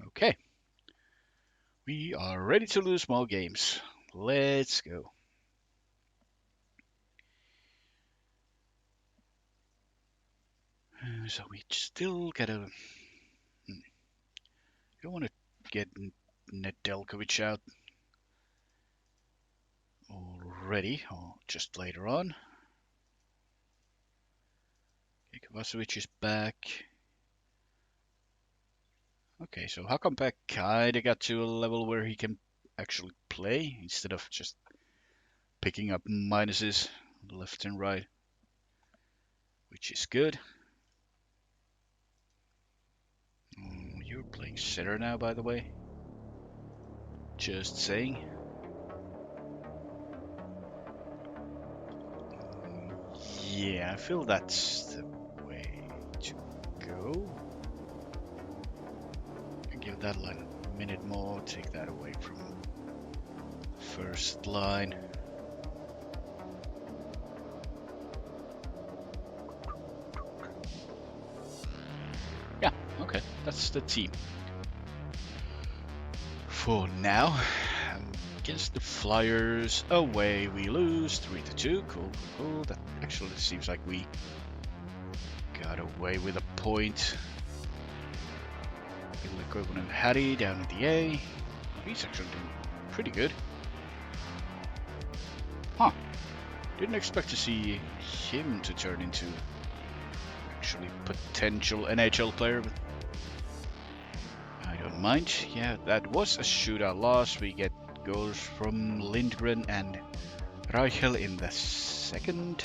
Okay. We are ready to lose more games. Let's go. So we still gotta... You don't want to get Nedeljkovic out already, or just later on. Okay, Kovacevic is back. Okay, so Hakanpää kinda got to a level where he can actually play instead of just picking up minuses left and right, which is good. You're playing center now, by the way. Just saying. Yeah, I feel that's the way to go. Give that line a minute more, take that away from first line. Yeah, okay, that's the team. For now, against the Flyers, away we lose 3-2. Cool, cool. That actually seems like we got away with a point. Koivunen and Hattie down in the A. He's actually doing pretty good. Huh. Didn't expect to see him to turn into actually potential NHL player, but I don't mind. Yeah, that was a shootout loss. We get goals from Lindgren and Reichel in the second.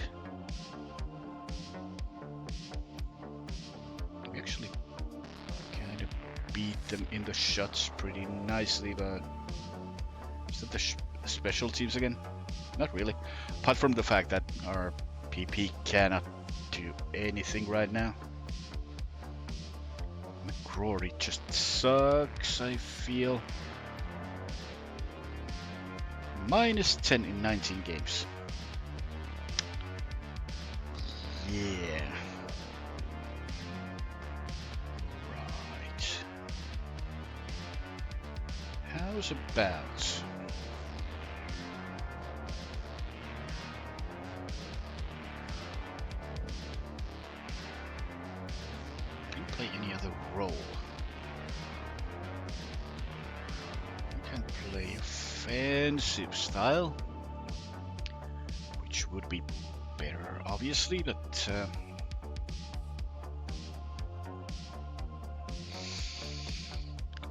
We actually kind of beat them in the shots pretty nicely, but is that the special teams again? Not really. Apart from the fact that our PP cannot do anything right now. McCrory just sucks, I feel. -10 in 19 games. Yeah. Right. How's about... Can you play any other role? You can play offensive style, which would be better, obviously, but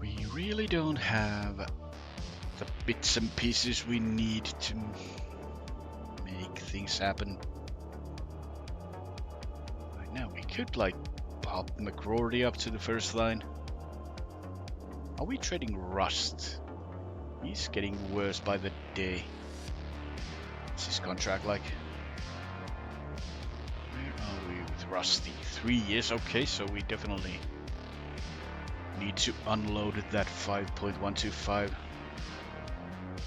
we really don't have the bits and pieces we need to make things happen. Right now, we could like pop McCrory up to the first line. Are we trading Rust? He's getting worse by the day. What's his contract like? Where are we with Rusty? 3 years, okay, so we definitely need to unload that 5.125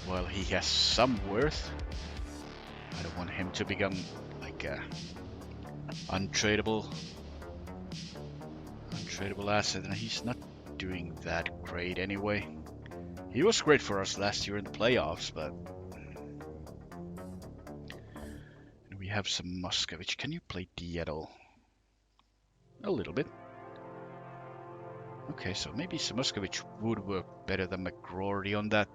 while he has some worth. I don't want him to become like a untradeable asset, and he's not doing that great anyway. He was great for us last year in the playoffs, but we have some Muscovich. Can you play D at all? A little bit. Okay, so maybe Muscovich would work better than McCrory on that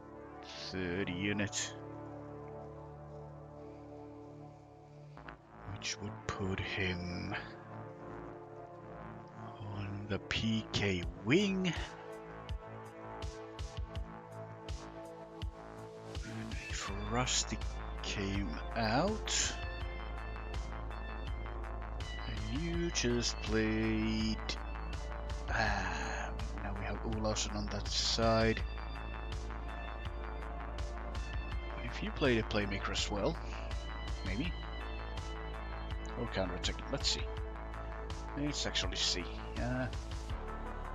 third unit, which would put him on the PK wing. If Rusty came out and you just played now we have Olausson on that side. If you played a playmaker as well, maybe, or counter-attack, let's see. Let's actually see.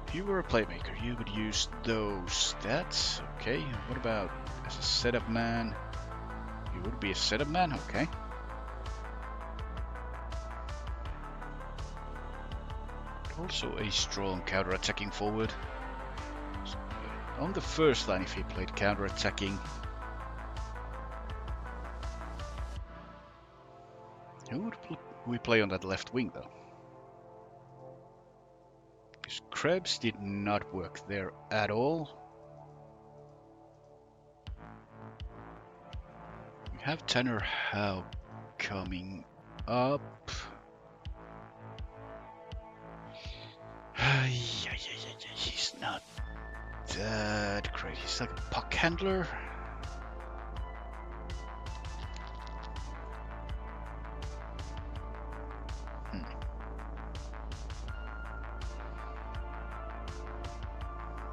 If you were a playmaker, you would use those stats. Okay, what about as a setup man? You would be a setup man, okay. Also a strong counter-attacking forward. On the first line, if he played counter-attacking, who would we play on that left wing though? Because Krebs did not work there at all. We have Tanner Howe coming up. He's not that great. He's like a puck handler.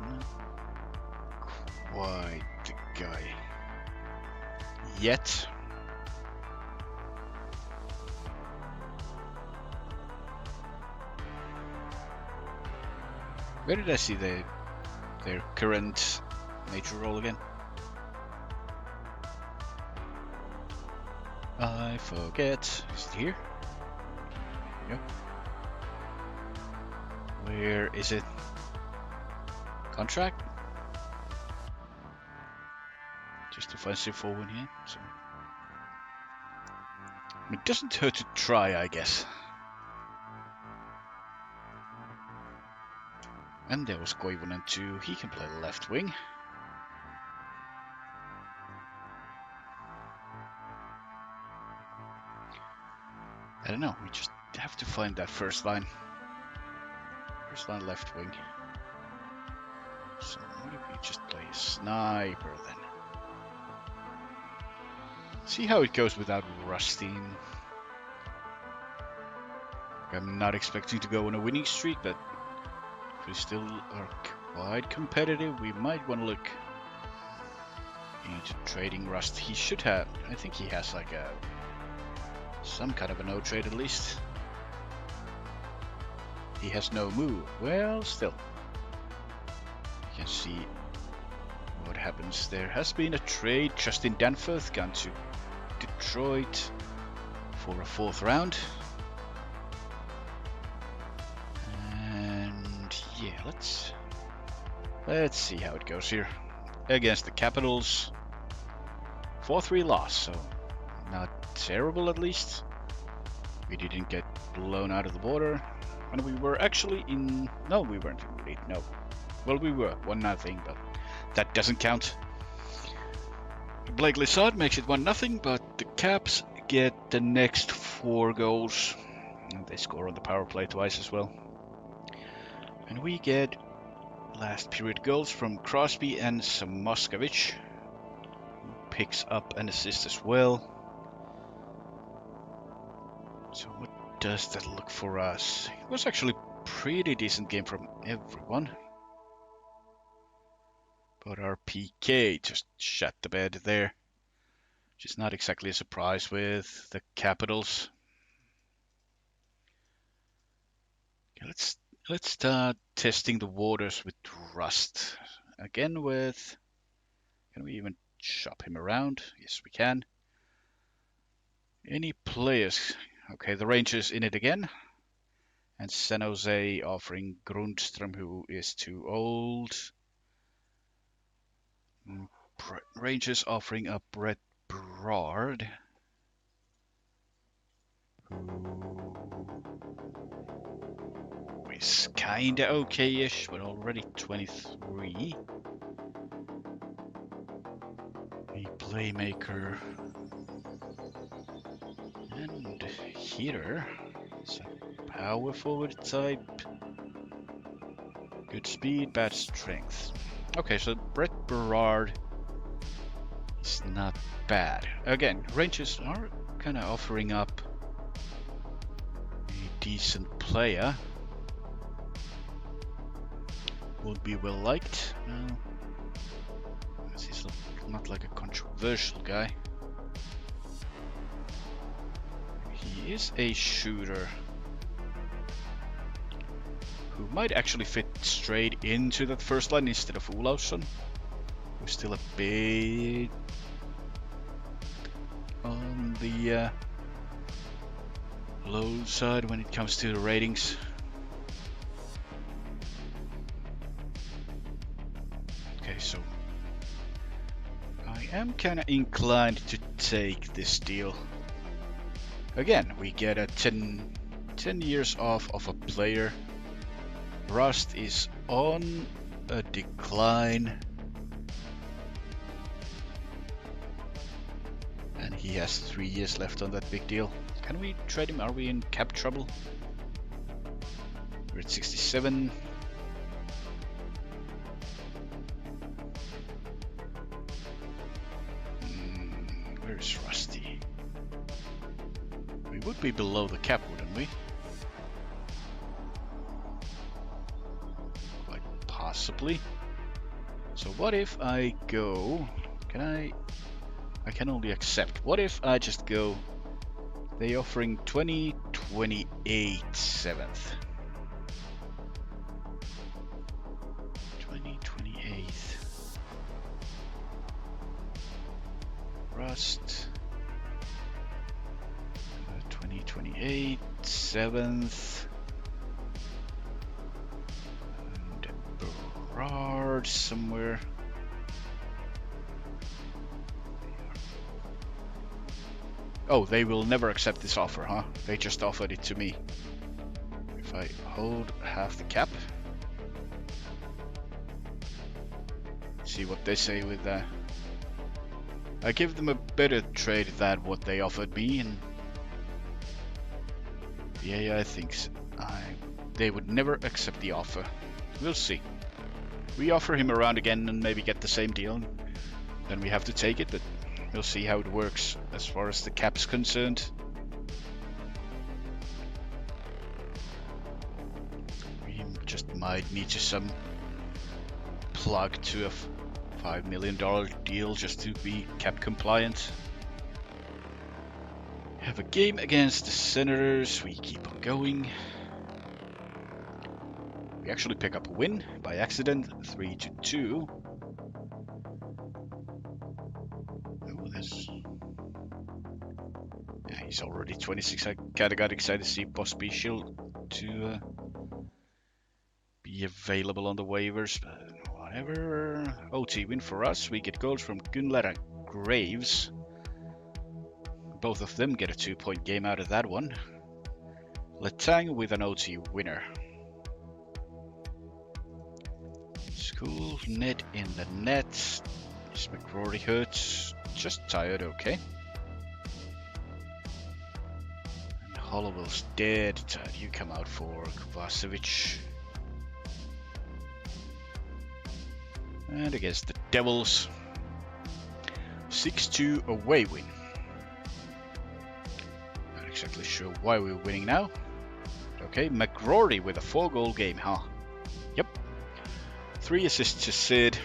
Not quite the guy yet. Where did I see their current major role again? I forget. Is it here? Yep. Where is it? Contract? Just a fancy forward here. So it doesn't hurt to try, I guess. And there was Koivunen too. He can play left wing. I don't know. We just have to find that first line. First line left wing. So what if we just play a sniper then? See how it goes without Rustin. I'm not expecting to go on a winning streak, but if we still are quite competitive, we might want to look into trading Rust. He should have, I think he has like some kind of a no trade at least. He has no move. Well, still. You can see what happens. There has been a trade. Justin Danforth gone to Detroit for a 4th round. And yeah, let's see how it goes here. Against the Capitals. 4-3 loss, so not terrible at least. We didn't get blown out of the water. And we were actually in... No, we weren't in the lead, no. Well, we were 1-0, but that doesn't count. Blake Lissard makes it 1-0, but the Caps get the next 4 goals. And they score on the power play twice as well. And we get last period goals from Crosby and Samoskevich, who picks up an assist as well. So what does that look for us? It was actually a pretty decent game from everyone. But our PK just shut the bed there. Which is not exactly a surprise with the Capitals. Okay, let's start testing the waters with Rust. Again with... Can we even shop him around? Yes, we can. Any players? Okay, the Rangers in it again. And San Jose offering Grundström, who is too old. Rangers offering up Brett Berard, who is kinda okay-ish, but already 23. A playmaker and hitter. It's a power forward type. Good speed, bad strength. Okay, so Brett Berard is not bad. Again, Rangers are kind of offering up a decent player. Would be well liked. He's not like a controversial guy. He is a shooter who might actually fit straight into that first line instead of Olausson, who's still a bit on the low side when it comes to the ratings. Okay, so I am kind of inclined to take this deal. Again, we get a 10 years off of a player. Rust is on a decline. And he has 3 years left on that big deal. Can we trade him? Are we in cap trouble? We're at 67. Where's Rusty? We would be below the cap, wouldn't we? Quite possibly. So what if I go... Can I can only accept. What if I just go... They offering 2028 7th. 2028. Rust. 2028 7th. And Berard somewhere. Oh, they will never accept this offer, huh? They just offered it to me. If I hold half the cap. See what they say with that. I give them a better trade than what they offered me, and yeah, I think so. They would never accept the offer. We'll see. We offer him around again and maybe get the same deal. Then we have to take it, but we'll see how it works as far as the cap's concerned. We just might need to some plug to a $5 million deal just to be cap compliant. Have a game against the Senators. We keep on going. We actually pick up a win by accident, 3-2. Yeah, he's already 26. I kinda got excited to see Bosby Shield to be available on the waivers, but whatever. OT win for us. We get goals from Gunler and Graves. Both of them get a 2-point game out of that one. Letang with an OT winner. School net in the net. Is McRory hurt? Just tired, okay. And Hollowell's dead. You come out for Kovacevic. And against the Devils, 6-2 away win. Not exactly sure why we're winning now. Okay, McRory with a 4-goal game, huh? Yep. 3 assists to Sid.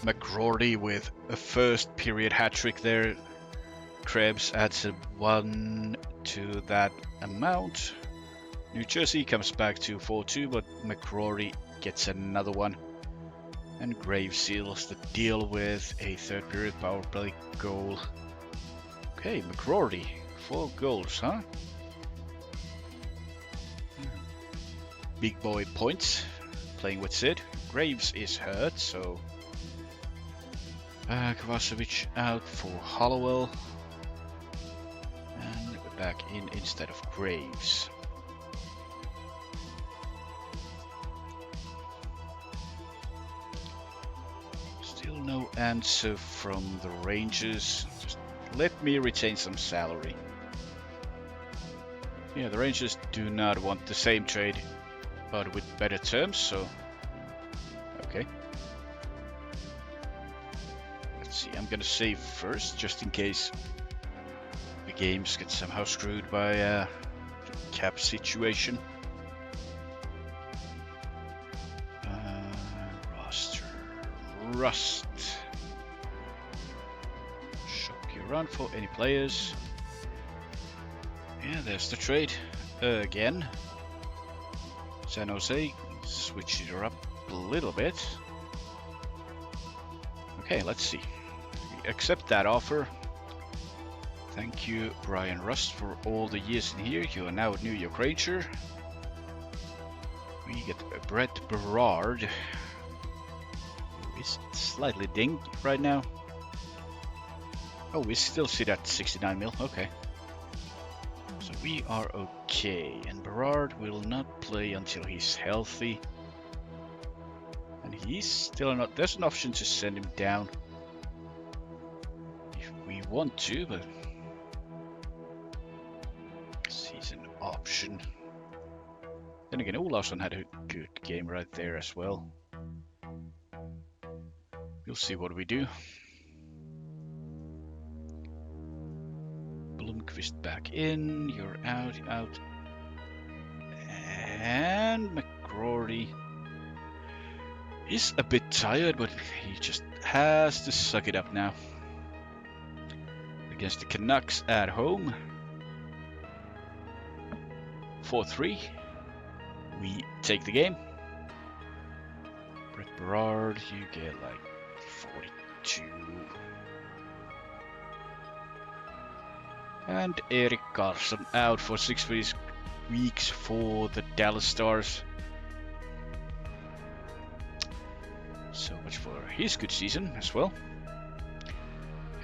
McRory with a first period hat-trick there. Krebs adds a 1 to that amount. New Jersey comes back to 4-2, but McRory gets another one. And Graves seals the deal with a third period power play goal. Okay, McRory, 4 goals, huh? Big boy points, playing with Sid. Graves is hurt, so Kovacevic out for Hollowell. And we're back in instead of Graves. Still no answer from the Rangers. Just let me retain some salary. Yeah, the Rangers do not want the same trade, but with better terms, so okay. Let's see, I'm gonna save first, just in case the games get somehow screwed by the cap situation. Roster. Rust. Shop you around for any players. Yeah, there's the trade again. San Jose, switch it up a little bit. Okay, let's see. We accept that offer. Thank you, Brian Rust, for all the years in here. You are now a New York Ranger. We get Brett Berard, who is slightly dinged right now. Oh, we still sit at 69 mil. Okay. So we are okay, and Berard will not play until he's healthy. And he's still not. There's an option to send him down if we want to, but he's an option. Then again, Olausson had a good game right there as well. We'll see what we do. Blomqvist back in. You're out, out. And McCrory is a bit tired, but he just has to suck it up now. Against the Canucks at home. 4-3. We take the game. Brett Berard, you get like 42. And Erik Karlsson out for 6 weeks for the Dallas Stars. So much for his good season as well.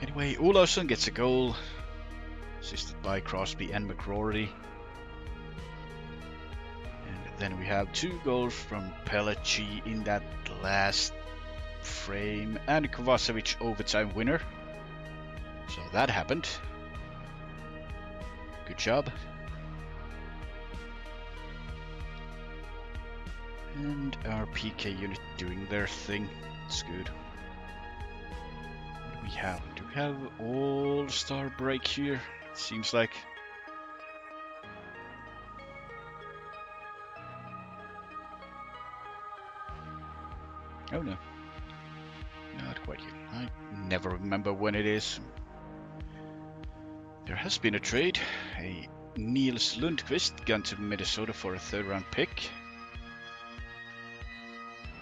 Anyway, Olausson gets a goal, assisted by Crosby and McCrory. And then we have 2 goals from Pelletier in that last frame, and Kovacevic overtime winner. So that happened. Good job. And our PK unit doing their thing. It's good. What do we have? Do we have all-star break here? It seems like. Oh no. Not quite yet. I never remember when it is. There has been a trade. A Niels Lundqvist gone to Minnesota for a 3rd round pick.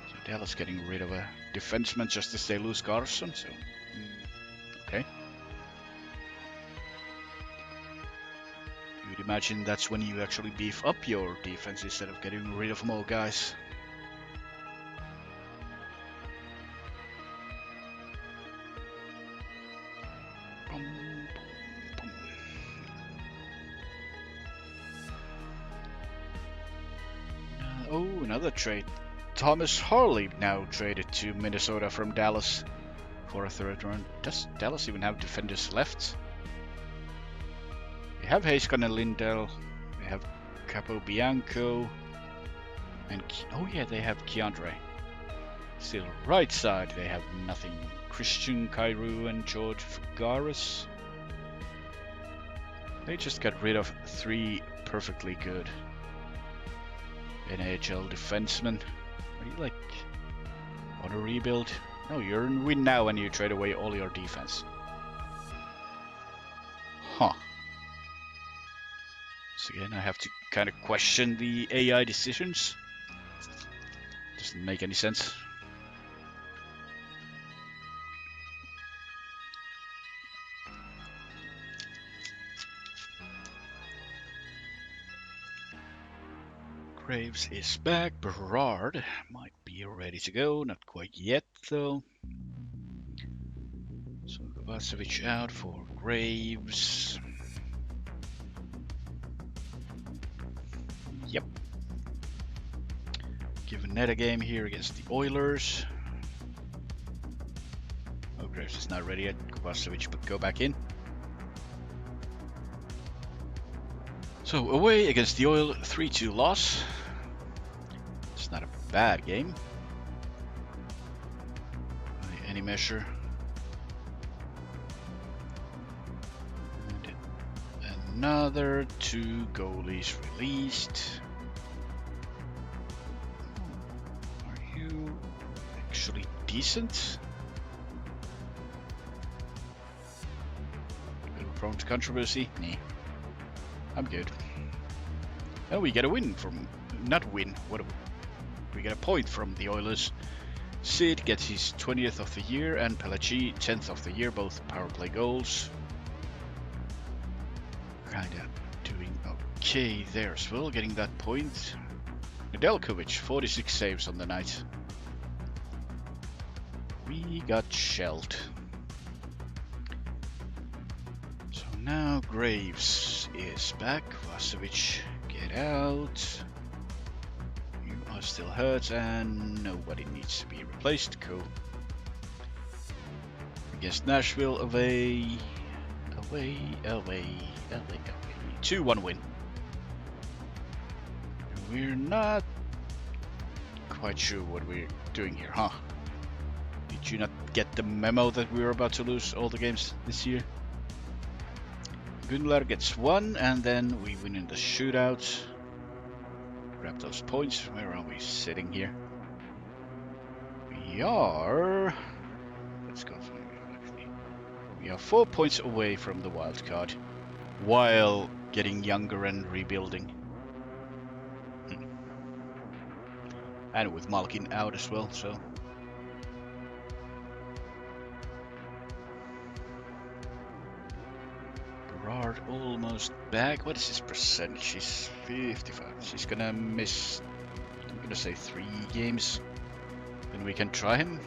So Dallas getting rid of a defenseman just as they lose Karlsson. So, okay. You'd imagine that's when you actually beef up your defense instead of getting rid of more guys. Oh, another trade. Thomas Harley now traded to Minnesota from Dallas for a 3rd round. Does Dallas even have defenders left? They have Heiskanen and Lindell. They have Capobianco. And oh yeah, they have Keandre. Still right side, they have nothing. Christian Kyrou and George Fagaris. They just got rid of 3 perfectly good NHL defensemen. Are you like on a rebuild? No, you're in win now and you trade away all your defense. Huh. So again, I have to kind of question the AI decisions. Doesn't make any sense. Graves is back. Berard might be ready to go. Not quite yet, though. So Kovacevic out for Graves. Yep. Give Ned a game here against the Oilers. Oh, Graves is not ready yet. Kovacevic, but go back in. So away against the Oil, 3-2 loss. It's not a bad game by any measure. And another 2 goalies released. Are you actually decent? A little prone to controversy? Nah. I'm good. Oh, we get a win from... Not win. What? We get a point from the Oilers. Sid gets his 20th of the year and Pelletier 10th of the year. Both power play goals. Kinda doing okay there as well. Getting that point. Nedeljkovic, 46 saves on the night. We got shelled. So now Graves is back. Vasevic, get out. You are still hurt and nobody needs to be replaced. Cool. Against Nashville, away. 2-1 win. we're not quite sure what we're doing here, huh? Did you not get the memo that we were about to lose all the games this year? Gunnar gets 1, and then we win in the shootout. Grab those points. Where are we sitting here? We are... Let's go for it. We are 4 points away from the wild card, while getting younger and rebuilding. And with Malkin out as well, so... Gerard almost back. What is his percentage? She's 55. She's gonna miss, I'm gonna say 3 games. Then we can try him.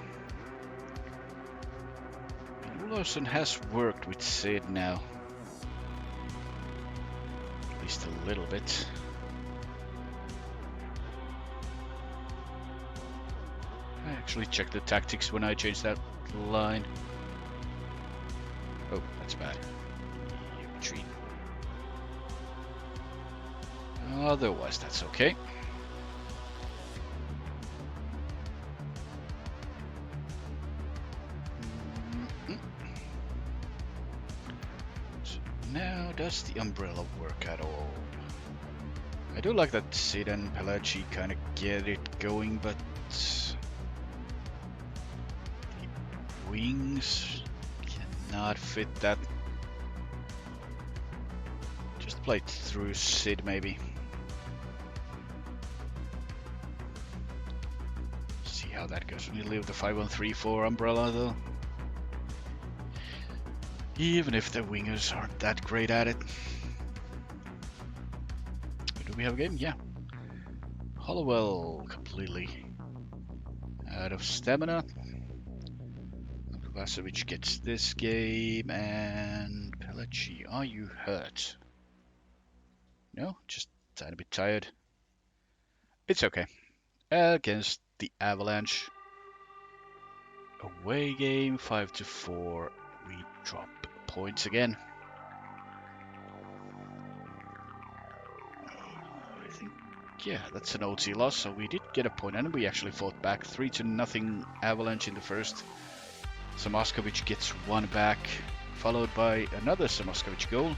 Olofsson has worked with Sid now. At least a little bit. I actually checked the tactics when I changed that line. Oh, that's bad. Retreat. Otherwise, that's okay. So now, does the umbrella work at all? I do like that Sid and Pelachi kind of get it going, but the wings cannot fit that. Just play through Sid maybe. See how that goes. We leave the 5-1-3-4 umbrella though. Even if the wingers aren't that great at it. Do we have a game? Yeah. Hollowell completely out of stamina. Vasovic gets this game, and Pelachi, are you hurt? No, just a tiny bit tired. It's okay. Against the Avalanche. Away game, 5-4. We drop points again. I think, yeah, that's an OT loss, so we did get a point, and we actually fought back. 3-0 Avalanche in the first. Samoskevich gets 1 back, followed by another Samoskevich goal.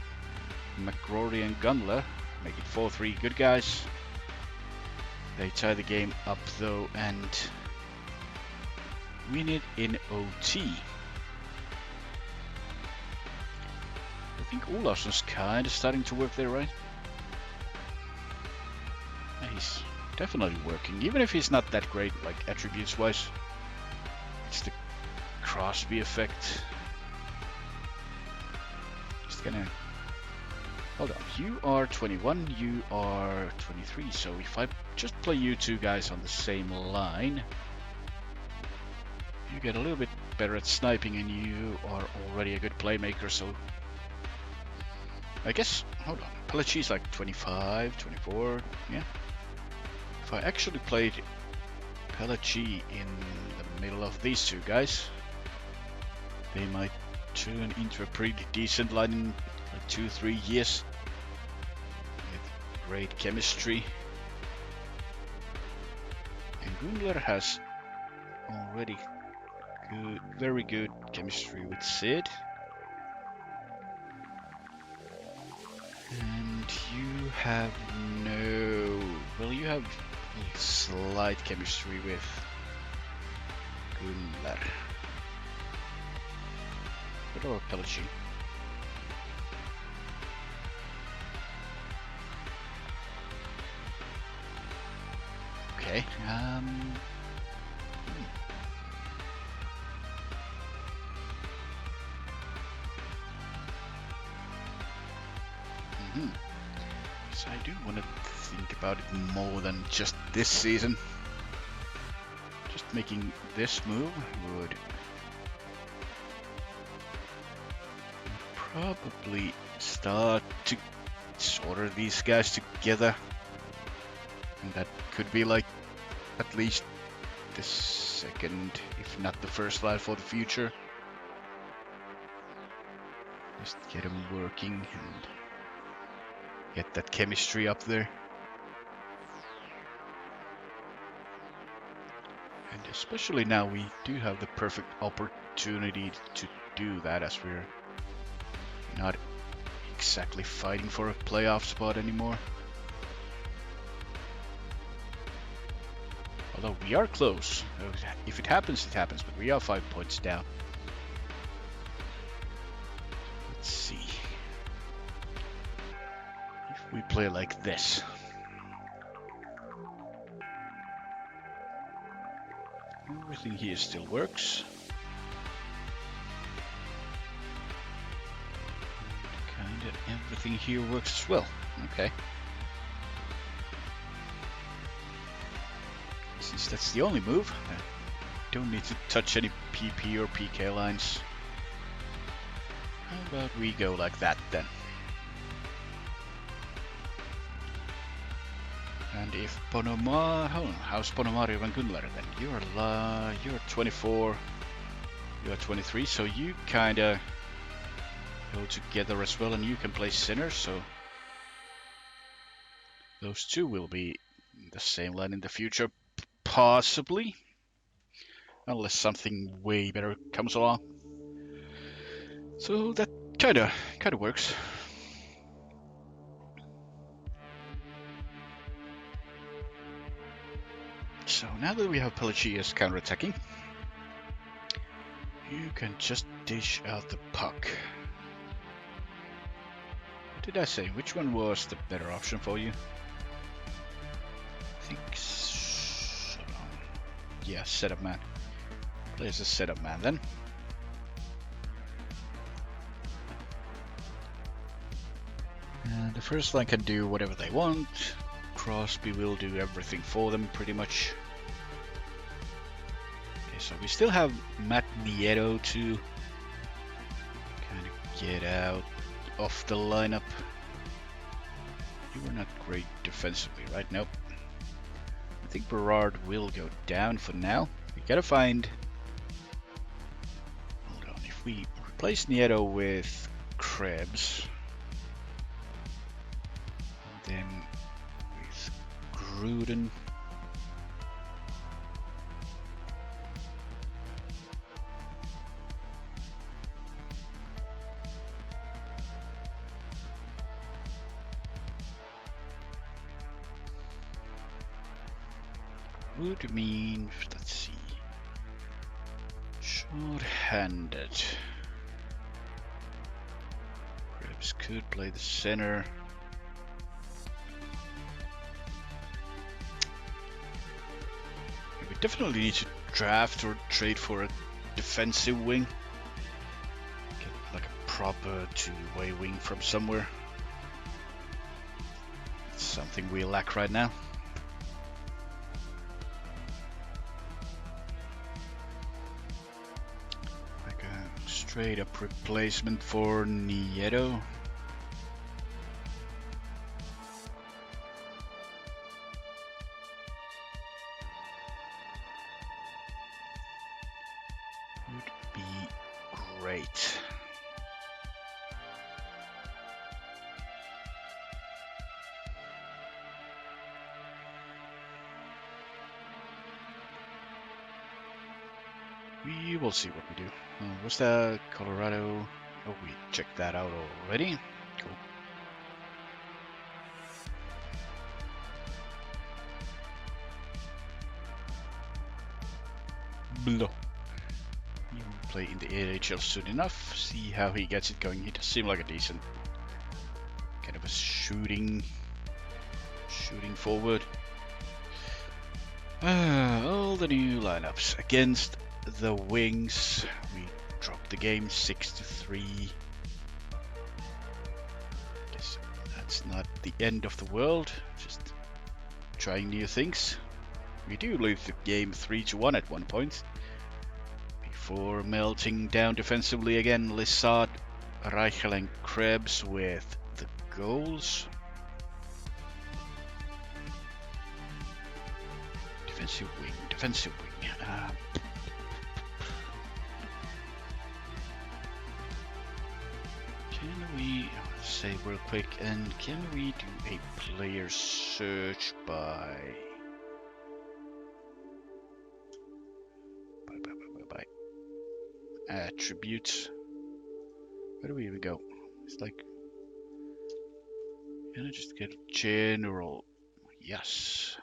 McGrory and Gunler make it 4-3. Good guys. They tie the game up though and win it in OT. I think Olofsson's kind of starting to work there, right? Yeah, he's definitely working, even if he's not that great, like attributes wise. It's the Crosby effect. Just gonna hold on. You are 21, you are 23. So if I just play you two guys on the same line, you get a little bit better at sniping, and you are already a good playmaker. So I guess, hold on, Pelachi's like 25, 24. Yeah. If I actually played Pelachi in the middle of these two guys, they might turn into a pretty decent line in like 2-3 years with great chemistry. And Gunnar has already good, very good chemistry with Sid. And you have no, well, you have slight chemistry with Gunnar. What about Pelachi? Okay. So I do want to think about it more than just this season. Just making this move would probably start to solder these guys together, and that could be like at least the second, if not the first line for the future. Just get them working and get that chemistry up there. Especially now we do have the perfect opportunity to do that, as we're not exactly fighting for a playoff spot anymore. Although we are close. If it happens, it happens, but we are 5 points down. Let's see. If we play like this. Everything here still works. Kinda everything here works as well. Okay. Since that's the only move, I don't need to touch any PP or PK lines. How about we go like that then? And if how's Ponomari Van Gunler then? You're 24, you're 23, so you kinda go together as well, and you can play center, so those two will be in the same line in the future, possibly, unless something way better comes along. So that kinda works. So now that we have Pelagius counterattacking, you can just dish out the puck. What did I say? Which one was the better option for you? I think so. Yeah, setup man. Play as a setup man then. And the first line can do whatever they want. Crosby will do everything for them, pretty much. Okay, so we still have Matt Nieto to kind of get out of the lineup. You were not great defensively, right? Nope. I think Berard will go down for now. We gotta find... Hold on, if we replace Nieto with Krebs, then with Gruden, would mean, let's see, short-handed. Krebs could play the center. We definitely need to draft or trade for a defensive wing. Get like a proper two-way wing from somewhere. It's something we lack right now. Like a straight-up replacement for Nieto. Great. We will see what we do. Was that Colorado? Oh, we checked that out already. Cool. Blow. He will play in the AHL soon enough. See how he gets it going. He does seem like a decent kind of a shooting forward. All the new lineups against the Wings. We dropped the game 6-3. Guess that's not the end of the world. Just trying new things. We do lose the game 3-1 at one point. Before melting down defensively again, Lissard, Reichel and Krebs with the goals. Defensive wing. Can we say real quick, and can we do a player search by attributes. Where do we even go? It's like, can I just get general? Yes.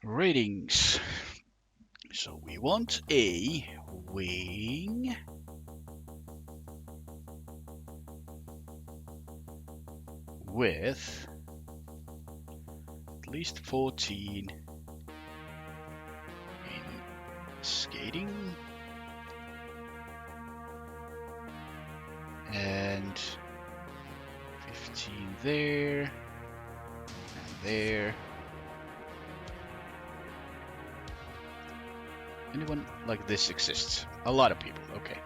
Ratings. So we want a wing with at least 14 in skating and 15 there and there. Anyone like this exists? A lot of people, okay.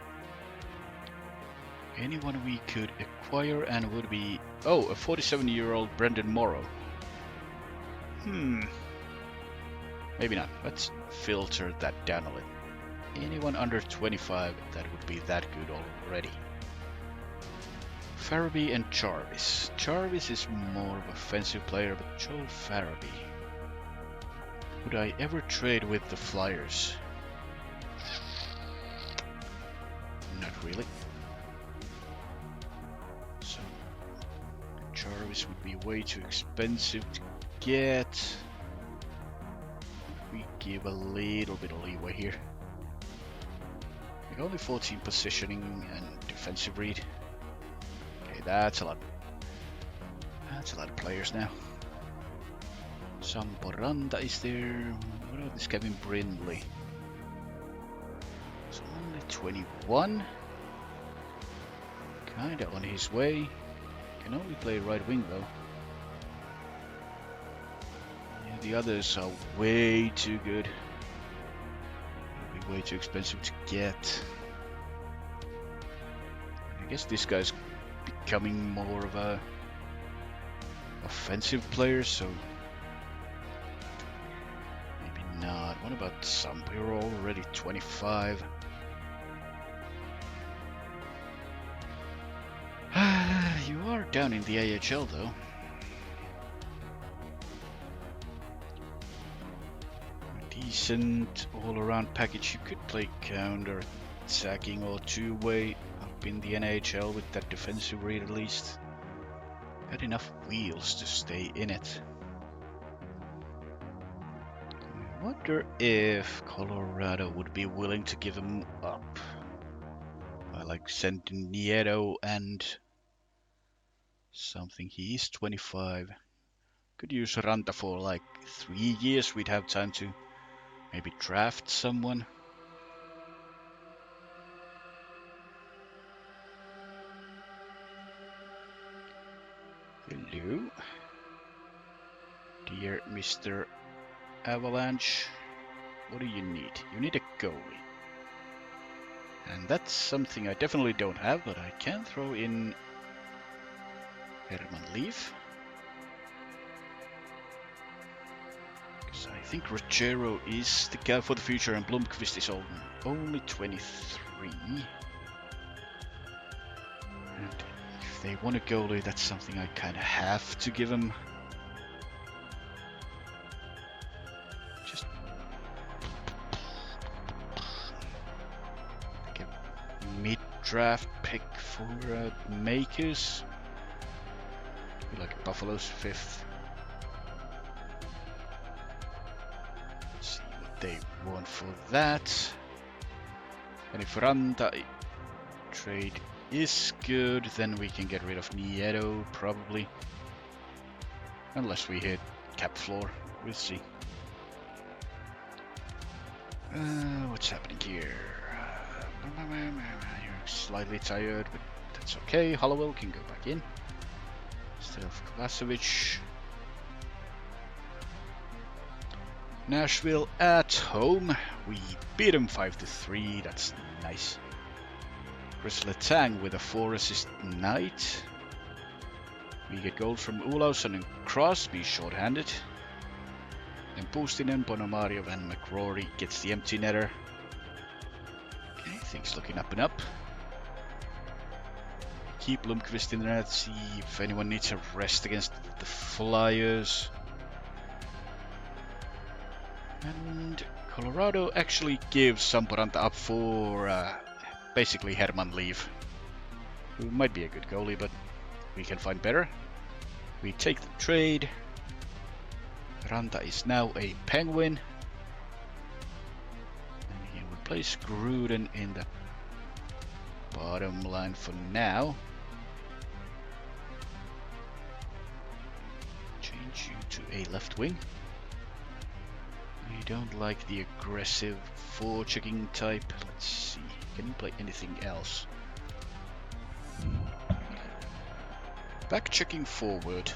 Anyone we could acquire and would be... Oh, a 47-year-old Brendan Morrow. Maybe not. Let's filter that down a little. Anyone under 25 that would be that good already. Farabee and Jarvis. Jarvis is more of an offensive player, but Joel Farabee. Would I ever trade with the Flyers? Not really. So Jarvis would be way too expensive to get. We give a little bit of leeway here. Like only 14 positioning and defensive read. Okay, that's a lot. That's a lot of players now. Sam Boranda is there. What about this Kevin Brindley? It's only 21. Kinda on his way. Can only play right wing though. Yeah, the others are way too good. It'll be way too expensive to get. I guess this guy's becoming more of a offensive player, so maybe not. What about some? We're already 25. You are down in the AHL though. A decent all-around package. You could play counter-attacking or two-way up in the NHL with that defensive read at least. Got enough wheels to stay in it. I wonder if Colorado would be willing to give him up. I like sending Nieto and something. He is 25. Could use Ranta for like 3 years. We'd have time to maybe draft someone. Hello. Dear Mr. Avalanche. What do you need? You need a goalie. And that's something I definitely don't have, but I can throw in Herman Leaf. Because I think Rogero is the guy for the future and Blomqvist is only 23. And if they want a goalie, that's something I kind of have to give them. Just like a mid-draft pick for Makers. Like Buffalo's 5th. Let's see what they want for that. And if Ranta trade is good, then we can get rid of Nieto probably. Unless we hit cap floor. We'll see. What's happening here? You're slightly tired, but that's okay. Hollowell can go back in. Instead of Kovacevic. Nashville at home. We beat them 5-3. That's nice. Chris Letang with a 4-assist night. We get goals from Olausson and Crosby short-handed. And Puustinen, Ponomarev and McRory gets the empty netter. Okay, things looking up and up. Keep Blomqvist in the net, see if anyone needs a rest against the Flyers. And Colorado actually gives Samporanta up for basically Herman leave, who might be a good goalie, but we can find better. We take the trade. Ranta is now a Penguin. And he will place Gruden in the bottom line for now. Change you to a left wing. We don't like the aggressive forechecking type. Let's see. Can you play anything else? Back checking forward.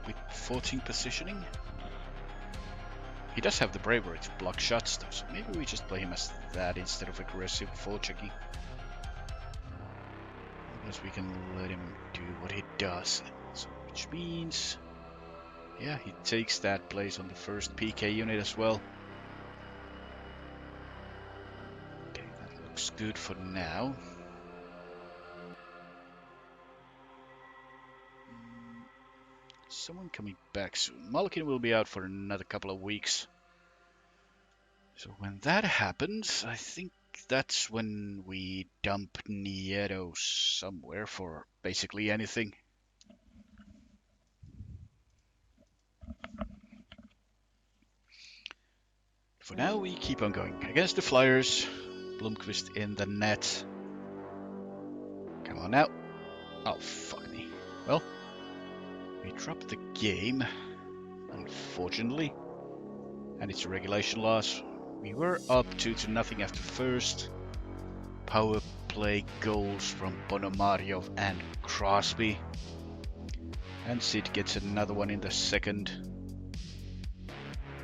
With 14 positioning. He does have the bravery to block shots though, so maybe we just play him as that instead of aggressive forechecking. Unless we can let him do what he does. So, which means, yeah, he takes that place on the first PK unit as well. Okay, that looks good for now. Someone coming back soon. Malkin will be out for another couple of weeks. So when that happens, I think that's when we dump Nieto somewhere for basically anything. For now, we keep on going. Against the Flyers, Blomqvist in the net. Come on now. Oh, fuck me. Well, we dropped the game, unfortunately. And it's a regulation loss. We were up 2-0 after first. Power play goals from Ponomaryov and Crosby. And Sid gets another one in the second.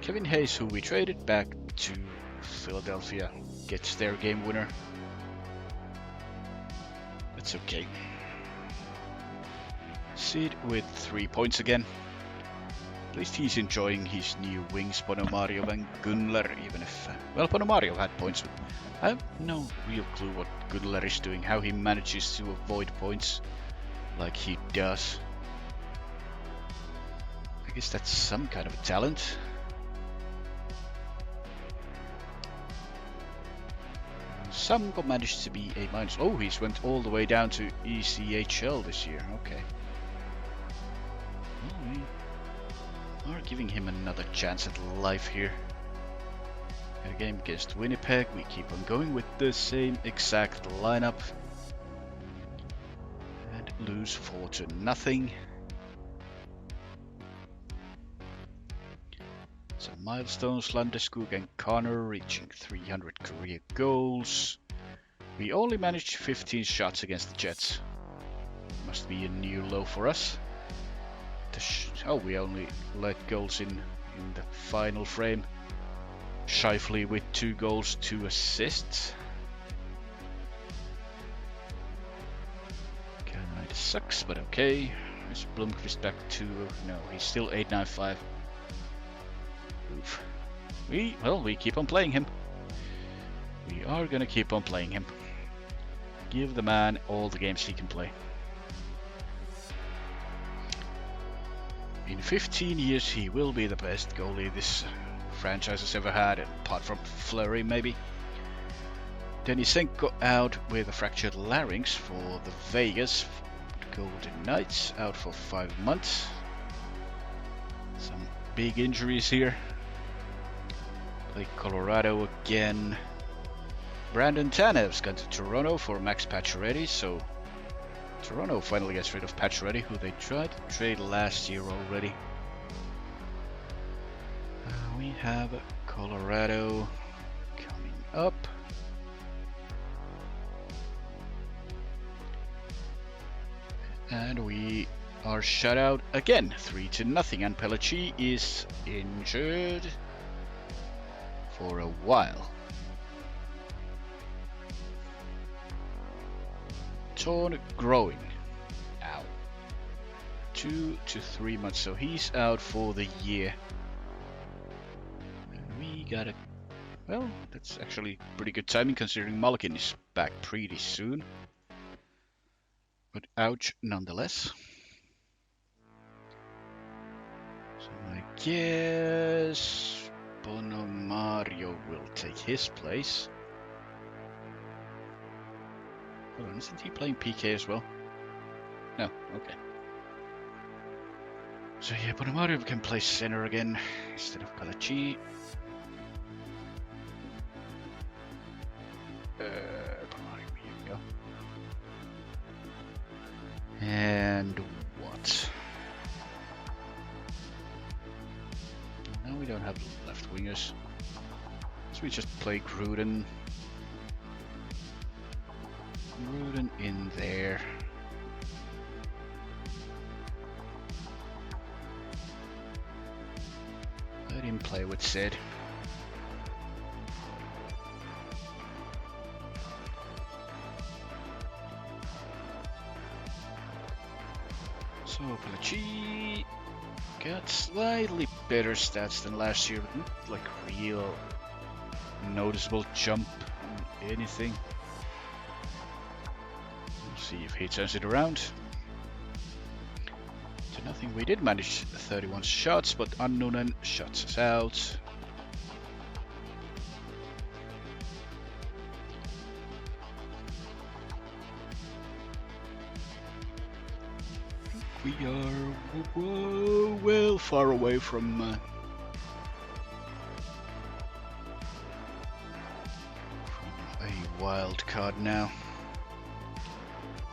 Kevin Hayes, who we traded back to Philadelphia, gets their game winner. That's okay. Sid with 3 points again. At least he's enjoying his new wings, Ponomaryov and Gunler, even if... well, Ponomaryov had points. I have no real clue what Gunler is doing, how he manages to avoid points like he does. I guess that's some kind of a talent. Samko managed to be A-. Oh, he's went all the way down to ECHL this year. Okay. Well, we are giving him another chance at life here. Got a game against Winnipeg. We keep on going with the same exact lineup. And lose 4-0. Some milestones, Landeskog and Connor reaching 300 career goals. We only managed 15 shots against the Jets. Must be a new low for us. Oh, we only let goals in the final frame. Scheifele with 2 goals, 2 assists. Kind of sucks, but okay. Is Blomqvist back to... no, he's still 895. Oof. We keep on playing him. We are gonna keep on playing him. Give the man all the games he can play. In 15 years he will be the best goalie this franchise has ever had, apart from Fleury maybe. Denisenko out with a fractured larynx for the Vegas Golden Knights, out for 5 months. Some big injuries here. Play Colorado again. Brandon Tanev's gone to Toronto for Max Pacioretty, so Toronto finally gets rid of Pacioretty, who they tried to trade last year already. We have Colorado coming up. And we are shut out again, 3-0, and Pelletier is injured for a while. Torn growing. Ow. 2 to 3 months, so he's out for the year. And we gotta... well, that's actually pretty good timing considering Malkin is back pretty soon. But ouch nonetheless. So I guess Bonomario will take his place. Hold on, isn't he playing PK as well? No, okay. So yeah, Bonomario can play center again instead of Palachi. Bonomario, here we go. And what? No, we don't have left wingers. So we just play Gruden. Gruden in there. Let him play with Sid. So Palachi got slightly better stats than last year, but not like real noticeable jump on anything. We'll see if he turns it around. To nothing. We did manage 31 shots, but Annunen shuts us out. We are well far away from a wild card now.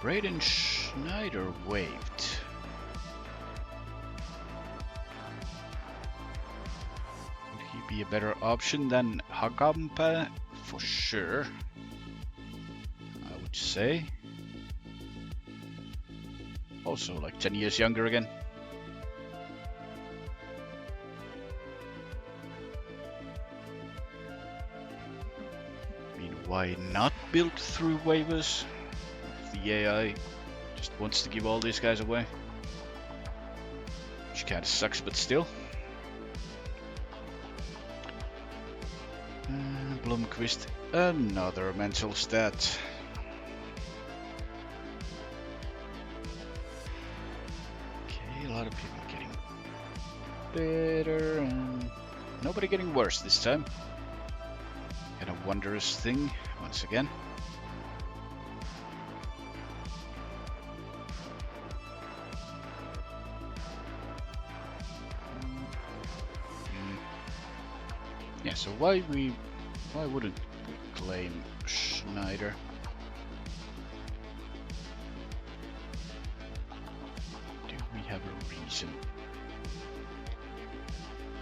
Braden Schneider waived. Would he be a better option than Hakampa? For sure, I would say. Also like 10 years younger again. I mean, why not build through waivers? The AI just wants to give all these guys away. Which kinda sucks, but still. Blomqvist, another mental stat. A lot of people getting better and nobody getting worse this time. Kind of wondrous thing once again. Yeah, so why wouldn't we claim Schneider? Have a reason.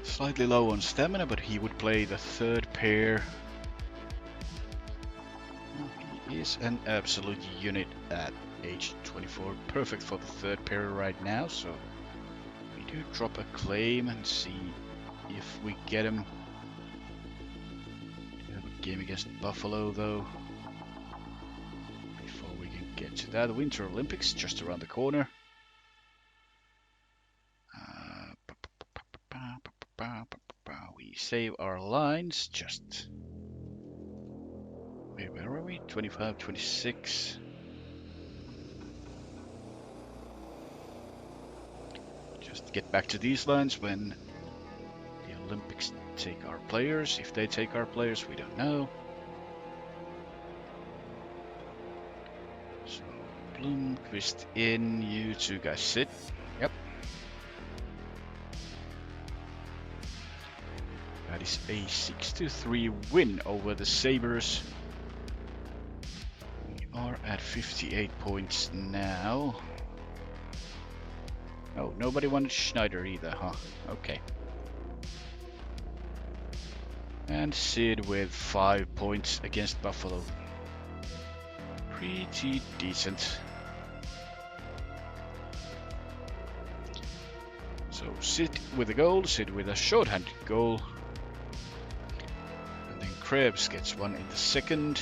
Slightly low on stamina, but he would play the third pair. He is an absolute unit at age 24. Perfect for the third pair right now, so we do drop a claim and see if we get him. We have a game against Buffalo though. Before we can get to that, the Winter Olympics just around the corner. We save our lines, just... Wait, where are we? 25, 26. Just get back to these lines when the Olympics take our players. If they take our players, we don't know. So, Blomqvist in, you two guys sit. Yep. That is a 6-3 win over the Sabres. We are at 58 points now. Oh, nobody wanted Schneider either, huh? Okay. And Sid with 5 points against Buffalo. Pretty decent. So Sid with a goal, Sid with a short-handed goal. Krebs gets one in the second.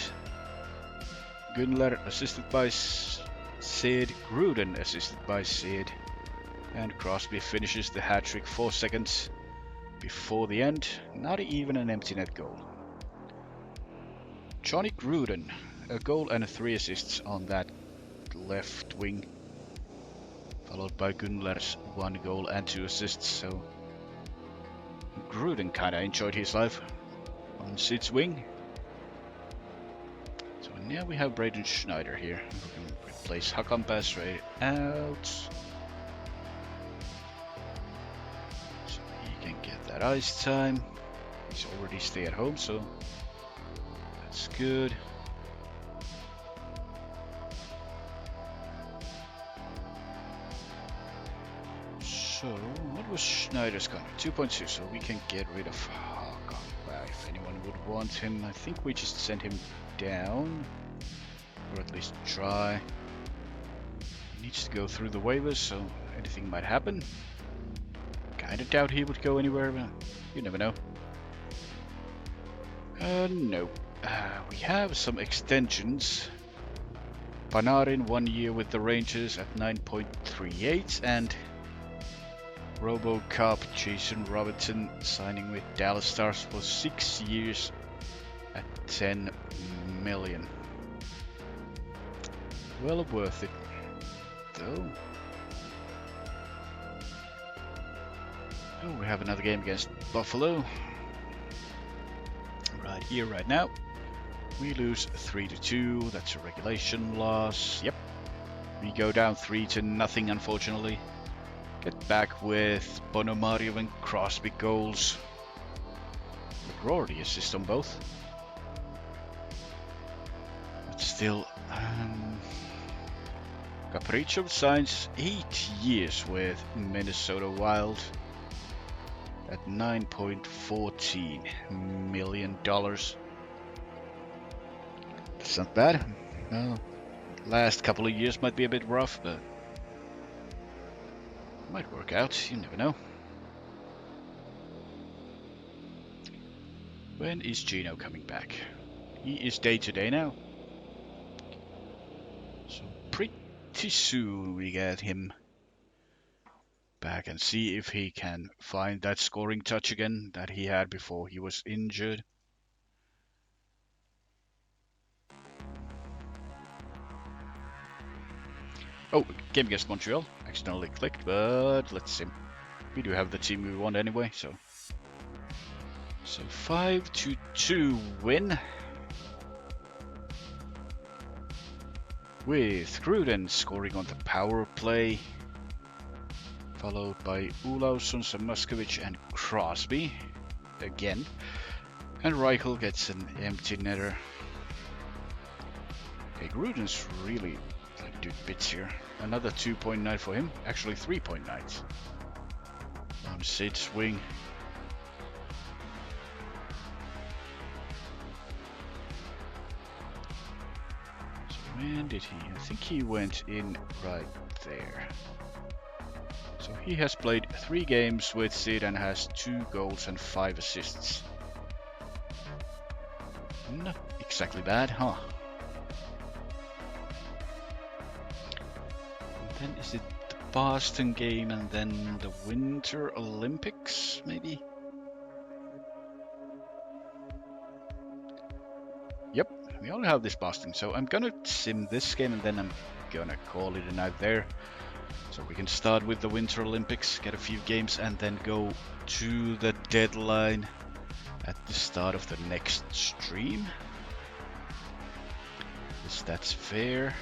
Gunler assisted by Sid. Gruden assisted by Sid. And Crosby finishes the hat-trick 4 seconds before the end. Not even an empty net goal. Johnny Gruden, a goal and 3 assists on that left wing. Followed by Gunler's 1 goal and 2 assists. So Gruden kinda enjoyed his life on Sid's wing. So now we have Braden Schneider here. We can replace Hakanpää right out. So he can get that ice time. He's already stay at home, so that's good. So, what was Schneider's contract? 2.2, so we can get rid of Hakanpää if anyone would want him. I think we just send him down, or at least try. He needs to go through the waivers, so anything might happen. Kinda doubt he would go anywhere, but you never know. No. We have some extensions. Panarin 1 year with the Rangers at 9.38, and RoboCop Jason Robertson signing with Dallas Stars for 6 years at 10 million. Well worth it, though. Oh, we have another game against Buffalo. Right here, right now. We lose 3-2. That's a regulation loss. Yep. We go down 3-0, unfortunately. Get back with Bonomario and Crosby goals. McGroarty assist on both. But still, Capriccio signs 8 years with Minnesota Wild at $9.14 million. That's not bad. Well, last couple of years might be a bit rough, but might work out, you never know. When is Gino coming back? He is day-to-day now. So pretty soon we get him back and see if he can find that scoring touch again that he had before he was injured. Oh, game against Montreal. Accidentally clicked, but let's see. We do have the team we want anyway, so 5-2 win. With Gruden scoring on the power play, followed by Olausson, Samoskevich and Crosby again. And Reichel gets an empty netter. Okay, Gruden's really doing bits here. Another 2.9 for him. Actually 3.9. On Sid's wing. So when did he? I think he went in right there. So he has played 3 games with Sid and has 2 goals and 5 assists. Not exactly bad, huh? And then is it the Boston game and then the Winter Olympics, maybe? Yep, we only have this Boston, so I'm gonna sim this game and then I'm gonna call it a night there. So we can start with the Winter Olympics, get a few games, and then go to the deadline at the start of the next stream. Yes, that's fair.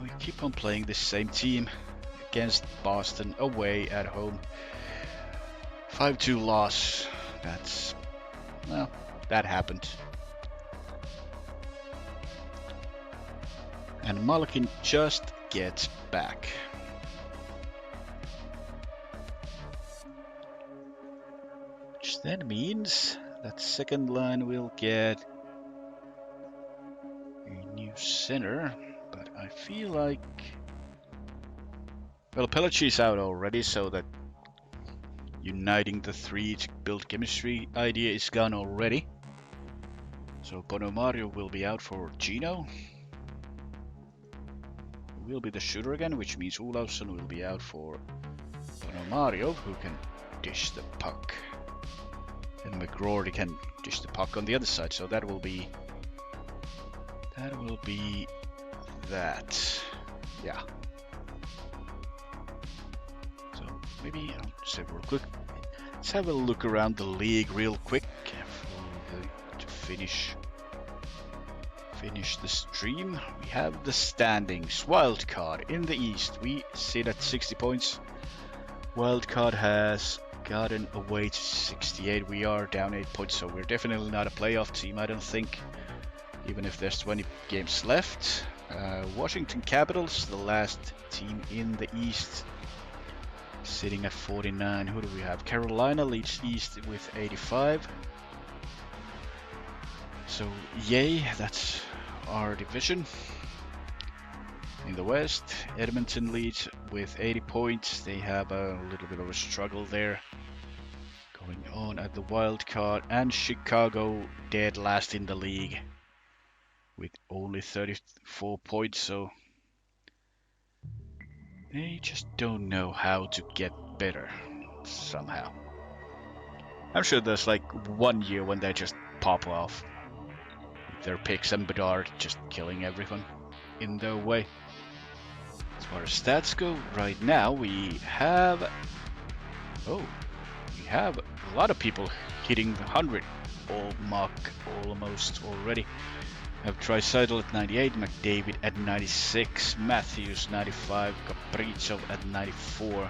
We keep on playing the same team against Boston, away at home. 5-2 loss. That's, well, that happened. And Malkin just gets back. Which then means that second line will get a new center. But I feel like, well, Pellicci's out already, so that uniting the 3 to build chemistry idea is gone already. So Bonomario will be out for Gino. Will be the shooter again, which means Olausson will be out for Bonomario, who can dish the puck. And McGroarty can dish the puck on the other side, so that will be that. Yeah. So maybe I'll just have a quick. Let's have a look around the league real quick to finish the stream. We have the standings. Wildcard in the East. We sit at 60 points. Wildcard has gotten away to 68. We are down 8 points, so we're definitely not a playoff team, I don't think, even if there's 20 games left. Washington Capitals, the last team in the East, sitting at 49. Who do we have? Carolina leads East with 85. So yay, that's our division. In the West, Edmonton leads with 80 points. They have a little bit of a struggle there going on at the wild card, and Chicago dead last in the league with only 34 points, so they just don't know how to get better somehow. I'm sure there's like 1 year when they just pop off their picks and Bedard just killing everyone in their way. As far as stats go, right now we have a lot of people hitting the 100 mark almost already. We have Draisaitl at 98, McDavid at 96, Matthews 95, Kaprizov at 94. I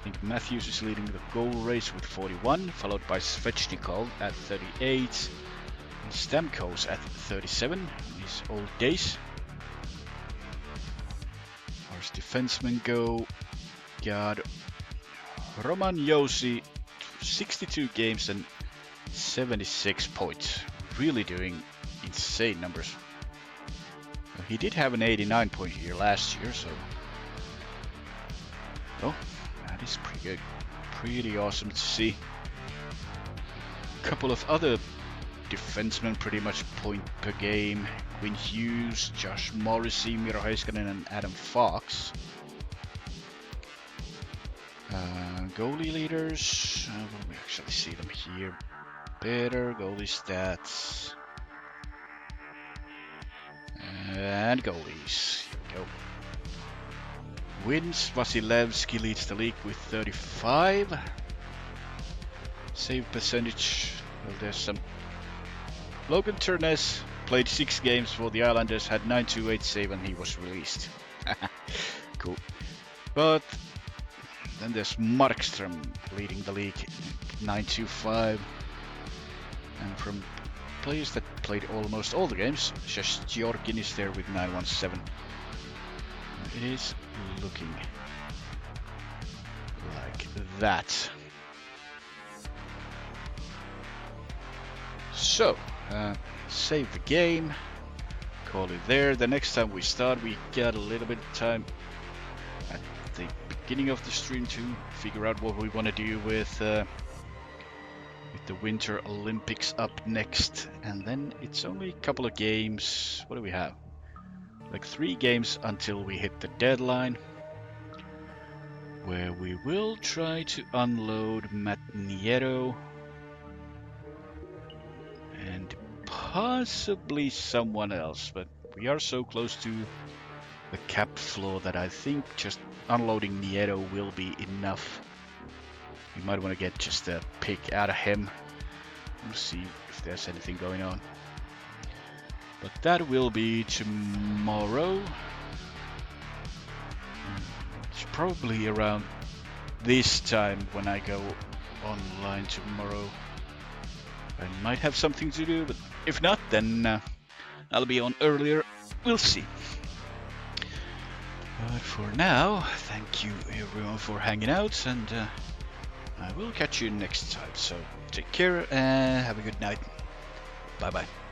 think Matthews is leading the goal race with 41, followed by Svechnikov at 38, and Stamkos at 37 in his old days. As far as defensemen go, got Roman Josi, 62 games and 76 points. Really doing insane numbers. He did have an 89 point year last year, so that is pretty good. Pretty awesome to see. A couple of other defensemen pretty much point per game. Quinn Hughes, Josh Morrissey, Miro Heiskanen and Adam Fox. Goalie leaders, we actually see them here better. Goalie stats and goalies. Here we go. Wins, Vasilevsky leads the league with 35. Save percentage, well, there's some. Logan Turness played 6 games for the Islanders, had 928 save, and he was released. Cool. But then there's Markström leading the league, 925. And from players that played almost all the games, Sjorkin is there with 917. It is looking like that. So, save the game, call it there. The next time we start, we got a little bit of time at the beginning of the stream to figure out what we want to do with the Winter Olympics up next, and then it's only a couple of games. What do we have? Like 3 games until we hit the deadline, where we will try to unload Matt Nieto and possibly someone else, but we are so close to the cap floor that I think just unloading Nieto will be enough. You might want to get just a pick out of him. We'll see if there's anything going on. But that will be tomorrow. It's probably around this time when I go online tomorrow. I might have something to do, but if not, then I'll be on earlier. We'll see. But for now, thank you everyone for hanging out, and I will catch you next time. So take care and have a good night. Bye bye.